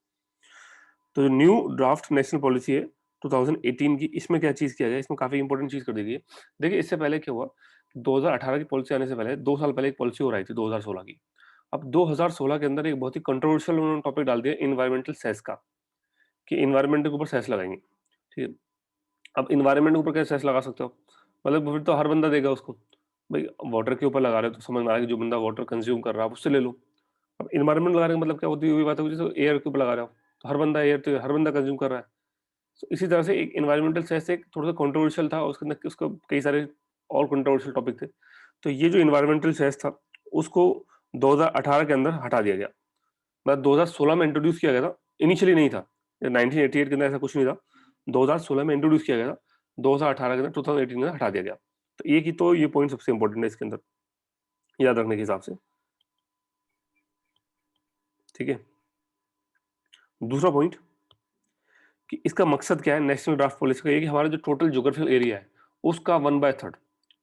तो न्यू ड्राफ्ट नेशनल पॉलिसी है 2018 की, इसमें क्या चीज किया गया, इसमें काफी इंपॉर्टेंट चीज कर दी गई है। देखिए इससे पहले क्या हुआ, 2018 की पॉलिसी आने से पहले 2 साल पहले एक पॉलिसी और आई थी 2016 की। अब 2016 के अंदर एक बहुत ही कंट्रोवर्शियल उन्होंने टॉपिक डाल दिया इन्वायरमेंटल सेस का, कि इन्वायरमेंट के ऊपर सेस लगाएंगे। ठीक है, अब इन्वायरमेंट के ऊपर कैसे सेस लगा सकते हो, मतलब फिर तो हर बंदा देगा उसको। भाई वाटर के ऊपर लगा रहे हो तो समझ में आ रहा है कि जो बंदा वाटर कंज्यूम कर रहा है उससे ले लो। अब इन्वायरमेंट लगा रहे का मतलब क्या होती है, वही बात है जैसे एयर के ऊपर लगा रहे हो, तो हर बंदा एयर तो हर बंदा कंज्यूम कर रहा है। So, इसी तरह से एक एनवायरमेंटल सेस एक थोड़ा सा कंट्रोवर्शियल था, उसके अंदर उसका कई सारे और कंट्रोवर्शियल टॉपिक थे। तो ये जो एनवायरमेंटल सेस था उसको 2018 के अंदर हटा दिया गया। मतलब 2016 में इंट्रोड्यूस किया गया था, इनिशियली नहीं था, 1988 के अंदर ऐसा कुछ नहीं था, 2016 में इंट्रोड्यूस किया गया था, 2018 के अंदर 2018 के अंदर हटा दिया गया। तो ये की तो ये पॉइंट सबसे इंपॉर्टेंट है इसके अंदर, याद रखने के हिसाब से, ठीक है। दूसरा पॉइंट कि इसका मकसद क्या है नेशनल ड्राफ्ट पॉलिसी का, ये कि हमारा जो टोटल ज्योग्राफिकल एरिया है उसका 1/3,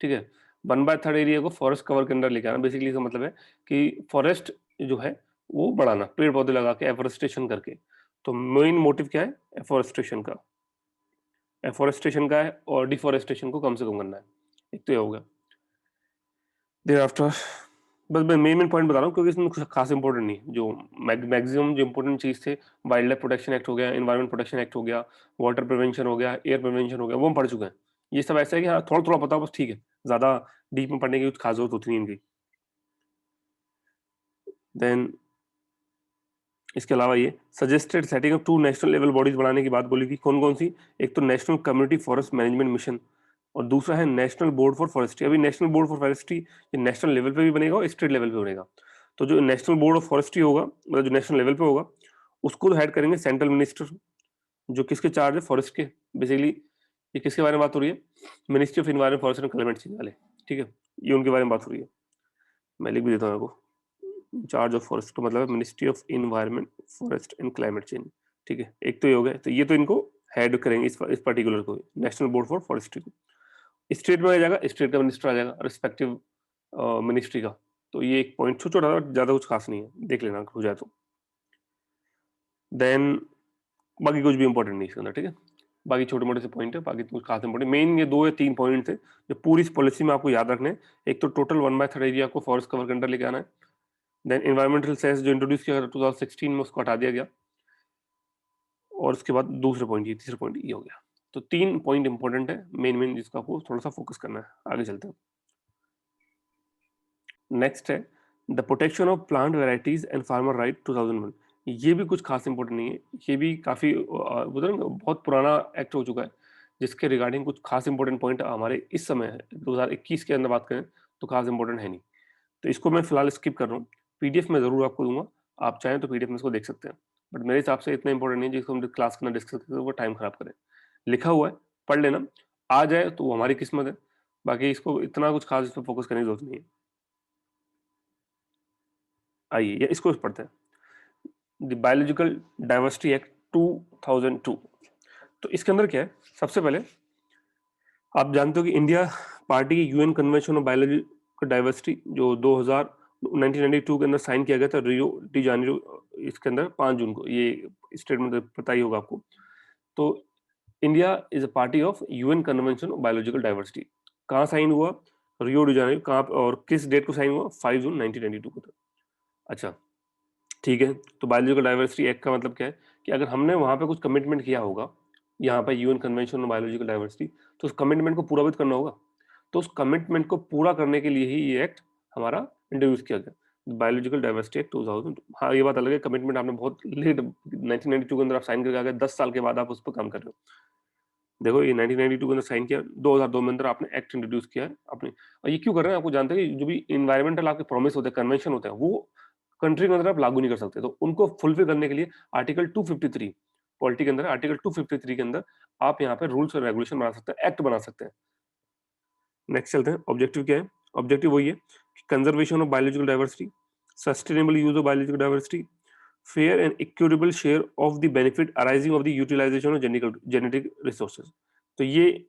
ठीक है, 1/3 एरिया को फॉरेस्ट कवर के अंदर लेके आना। बेसिकली इसका मतलब है कि फॉरेस्ट जो है वो बढ़ाना, पेड़ पौधे लगा के एफोरेस्टेशन करके। तो मेन मोटिव क्या है एफोरेस्टेशन का, एफोरेस्टेशन का है, और डिफोरेस्टेशन को कम से कम करना है। एक तो ये हो गया। देयर आफ्टर बस मैं मेन मेन पॉइंट बता रहा हूँ क्योंकि इसमें कुछ खास इंपॉर्टेंट नहीं है। जो मैक्सिमम जो इंपॉर्टेंट चीज थे, वाइल्ड लाइफ प्रोटेक्शन एक्ट हो गया, एनवायरमेंट प्रोटेक्शन एक्ट हो गया, वाटर प्रिवेंशन हो गया, एयर प्रिवेंशन हो गया, वो हम पढ़ चुके हैं। ये सब ऐसा है कि हाँ थोड़ा थोड़ा पता हो बस, ठीक है, ज्यादा डीप में पढ़ने की कुछ खास जरूरत होती नहीं इनकी। देन इसके अलावा ये suggested setting of 2 national level bodies बनाने की बात बोली थी। कौन कौन सी? एक तो national community forest management mission, और दूसरा है नेशनल बोर्ड फॉर फॉरेस्ट्री। अभी नेशनल बोर्ड फॉर फॉरेस्ट्री ये नेशनल लेवल पे भी बनेगा और स्टेट लेवल पे बनेगा। तो जो नेशनल बोर्ड ऑफ फॉरेस्ट्री होगा, मतलब जो नेशनल लेवल पे होगा, उसको हेड करेंगे सेंट्रल मिनिस्टर, जो किसके चार्ज है फॉरेस्ट के। बेसिकली ये किसके बारे में बात हो रही है? Ministry of environment forest and climate change वाले, ठीक है, ये उनके बारे में बात हो रही है। मैं लिख भी देता हूँ आपको, चार्ज ऑफ फॉरेस्ट का मतलब है ministry of environment forest and climate change, ठीक है। एक तो ये हो गया, तो ये तो इनको हेड करेंगे इस पर्टिकुलर को, नेशनल बोर्ड फॉर फॉरेस्ट्री को। स्टेट में आ जाएगा, स्टेट का मिनिस्टर आ जाएगा रिस्पेक्टिव मिनिस्ट्री का। तो ये एक पॉइंट छोटा, ज्यादा कुछ खास नहीं है, देख लेना हो जाए तो। देन बाकी कुछ भी इंपॉर्टेंट नहीं इसके अंदर, ठीक है, बाकी छोटे मोटे से पॉइंट है, बाकी कुछ खास इंपॉर्टेंट मेन ये 2 या 3 पॉइंट थे जो पूरी इस पॉलिसी में आपको याद रखने हैं। एक तो टोटल 1/3 एरिया को फॉरेस्ट कवर के अंदर लेके आना है। देन एनवायरमेंटल सेस जो इंट्रोड्यूस किया गया 2016 में, उसको हटा दिया गया। और उसके बाद दूसरे पॉइंट, ये तीसरा पॉइंट ये हो गया। तो 3 पॉइंट इंपॉर्टेंट है मेन जिसका आपको थोड़ा सा फोकस करना है। आगे चलते हैं। नेक्स्ट है the protection of plant varieties and farmer right 2001। ये भी कुछ खास इंपॉर्टेंट नहीं है, ये भी काफी बहुत पुराना एक्ट हो चुका है, जिसके रिगार्डिंग कुछ खास इंपॉर्टेंट पॉइंट हमारे इस समय है 2021 के अंदर बात करें तो खास इंपॉर्टेंट है नहीं। तो इसको मैं फिलहाल स्किप कर रहा हूँ, पीडीएफ में जरूर आपको दूंगा, आप चाहें तो पीडीएफ में इसको देख सकते हैं। बट मेरे हिसाब से इतना इंपॉर्टेंट नहीं है जिसको हम क्लास के अंदर डिस्कस करते वो टाइम खराब करें। लिखा हुआ है, पढ़ लेना, आ जाए तो वो हमारी किस्मत है, बाकी इसको इतना कुछ खास इस पर फोकस करने की जरूरत नहीं है। आइए या इसको पढ़ते हैं, द बायोलॉजिकल डाइवर्सिटी एक्ट 2002। तो इसके अंदर क्या है, सबसे पहले आप जानते हो कि इंडिया पार्टी की UN convention on biological diversity जो 1992 के अंदर साइन किया गया था रियो डी जानेरो, इसके अंदर 5 जून को, ये स्टेटमेंट पता ही होगा आपको। तो India is a party of UN convention on biological diversity. कहाँ साइन हुआ? Rio de Janeiro. कहाँ और किस डेट को साइन हुआ? 5 जून 1992 को था। अच्छा ठीक है, तो बायोलॉजिकल डाइवर्सिटी एक्ट का मतलब क्या है कि अगर हमने वहां पे कुछ कमिटमेंट किया होगा, यहाँ पे UN convention on biological diversity, तो उस कमिटमेंट को पूरा भी तो करना होगा। तो उस कमिटमेंट को पूरा करने के लिए ही ये एक्ट हमारा इंट्रोड्यूस किया गया, बायोलॉजिकल डाइवर्सिटी एक्ट 2000। हाँ ये बात अलग है, कमिटमेंट आपने बहुत लेट 1992 के अंदर आप साइन करके आ गए, 10 साल के बाद आप उस पर काम कर रहे हो। देखो ये 1992 के अंदर साइन किया, 2002 में अंदर आपने एक्ट इंट्रोड्यूस किया है अपने। और ये क्यों कर रहे हैं? आपको जानते हैं कि जो भी इन्वायरमेंटल आपके प्रॉमिस होते हैं, कन्वेंशन होते हैं, वो कंट्री के अंदर आप लागू नहीं कर सकते। तो उनको फुलफिल करने के लिए आर्टिकल 253 पॉलिटी के अंदर, आर्टिकल 253 के अंदर आप यहाँ पे रूल्स और रेगुलेशन बना सकते हैं, एक्ट बना सकते हैं। नेक्स्ट चलते हैं, ऑब्जेक्टिव क्या है? ऑब्जेक्टिव वही है कि conservation of biological diversity, sustainable use of biological diversity, fair and equitable share of the benefit arising of the utilisation of genetic resources. तो ये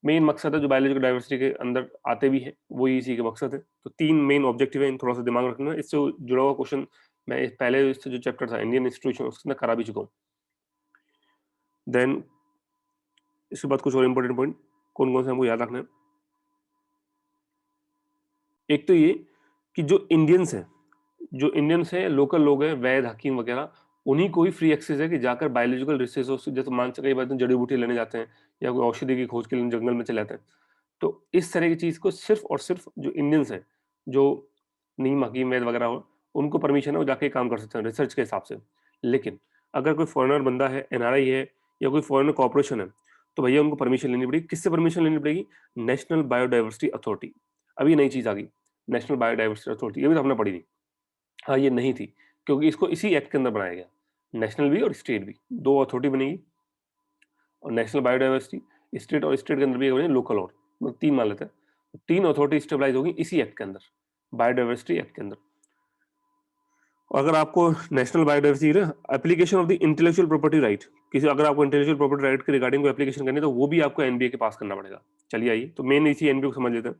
मेन मकसद है जो बायोलॉजिकल डाइवर्सिटी के अंदर आते भी हैं, वो इसी के मकसद है। तो 3 मेन ऑब्जेक्टिव है, इन थोड़ा सा दिमाग रखना है। इससे जुड़ा हुआ क्वेश्चन मैं पहले इससे जो चैप्टर था इंडियन इंस्टीट्यूशन उसके अंदर करा भी चुका हूँ। देन इसके बाद कुछ और इंपॉर्टेंट पॉइंट कौन कौन से हमको याद रखना है। एक तो ये कि जो इंडियंस हैं, लोकल लोग हैं, वैद हकीम वगैरह, उन्हीं को ही फ्री एक्सेस है कि जाकर बायोलॉजिकल रिसोर्स, जैसे मान कई बार जड़ी बूटी लेने जाते हैं या कोई औषधि की खोज के लिए जंगल में चले जाते हैं। तो इस तरह की चीज को सिर्फ और सिर्फ जो इंडियंस हैं, जो नीम हकीम वैद वगैरह हो, उनको परमिशन है, वो जाके काम कर सकते हैं रिसर्च के हिसाब से। लेकिन अगर कोई फॉरेनर बंदा है, एनआरआई है, या कोई फॉरेनर कॉर्पोरेशन है, तो भैया उनको परमिशन लेनी पड़ेगी। किससे परमिशन लेनी पड़ेगी? National biodiversity authority. अभी नई चीज आ गई, नेशनल बायोडाइवर्सिटी अथॉरिटी, ये भी तो हमने पढ़ी थी। हाँ, ये नहीं थी, क्योंकि इसको इसी एक्ट के अंदर बनाया गया। नेशनल भी और स्टेट भी, 2 अथॉरिटी बनेगी, और नेशनल बायोडायवर्सिटी, स्टेट और स्टेट के अंदर भी बनेगी लोकल, और मतलब 3 मान लेते हैं। तो 3 अथॉरिटी स्टेबलाइज होगी इसी एक्ट के अंदर, बायोडायवर्सिटी एक्ट के अंदर। अगर आपको national biodiversity application of the intellectual property right, किसी अगर आपको इंटेलेक्चुअल प्रॉपर्टी राइट के रिगार्डिंग कोई एप्लीकेशन करनी है तो वो भी आपको एनबीए के पास करना पड़ेगा। चलिए आइए, तो मेन इसी एनबीए को समझ लेते हैं।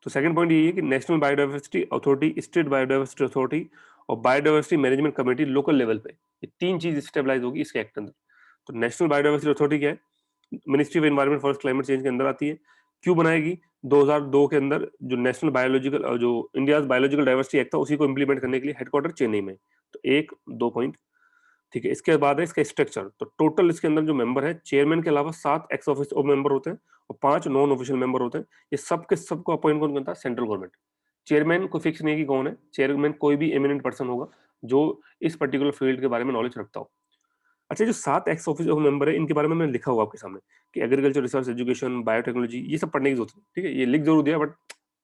तो सेकंड पॉइंट ये है कि national biodiversity authority, state biodiversity authority और biodiversity management committee local level पे, ये 3 चीज स्टेबलाइज होगी इसके एक्ट अंदर। तो नेशनल बायोडायवर्सिटी अथॉरिटी क्या है? Ministry of environment forest climate change के अंदर आती है। क्यों बनाएगी? 2002 के अंदर जो नेशनल बायोलॉजिकल जो इंडिया बायोलॉजिकल डाइवर्सिटी एक्ट था उसी को इंप्लीमेंट करने के लिए हेडक्वार्टर चेन्नई में। तो 1-2 पॉइंट, ठीक है। इसके बाद है इसका स्ट्रक्चर। तो टोटल इसके अंदर जो मेंबर है, चेयरमैन के अलावा 7 एक्स ऑफिशियो मेंबर होते हैं और 5 नॉन ऑफिशियल मेंबर होते हैं। ये सब के सबको अपॉइंट कौन करता है? Central government. चेयरमैन को फिक्स नहीं है कि कौन है चेयरमैन, कोई भी एमिनेंट पर्सन होगा जो इस पर्टिकुलर फील्ड के बारे में नॉलेज रखता हो। अच्छा, जो 7 एक्स ऑफिशियो मेंबर है इनके बारे में मैंने लिखा हुआ आपके सामने कि एग्रीकल्चर रिसर्च, एजुकेशन, बायोटेक्नोलॉजी, ये सब पढ़ने की जरूरत नहीं, ठीक है। ये लिख जरूर दिया, बट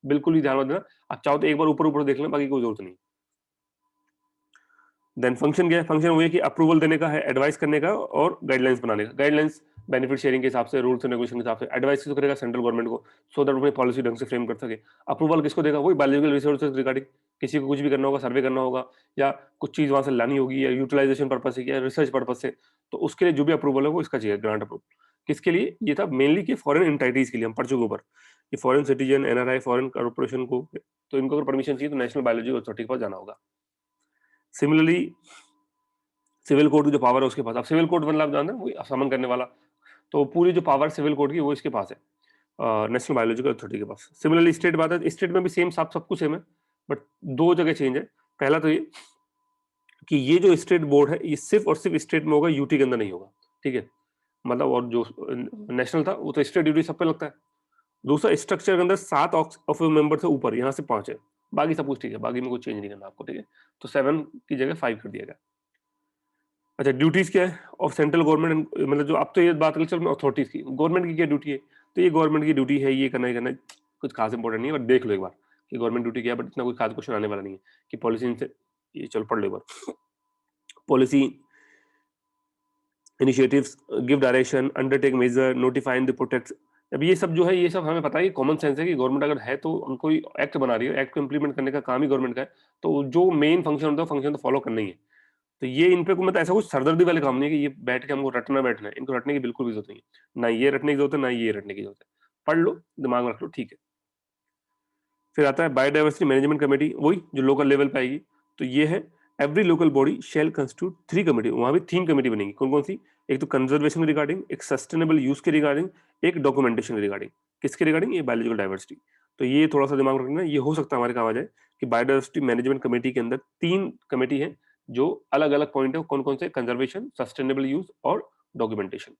बिल्कुल ही ध्यान मत देना। आप चाहो तो एक बार ऊपर ऊपर देख लेना, बाकी कोई जरूरत नहीं। देन फंक्शन क्या है? फंक्शन वो है कि अप्रूवल देने का है, एडवाइस करने का और गाइडलाइंस बनाने का। गाइडलाइंस बेनिफिट शेयरिंग के हिसाब से, रूल्स एंड रेगुलेशन के हिसाब से। एडवाइस किसको करेगा? सेंट्रल गवर्नमेंट को, सो दैट अपनी पॉलिसी ढंग से फ्रेम कर सके। अप्रूवल किसको देगा? वही बायोलॉजिकल रिसोर्सेज रिगार्डिंग, किसी को कुछ भी करना होगा, सर्वे करना होगा या कुछ चीज वहां से लानी होगी, या यूटिलाइजेशन पर्पज से या रिसर्च पर्पज से, तो उसके लिए जो भी अप्रूवल है वो इसका चाहिए, ग्रांट अप्रूवल। किसके लिए ये था? मेनली कि फॉरेन एंटाइटीज के लिए, हम पढ़ चुके ऊपर, ये foreign citizen, NRI, foreign corporation को, तो इनको अगर परमिशन चाहिए तो नेशनल बायोलॉजी अथॉरिटी के पास जाना होगा। सिमिलरली सिविल कोर्ट की जो पावर है उसके पास, अब सिविल कोर्ट मतलब आप जानते हैं वही समन करने वाला, तो पूरी जो पावर सिविल कोर्ट की वो इसके पास है, नेशनल बायोलॉजिकल अथॉरिटी के पास। सिमिलरली स्टेट बात है, स्टेट में भी सेम सब कुछ सेम है, बट 2 जगह चेंज है। पहला तो ये कि ये जो स्टेट बोर्ड है ये सिर्फ और सिर्फ स्टेट में होगा, यूटी के अंदर नहीं होगा, ठीक है। मतलब और जो नेशनल था वो तो स्टेट ड्यूटी सब पे लगता है। दूसरा, स्ट्रक्चर के अंदर 7 ऑफ मेंबर से ऊपर, यहाँ से 5 है, बाकी सब कुछ ठीक है, बाकी में कुछ चेंज नहीं करना आपको, ठीक है। तो 7 की जगह 5 कर दिया गया। अच्छा, ड्यूटीज क्या है ऑफ सेंट्रल गवर्नमेंट, मतलब जो अब तो ये बात कर चल अथॉरिटीज की, गवर्नमेंट की क्या ड्यूटी है? तो ये गवर्नमेंट की ड्यूटी है, ये करना ही करना है, कुछ खास इंपॉर्टेंट नहीं है, बट देख लो एक बार कि गवर्नमेंट ड्यूटी क्या है, बट इतना कोई खास क्वेश्चन आने वाला नहीं है कि पॉलिसी से, ये चलो पढ़ लो एक बार। Policy initiatives, give direction, undertake measure, notify and protect. अब ये सब जो है, ये सब हमें पता है कि कॉमन सेंस है कि गवर्नमेंट अगर है तो कोई एक्ट बना रही है, एक्ट को इंप्लीमेंट करने का काम ही गवर्नमेंट का है, तो जो मेन फंक्शन होता है फंक्शन तो फॉलो करना ही है। तो ये इन पे मतलब ऐसा कुछ सरदर्दी वाले काम नहीं है कि ये बैठ के हमको रटना बैठना है, इनको रटने की बिल्कुल भी जरूरत नहीं है, ना ये रटने की जरूरत है, ना ये रटने की जरूरत है। पढ़ लो, दिमाग में रख लो, ठीक है। फिर आता है बायोडाइवर्सिटी मैनेजमेंट कमेटी, वही जो लोकल लेवल पे आएगी। तो ये है, every local body shall constitute 3 committee, वहां भी 3 कमेटी बनेगी। कौन कौन सी? एक तो कंजर्वेशन रिगार्डिंग, एक सस्टेनेबल यूज के रिगार्डिंग, एक डॉक्यूमेंटेशन रिगार्डिंग। किसके रिगार्डिंग? ये बायोलॉजिकल डाइवर्सिटी। तो ये थोड़ा सा दिमाग में रखना, ये हो सकता है हमारे काम आ जाए कि बायोडाइवर्सिटी मैनेजमेंट कमेटी के अंदर 3 कमेटी है जो अलग अलग पॉइंट है, कौन कौन से? कंजर्वेशन, सस्टेनेबल यूज और डॉक्यूमेंटेशन।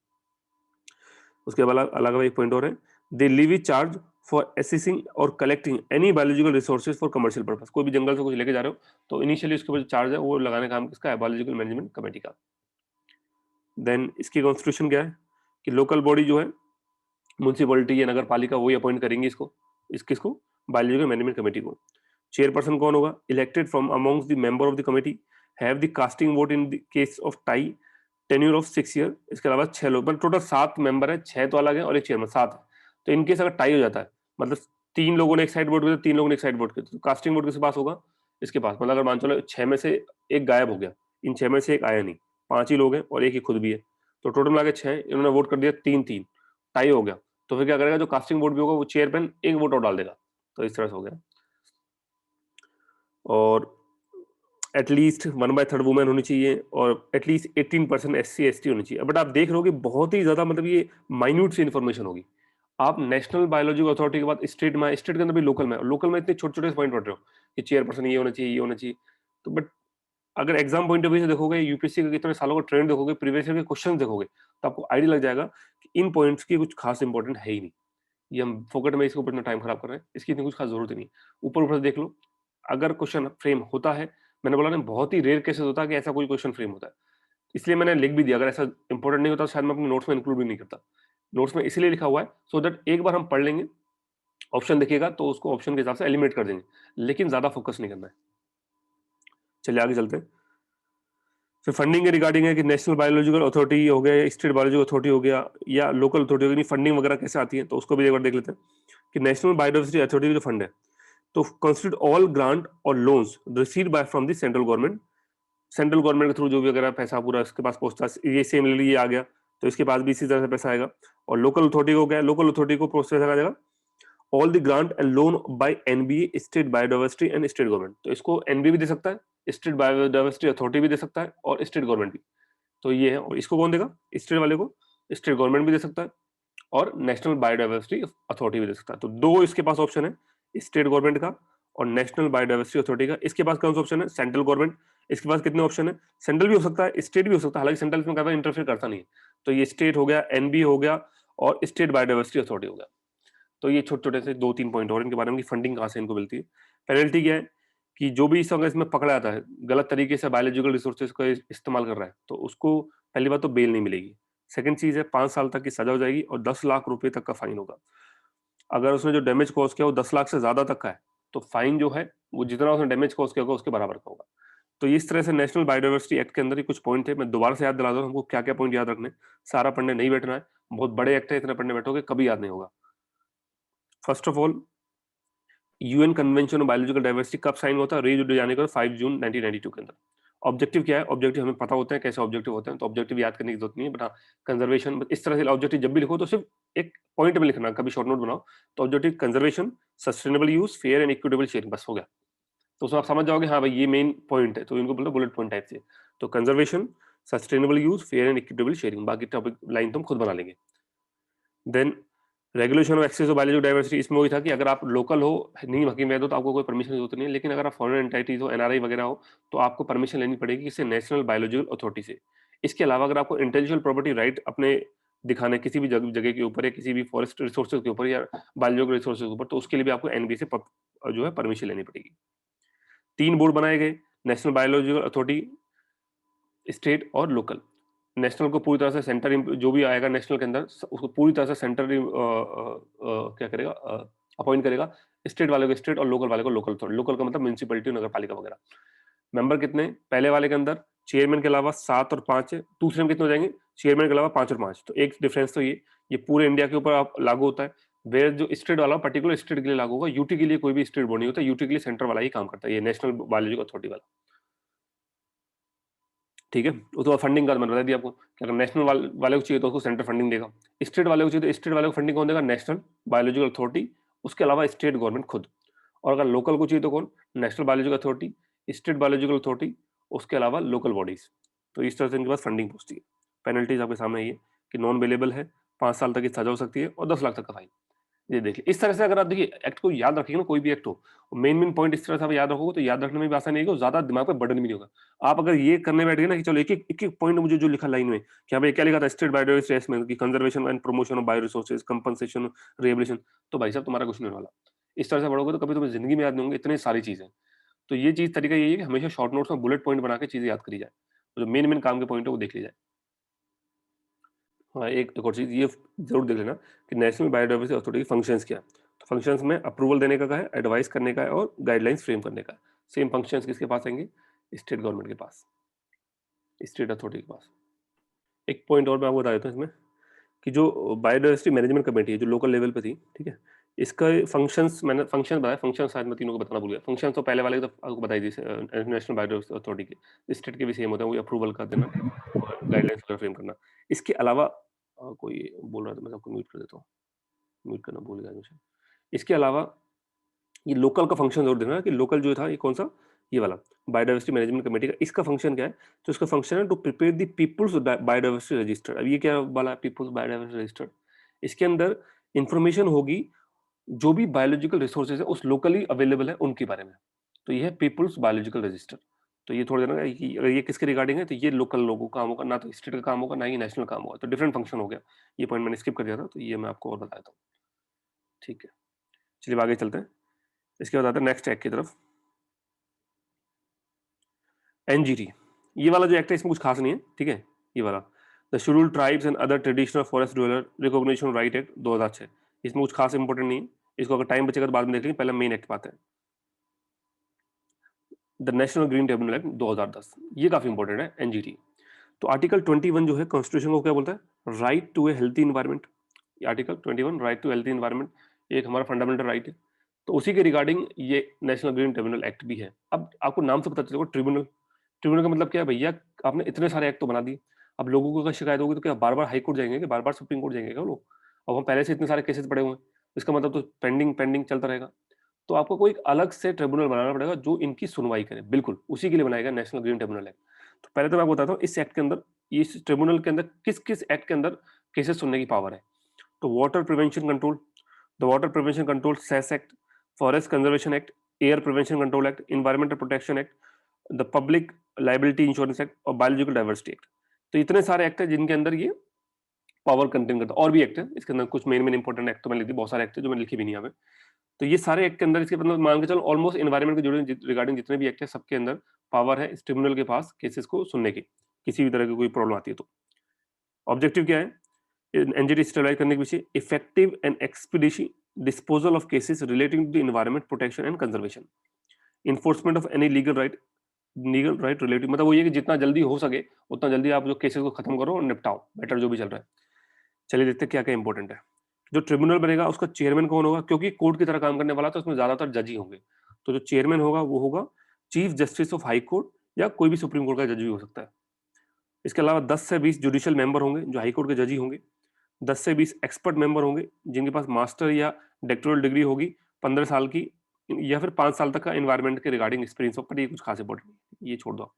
उसके बाद अलग एक पॉइंट और है, दे लीव चार्ज फॉर असेसिंग और collecting any biological resources for commercial purpose. कोई भी जंगल से कुछ लेके जा रहे हो तो इनिशियली उसके ऊपर जो चार्ज है वो लगाने का काम किसका है? बायोलॉजिकल मैनेजमेंट कमेटी का। देन इसकी कॉन्स्टिट्यूशन क्या है कि लोकल बॉडी जो है, म्यूनसिपलिटी या नगर पालिका, वही अपॉइंट करेंगे इसको, किसको? बायोलॉजिकल मैनेजमेंट कमेटी को। चेयरपर्सन कौन होगा? Elected from amongst the member of the committee, have the casting vote in the case of tie, tenure of 6 year. इसके अलावा 6 लोग, मतलब टोटल 7 मेंबर है, 6 तो अलग है और एक चेयरमैन, 7 है। तो इनकेस अगर टाई हो जाता है, मतलब 3 लोगों ने एक साइड वोट किया, 3 लोगों ने एक साइड वोट किया, तो कास्टिंग वोट किसके पास होगा? इसके पास। मतलब अगर मान चलो 6 में से एक गायब हो गया, इन 6 में से एक आया नहीं, 5 ही लोग हैं और एक ही खुद भी है, तो टोटल मिला के 6, इन्होंने वोट कर दिया 3-3, टाई हो गया, तो फिर क्या करेगा? जो कास्टिंग वोट भी होगा वो चेयरमैन एक वोट और डाल देगा। तो इस तरह से हो गया। और एटलीस्ट 1/3 वुमेन होनी चाहिए और एटलीस्ट 18% SC ST होनी चाहिए। बट आप देख रहे हो कि बहुत ही ज्यादा, मतलब ये माइन्यूट सी इन्फॉर्मेशन होगी। आप नेशनल बायोलॉजिकल अथॉरिटी के बाद स्टेट में, स्टेट के अंदर भी लोकल में, लोकल में इतने छोटे छोटे पॉइंट पढ़ रहे हो कि चेयरपर्सन ये होना चाहिए, ये होना चाहिए। तो बट अगर एग्जाम पॉइंट ऑफ व्यू से देखोगे, यूपीएससी के कितने सालों का ट्रेंड देखोगे, प्रीवियस ईयर के क्वेश्चन देखोगे, तो आपको आइडिया लग जाएगा कि इन पॉइंट्स की कुछ खास इंपॉर्टेंट है ही नहीं। ये हम फोकट में इसके ऊपर इतना टाइम खराब कर रहे हैं, इसकी इतनी कुछ खास जरूरत ही नहीं। ऊपर ऊपर से देख लो, अगर क्वेश्चन फ्रेम होता है, मैंने बोला ना बहुत ही रेयर केसेस होता है कि ऐसा कोई क्वेश्चन फ्रेम होता है, इसलिए मैंने लिख भी दिया। अगर ऐसा इंपॉर्टेंट नहीं होता तो शायद मैं अपने नोट्स में इंक्लूड भी नहीं करता। नोट्स में इसलिए लिखा हुआ है सो दैट एक बार हम पढ़ लेंगे, ऑप्शन दिखेगा तो उसको ऑप्शन के हिसाब से एलिमिनेट कर देंगे, लेकिन ज्यादा फोकस नहीं करना है। चलिए आगे चलते हैं। फिर फंडिंग के रिगार्डिंग है कि नेशनल बायोलॉजिकल अथॉरिटी हो गया, स्टेट बायोलॉजिकल अथॉरिटी हो गया या लोकल अथॉरिटी हो गई, फंडिंग वगैरह कैसे आती है तो उसको भी एक बार देख लेते हैं कि नेशनल बायोडाइवर्सिटी अथॉरिटी जो फंड है तो कंस्टिट्यूट ऑल ग्रांट और loans received by from the central government. Central government के थ्रू जो भी अगर पैसा पूरा इसके पास पहुंचता है, ये सेमली ये आ गया तो इसके पास भी इसी तरह से पैसा आएगा। और लोकल अथॉरिटी को क्या है, लोकल अथॉरिटी को प्रोसेस आ जाएगा all the grant and loan by NBA, state biodiversity and state government. तो इसको एनबीए भी दे सकता है, स्टेट बायोडाइवर्सिटी अथॉरिटी भी दे सकता है और स्टेट गवर्नमेंट भी। तो ये है, और इसको कौन देगा, स्टेट वाले को स्टेट गवर्नमेंट भी दे सकता है और नेशनल बायोडाइवर्सिटी अथॉरिटी भी दे सकता है। तो दो इसके पास ऑप्शन है, स्टेट गवर्नमेंट का और नेशनल बायोडाइवर्सिटी अथॉरिटी का। इसके पास कौन सा ऑप्शन है, सेंट्रल गवर्नमेंट। इसके पास कितने ऑप्शन है, सेंट्रल भी हो सकता है, स्टेट भी हो सकता है, हालांकि सेंट्रल इसमें कभी इंटरफेयर करता नहीं है। तो ये स्टेट हो गया, एनबी हो गया और स्टेट बायोडाइवर्सिटी अथॉरिटी हो गया। तो ये छोटे छोटे से 2-3 पॉइंट और इनके बारे में कि फंडिंग कहाँ से इनको मिलती है। पेनल्टी क्या है कि जो भी इसमें पकड़ा जाता है गलत तरीके से बायोलॉजिकल रिसोर्सेज का इस्तेमाल कर रहा है तो उसको पहली बात तो बेल नहीं मिलेगी। सेकंड चीज है 5 साल तक की सजा हो जाएगी और 10 लाख रुपए तक का फाइन होगा। अगर उसने जो डैमेज कॉज किया वो 10 लाख से ज्यादा तक का है तो फाइन जो है वो जितना उसने डैमेज कॉज किया होगा उसके बराबर का होगा। तो इस तरह से नेशनल बायोडाइवर्सिटी एक्ट के अंदर ही कुछ पॉइंट है। मैं दोबारा से याद दिला दूं हमको क्या क्या पॉइंट याद रखने, सारा पढ़ने नहीं बैठना है, बहुत बड़े एक्ट है, इतने पढ़ने बैठोगे कभी याद नहीं होगा। First of all, UN convention on biological diversity कब साइन होता है, रेज जाने का 5 जून 1992 के अंदर। ऑब्जेक्टिव क्या है, ऑब्जेक्टिव हमें पता होते हैं कैसे ऑब्जेक्टिव होते हैं तो ऑब्जेक्टिव याद करने की जरूरत नहीं है, बट हाँ कंजर्वेशन इस तरह से ऑब्जेक्टिव जब भी लिखो तो सिर्फ एक पॉइंट में लिखना, कभी शॉर्ट नोट बनाओ। तो objective conservation, sustainable use, fair and equitable sharing, बस हो गया। तो उसमें आप समझ जाओगे हाँ भाई ये मेन पॉइंट है, तो इनको बोलते बुलेट पॉइंट टाइप से। तो conservation, sustainable use, fair and equitable sharing, बाकी टॉपिक लाइन तो हम खुद बना लेंगे। Then regulation of access of biological diversity, इसमें वही था कि अगर आप लोकल हो, नहीं हकीम वैद हो तो आपको कोई परमिशन की जरूरत नहीं है, लेकिन अगर आप फॉरेन एंटाइटीज हो, एनआरआई वगैरह हो तो आपको परमिशन लेनी पड़ेगी किसी नेशनल बायोलॉजिकल अथॉरिटी से। इसके अलावा अगर आपको इंटेलेक्चुअल प्रॉपर्टी राइट अपने दिखाने किसी भी जगह के ऊपर या किसी भी फॉरेस्ट रिसोर्सेज के ऊपर या बायोलॉजिकल रिसोर्सेज के ऊपर, तो उसके लिए भी आपको एनबीए से जो है परमिशन लेनी पड़ेगी। 3 बोर्ड बनाए गए, नेशनल बायोलॉजिकल अथॉरिटी, स्टेट और लोकल। नेशनल को पूरी तरह से सेंटर जो भी आएगा नेशनल के अंदर उसको पूरी तरह से सेंटर क्या करेगा, अपॉइंट करेगा। स्टेट वाले को स्टेट और लोकल वाले को लोकल। लोकल का मतलब म्यूनसिपैलिटी, नगर पालिका वगैरह। मेंबर कितने, पहले वाले के अंदर चेयरमैन के अलावा 7 और 5 है, दूसरे में कितने हो जाएंगे, चेयरमैन के अलावा 5 और 5। तो एक डिफरेंस तो ये पूरे इंडिया के ऊपर आप लागू होता है। वे जो स्टेट वाला पर्टिकुलर स्टेट के लिए लागू होगा, यूटी के लिए कोई भी स्टेट बोर्ड नहीं होता, यूटी के लिए सेंटर वाला ही काम करता है, ये नेशनल बायोलॉजिकल अथॉरिटी वाला। ठीक है, उसके बाद फंडिंग का मैंने बता दिया आपको कि अगर नेशनल वाले को चाहिए तो उसको सेंटर फंडिंग देगा, स्टेट वाले को चाहिए तो स्टेट वाले को फंडिंग कौन देगा, नेशनल बायोलॉजिकल अथॉरिटी, उसके अलावा स्टेट गवर्नमेंट खुद। और अगर लोकल को चाहिए तो कौन, national biological authority, state biological authority, उसके अलावा लोकल बॉडीज। तो इस तरह से इनके पास फंडिंग पहुंचती है। पेनल्टीज आपके सामने ये कि नॉन अवेलेबल है, 5 साल तक की सजा हो सकती है और 10 लाख तक का फाइन। ये देखिए इस तरह से अगर आप देखिए एक्ट को याद रखिएगा ना, कोई भी एक्ट हो मेन पॉइंट इस तरह से आप याद रखोगे तो याद रखने में भी आसानी आएगी और ज्यादा दिमाग पे बर्डन भी नहीं होगा। आप अगर ये करने बैठ गए ना कि चलो एक पॉइंट मुझे जो लिखा लाइन में कि हाँ भाई क्या लिखा था, स्टेट बायोडाइवर्सिटी में कि conservation and promotion of bio resources, compensation, rehabilitation, तो भाई साहब तुम्हारा कुछ नहीं होने वाला। इस तरह से पढ़ोगे तो कभी तुम्हें जिंदगी में याद नहीं होंगे इतनी सारी चीजें। तो ये चीज तरीका यही है कि हमेशा शॉर्ट नोट्स में बुलेट पॉइंट बना के चीजें याद करी जाए, जो मेन काम के पॉइंट है वो देख ली जाए। हाँ, एक और चीज ये जरूर देख लेना कि नेशनल बायोडाइवर्सिटी अथॉरिटी के फंक्शंस क्या है। तो फंक्शंस में अप्रूवल देने का है, एडवाइस करने का है और गाइडलाइंस फ्रेम करने का है। सेम फंक्शंस किसके पास आएंगे, स्टेट गवर्नमेंट के पास, स्टेट अथॉरिटी के पास। एक पॉइंट और मैं आपको बता देता हूँ इसमें कि जो बायोडाइवर्सिटी मैनेजमेंट कमेटी है जो लोकल लेवल पे थी, ठीक है, इसका फंक्शंस मैंने फंक्शन बताया, फंक्शन शायद मैं तीनों को बताना भूल गया। फंक्शन तो पहले वाले तो आपको बताई थी, नेशनल बायोडाइवर्सिटी अथॉरिटी के, स्टेट के भी सेम होता है, वो अप्रूवल कर देना और गाइडलाइंस वगैरह फ्रेम करना। इसके अलावा कोई बोल रहा था, मैं आपको म्यूट कर देता हूँ, म्यूट करना भूल गया मुझे। इसके अलावा ये लोकल का फंक्शन जरूर देखना कि लोकल जो था ये कौन सा, ये वाला बायोडाइवर्सिटी मैनेजमेंट कमेटी का। इसका फंक्शन क्या है, तो इसका फंक्शन है to prepare the people's biodiversity register. अब ये क्या वाला पीपुल्स बायोडाइवर्सिटी रजिस्टर, इसके अंदर इंफॉर्मेशन होगी जो भी बायोलॉजिकल रिसोर्सेज है उस लोकली अवेलेबल है उनके बारे में। तो ये है पीपुल्स बायोलॉजिकल रजिस्टर। तो ये थोड़ा देना कि अगर ये किसके रिगार्डिंग है तो ये लोकल लोगों का काम होगा, ना तो स्टेट का काम होगा ना ही नेशनल काम होगा। तो डिफरेंट फंक्शन हो गया, ये पॉइंट मैंने स्किप कर दिया था तो ये मैं आपको और बता देता हूँ। ठीक है, चलिए आगे चलते हैं। इसके बाद आते हैं नेक्स्ट एक्ट की तरफ, एनजीटी। ये वाला जो एक्ट है इसमें कुछ खास नहीं है, ठीक है, ये वाला the scheduled tribes and other traditional forest dweller recognition right act 2006। इसमें कुछ खास इंपॉर्टेंट नहीं है, इसको अगर टाइम बचेगा तो बाद में देख लेंगे, पहले मेन एक्ट पाते हैं। The national green tribunal act 2010, ये काफी इंपॉर्टेंट है एनजीटी। तो आर्टिकल 21 जो है कॉन्स्टिट्यूशन को क्या बोलता है, right to a healthy environment. Article 21 right to healthy environment एक हमारा फंडामेंटल राइट है। तो उसी के रिगार्डिंग ये नेशनल ग्रीन ट्रिब्यूनल एक्ट भी है। अब आपको नाम से पता चलेगा ट्रिब्यूनल, ट्रिब्यूनल का मतलब क्या है भैया, आपने इतने सारे एक्ट तो बना दिए, अब लोगों को अगर शिकायत होगी तो क्या बार बार हाई कोर्ट जाएंगे, बार बार सुप्रीम कोर्ट जाएंगे क्या लोग? अब हम पहले से इतने सारे केसेस पड़े हुए हैं, इसका मतलब तो पेंडिंग पेंडिंग चलता रहेगा। तो आपको कोई एक अलग से ट्रिब्यूनल बनाना पड़ेगा जो इनकी सुनवाई करे, बिल्कुल उसी के लिए बनाएगा नेशनल ग्रीन ट्रिब्यूनल एक्ट। तो पहले तो मैं आपको बताता हूँ इस एक्ट के अंदर, इस ट्रिब्यूनल के अंदर किस किस एक्ट के अंदर केसेस सुनने की पावर है। तो water prevention control, the water prevention control cess act, forest conservation act, air prevention control act, environmental protection act, the public liability insurance act और बायोलॉजिकल डाइवर्सिटी एक्ट। तो इतने सारे एक्ट है जिनके अंदर ये पावर कंटेन करता है। और भी एक्ट है इसके अंदर, कुछ मेन मेन इंपॉर्टेंट एक्ट तो मैंने लिख दी, बहुत सारे एक्ट है जो मैंने लिखे भी नहीं यहाँ पे। तो ये सारे एक्ट के अंदर इसके मतलब मान के चलो ऑलमोस्ट एनवायरमेंट के जुड़े रिगार्डिंग जितने भी एक्ट है सबके अंदर पावर है इस ट्रिब्यूनल के पास केसेस को सुनने की, किसी भी तरह की कोई प्रॉब्लम आती है तो। ऑब्जेक्टिव क्या है एनजीटी स्टेबलाइज करने के पीछे, effective and expedition disposal of cases relating to the environment protection and conservation, enforcement of any legal right relative, मतलब वो ये कि जितना जल्दी हो सके उतना जल्दी आप जो केसेस को खत्म करो और निपटाओ बेटर जो भी चल रहा है। चलिए देखते हैं क्या क्या इंपॉर्टेंट है। जो ट्रिब्यूनल बनेगा उसका चेयरमैन कौन होगा, क्योंकि कोर्ट की तरह काम करने वाला तो उसमें ज्यादातर जज ही होंगे। तो जो चेयरमैन होगा वो होगा chief justice of high court या कोई भी सुप्रीम कोर्ट का जज भी हो सकता है। इसके अलावा 10 से 20 जुडिशियल मेंबर होंगे जो हाई कोर्ट के जज ही होंगे। 10 से 20 एक्सपर्ट मेंबर होंगे जिनके पास मास्टर या डॉक्टरल डिग्री होगी 15 साल की, या फिर 5 साल तक का एनवायरमेंट के रिगार्डिंग एक्सपीरियंस हो, पर ये कुछ खास इंपॉर्टेंट नहीं, ये छोड़ दो।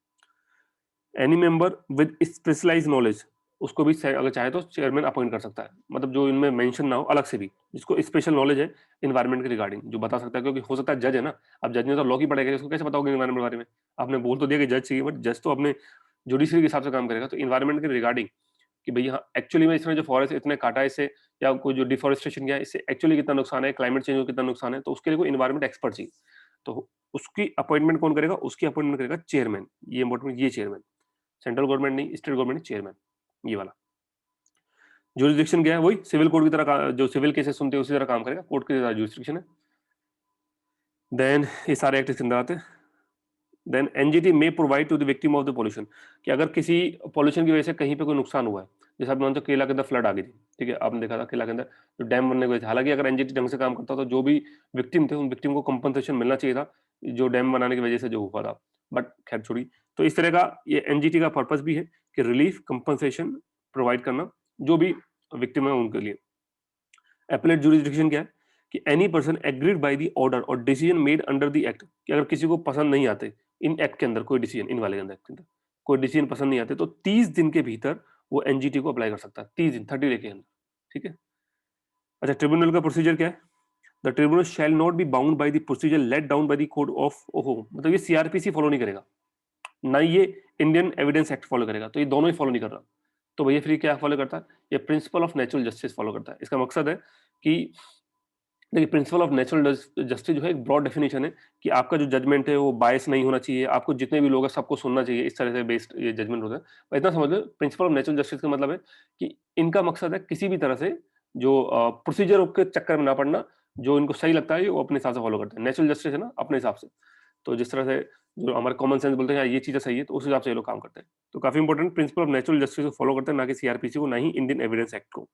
Any member with specialise knowledge, उसको भी अगर चाहे तो चेयरमैन अपॉइंट कर सकता है, मतलब जो इनमें मेंशन ना हो अलग से भी, जिसको स्पेशल नॉलेज है इन्वायरमेंट के रिगार्डिंग, जो बता सकता है। क्योंकि हो सकता है जज है ना, अब जज ने तो लॉ की पढ़ाई करी, उसको कैसे बताओगे इन्वायरमेंट के बारे में? आपने बोल तो दिया कि जज चाहिए, बट जज तो अपने जुडिशरी के हिसाब से काम करेगा। तो इन्वायरमेंट के रिगार्डिंग कि भैया एक्चुअली में इसने जो फॉरेस्ट इतने काटा है इससे, या कोई जो डिफॉरेस्टेशन किया है इससे एक्चुअली कितना नुकसान है, क्लाइमेट चेंज को कितना नुकसान है, तो उसके लिए कोई इन्वायरमेंट एक्सपर्ट चाहिए। तो उसकी अपॉइंटमेंट कौन करेगा? उसकी अपॉइंटमेंट करेगा चेयरमैन। ये इंपॉर्टेंट, ये चेयरमैन, सेंट्रल गवर्नमेंट नहीं, स्टेट गवर्नमेंट, चेयरमैन, ये वाला। जुरिस्डिक्शन क्या है? वही सिविल कोर्ट की तरह, जो सिविल केसेस सुनते हैं उसी तरह काम करेगा, कोर्ट की तरह जुरिस्डिक्शन है। देन ये सारे एक्ट इसके अंदर आते हैं। देन एनजीटी में provide to the victim of the pollution, कि अगर किसी पॉल्यूशन की वजह से कहीं पे कोई नुकसान हुआ है, जैसे आप मान लो केरला के अंदर फ्लड आ गई थी, ठीक है, आपने देखा था केरला के अंदर जो डैम बनने की वजह से, हालांकि अगर एनजीटी ढंग से काम करता तो जो भी विक्टिम थे उन विक्टिम को कंपनसेशन मिलना चाहिए था, जो डैम बनाने की वजह से जो हुआ था, बट खैर छोड़ी। तो इस तरह का ये एनजीटी का पर्पज भी है कि रिलीफ कंपनसेशन प्रोवाइड करना जो भी विक्टिम है उनके लिए। एपेलेट जुरिस्डिक्शन क्या है कि any person aggrieved by the order और decision made under the act, कि अगर किसी को पसंद नहीं आते इन एक्ट के अंदर कोई डिसीजन, इन वाले के अंदर कोई डिसीजन पसंद नहीं आते, तो 30 दिन के भीतर वो एनजीटी को अप्लाई कर सकता है, 30 दिन, 30 डे के अंदर, ठीक है। अच्छा, ट्रिब्यूनल का प्रोसीजर क्या है? The tribunal shall not be bound by the procedure let down by the code of, ओहो, मतलब ये सीआरपीसी फॉलो नहीं करेगा, ना ये इंडियन एविडेंस एक्ट फॉलो करेगा, तो ये दोनों ही फॉलो नहीं कर रहा। तो भैया फिर क्या फॉलो करता है? ये principal of natural justice follow करता है। इसका मकसद है कि देखिए, प्रिंसिपल ऑफ नेचुरल जस्टिस जो है एक ब्रॉड डेफिनेशन है कि आपका जो जजमेंट है वो बायस नहीं होना चाहिए, आपको जितने भी लोग हैं सबको सुनना चाहिए, इस तरह से बेस्ड ये जजमेंट होता है। और इतना समझ लो प्रिंसिपल ऑफ नेचुरल जस्टिस का मतलब है कि इनका मकसद है किसी भी तरह से जो प्रोसीजर के चक्कर में ना पड़ना, जो इनको सही लगता है वो अपने हिसाब से फॉलो करते हैं। नेचुरल जस्टिस है ना, अपने हिसाब से, तो जिस तरह से जो हमारे कॉमन सेंस बोलते हैं यार ये चीजें सही है, तो उस हिसाब से ये लोग काम करते हैं। तो काफी important, principle of natural justice को फॉलो करते हैं, ना कि सीआरपीसी को, ना ही इंडियन एविडेंस एक्ट को।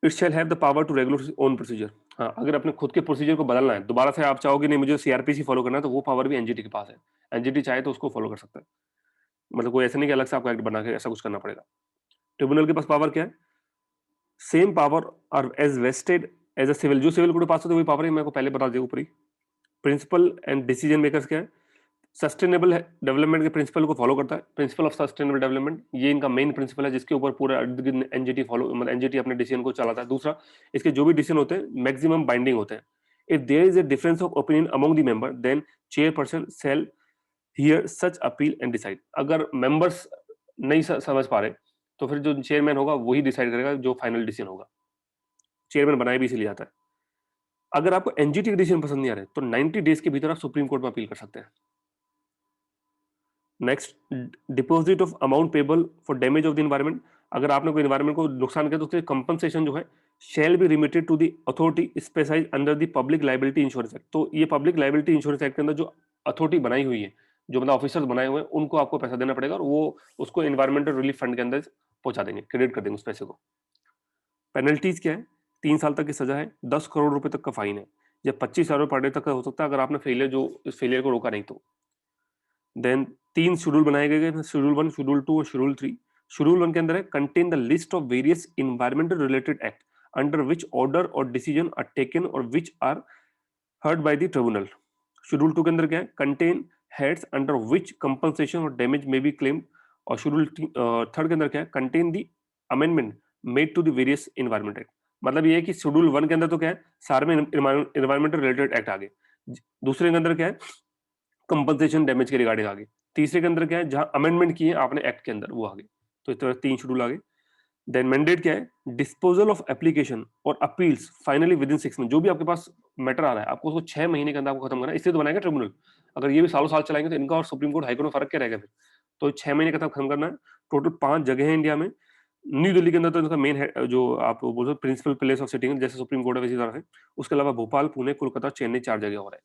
It shall have the power to regulate own procedure. हाँ, अगर अपने खुद के प्रोसीजर को बदलना है, दोबारा से आप चाहोगे नहीं मुझे सीआरपीसी फॉलो करना है, तो वो पावर भी एनजीटी के पास है। एनजीटी चाहे तो उसको फॉलो कर सकता है, मतलब कोई ऐसा नहीं कि अलग से आपको एक्ट बना के ऐसा कुछ करना पड़ेगा। ट्रिब्यूनल के पास पावर क्या है? Same power are as vested as a civil, जो सिविल कोर्ट के पास होती है वही पावर है, मेरे को पहले बता दिया ऊपर ही। प्रिंसिपल एंड डिसीजन मेकर्स क्या है? सस्टेनेबल डेवलपमेंट के प्रिंसिपल को फॉलो करता है। प्रिंसिपल ऑफ सस्टेनेबल डेवलपमेंट ये इनका मेन प्रिंसिपल है, जिसके ऊपर पूरा एनजीटी फॉलो, मतलब एनजीटी अपने डिसीजन को चलाता है। दूसरा, इसके जो भी डिसीजन होते हैं मैक्सिमम बाइंडिंग होते हैं। If there is a difference of opinion among the member then chairperson shall hear such appeal and decide. अगर मेंबर्स नहीं समझ पा रहे तो फिर जो चेयरमैन होगा वही डिसाइड करेगा जो फाइनल डिसीजन होगा। चेयरमैन बनाया भी इसीलिए जाता है। अगर आपको एनजीटी के डिसीजन पसंद नहीं आ रहे तो 90 डेज के भीतर आप सुप्रीम कोर्ट में अपील कर सकते हैं। Next, deposit of amount payable for damage of the environment. अगर आपने कोई एनवायरनमेंट को नुकसान किया तो उसके कंपनसेशन जो है shall be remitted to the authority specified under the public liability insurance act. तो ये पब्लिक लाइबिलिटी इंश्योरेंस एक्ट के अंदर जो अथॉरिटी बनाई हुई है, जो मतलब ऑफिसर्स बनाए हुए हैं, उनको आपको पैसा देना पड़ेगा और वो उसको एनवायरमेंटल रिलीफ फंड के अंदर पहुंचा देंगे, क्रेडिट कर देंगे उस पैसे को। पेनल्टीज क्या है? 3 साल तक की सजा है, 10 करोड़ रुपए तक का फाइन है, या 25 हजार पर डे तक का हो सकता है अगर आपने इस फेलियर को रोका नहीं तो। देन 3 शेड्यूल बनाए गए, शेड्यूल 1, शेड्यूल 2 और शेड्यूल 3। शेड्यूल 1 के अंदर है contain the list of various environmental related act under which order और डिसीजन आर टेकन और which are heard by the tribunal. Schedule 2 के अंदर क्या है? Contain heads under which compensation और डैमेज में बी क्लेम। और शेड्यूल 3 के अंदर क्या है? Contain the amendment made to the various environment act. मतलब ये है कि शेड्यूल 1 के अंदर तो क्या है? सारे में इन्वायरमेंटल रिलेटेड एक्ट आ गए। दूसरे के अंदर क्या है? कंपनसेशन डैमेज के रिगार्डिंग आ गए। तीसरे के अंदर क्या है? जहां अमेंडमेंट किए आपने एक्ट के अंदर वो आ गए। तो इस तरह 3 शेड्यूल आ गए। देन मैंडेट क्या है? डिस्पोजल ऑफ एप्लीकेशन और appeals finally with in 6 month. जो भी आपके पास मैटर आ रहा है आपको उसको 6 महीने के अंदर आपको खत्म करना है, इसलिए तो बनाएगा ट्रिब्यूनल। अगर ये भी सालों साल चलाएंगे तो इनका और सुप्रीम कोर्ट हाईकोर्ट में फर्क क्या रहेगा फिर? तो 6 महीने के अंदर खत्म करना है। टोटल 5 जगह है इंडिया में। न्यू दिल्ली के अंदर तो इनका मेन है, जो आप बोल रहे हो प्रिंसिपल प्लेस ऑफ सिटिंग, जैसे सुप्रीम कोर्ट है वैसी तरह है। उसके अलावा भोपाल, पुणे, कोलकाता, चेन्नई 4 जगह और है।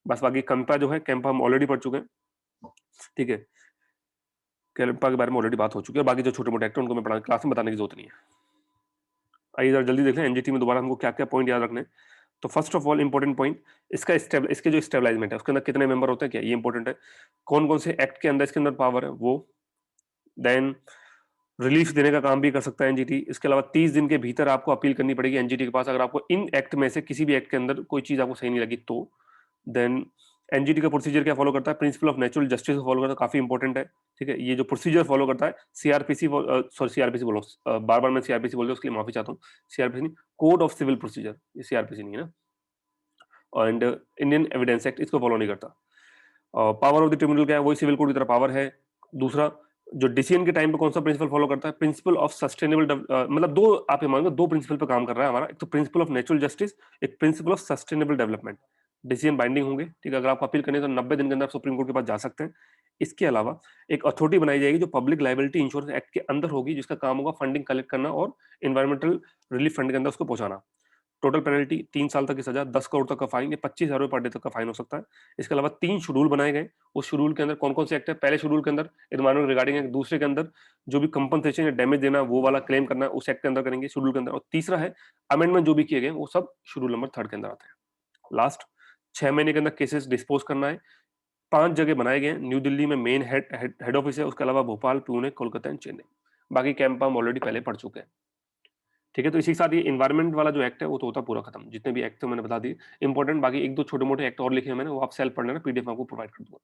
बस बाकी कैंपा जो है, कैंपा हम ऑलरेडी पढ़ चुके हैं, ठीक है। कैंपा के बारे में ऑलरेडी बात हो चुकी है। बाकी जो छोटे मोटे एक्टर उनको मैं पढ़ा क्लास में बताने की जरूरत नहीं है। आइए जरा जल्दी देख लें एनजीटी में दोबारा हमको क्या क्या पॉइंट याद रखने हैं। तो first of all important point, इसके जो स्टेबलाइजमेंट है उसके अंदर कितने मेंबर होते हैं, क्या ये इंपॉर्टेंट है। कौन कौन से एक्ट के अंदर इसके अंदर पावर है वो। देन रिलीफ देने का काम भी कर सकता है एनजीटी। इसके अलावा 30 दिन के भीतर आपको अपील करनी पड़ेगी एनजीटी के पास अगर आपको इन एक्ट में से किसी भी एक्ट के अंदर कोई चीज आपको सही नहीं लगी तो। देन एनजीटी का प्रोसीजर क्या फॉलो करता है? Principal of natural justice follow करता है, काफी इंपॉर्टेंट है, ठीक है। ये जो प्रोसीजर फॉलो करता है सीआरपीसी, सॉरी सीआरपीसी बोलो, बार बार मैं सीआरपीसी बोल रहा हूँ उसके लिए माफी चाहता हूँ। सीआरपीसी नहीं, कोड ऑफ सिविल प्रोसीजर, ये सीआरपीसी नहीं है ना। एंड इंडियन एविडेंस एक्ट इसको फॉलो नहीं करता। पावर ऑफ द ट्रिब्यूनल क्या है? वही सिविल कोड की तरह पावर है। दूसरा, जो डिसीजन के टाइम पे कौन सा प्रिंसिपल फॉलो करता है? प्रिंसिपल ऑफ सस्टेनेबल, मतलब दो आप ये मानोगे, दो प्रिंसिपल पे काम कर रहा है हमारा। एक तो प्रिंसिपल ऑफ नेचुरल जस्टिस, एक principle of sustainable development. Decision binding होंगे, ठीक है। अगर आप अपील करें तो 90 दिन के अंदर सुप्रीम कोर्ट के पास जा सकते हैं। इसके अलावा एक अथॉरिटी बनाई जाएगी जो पब्लिक लाइबिलिटी इंश्योरेंस एक्ट के अंदर होगी, जिसका काम होगा फंडिंग कलेक्ट करना और इन्वायरमेंटल रिलीफ फंड के अंदर उसको पहुंचाना। टोटल पेनल्टी 3 साल तक की सजा, 10 करोड़ तक का फाइन या 25 हजार पर डे तक का फाइन हो सकता है। इसके अलावा 3 शेड्यूल बनाए गए। उस शेड्यूल के अंदर कौन कौन से एक्ट है? पहले शेड्यूल के अंदर एनवायरमेंट रिगार्डिंग है, दूसरे के अंदर जो भी कंपनसेशन या डैमेज देना वो वाला क्लेम करना है उस एक्ट के अंदर करेंगे, शेड्यूल के अंदर। और तीसरा है अमेंडमेंट जो भी किए गए वो सब शेड्यूल नंबर 3 के अंदर आते हैं। लास्ट 6 महीने के अंदर केसेस डिस्पोज करना है। 5 जगह बनाए गए हैं, न्यू दिल्ली में मेन हेड ऑफिस है, उसके अलावा भोपाल, पुणे, कोलकाता एंड चेन्नई। बाकी कैंप हम ऑलरेडी पहले पढ़ चुके हैं, ठीक है। तो इसी के साथ ये इन्वायरमेंट वाला जो एक्ट है वो तो होता पूरा खत्म। जितने भी एक्ट थे मैंने बता दिए इंपॉर्टेंट। बाकी एक दो छोटे मोटे एक्ट और लिखे हैं मैंने, वो आप सेल्फ पढ़ लेना, पीडीएफ आपको प्रोवाइड कर दूंगा।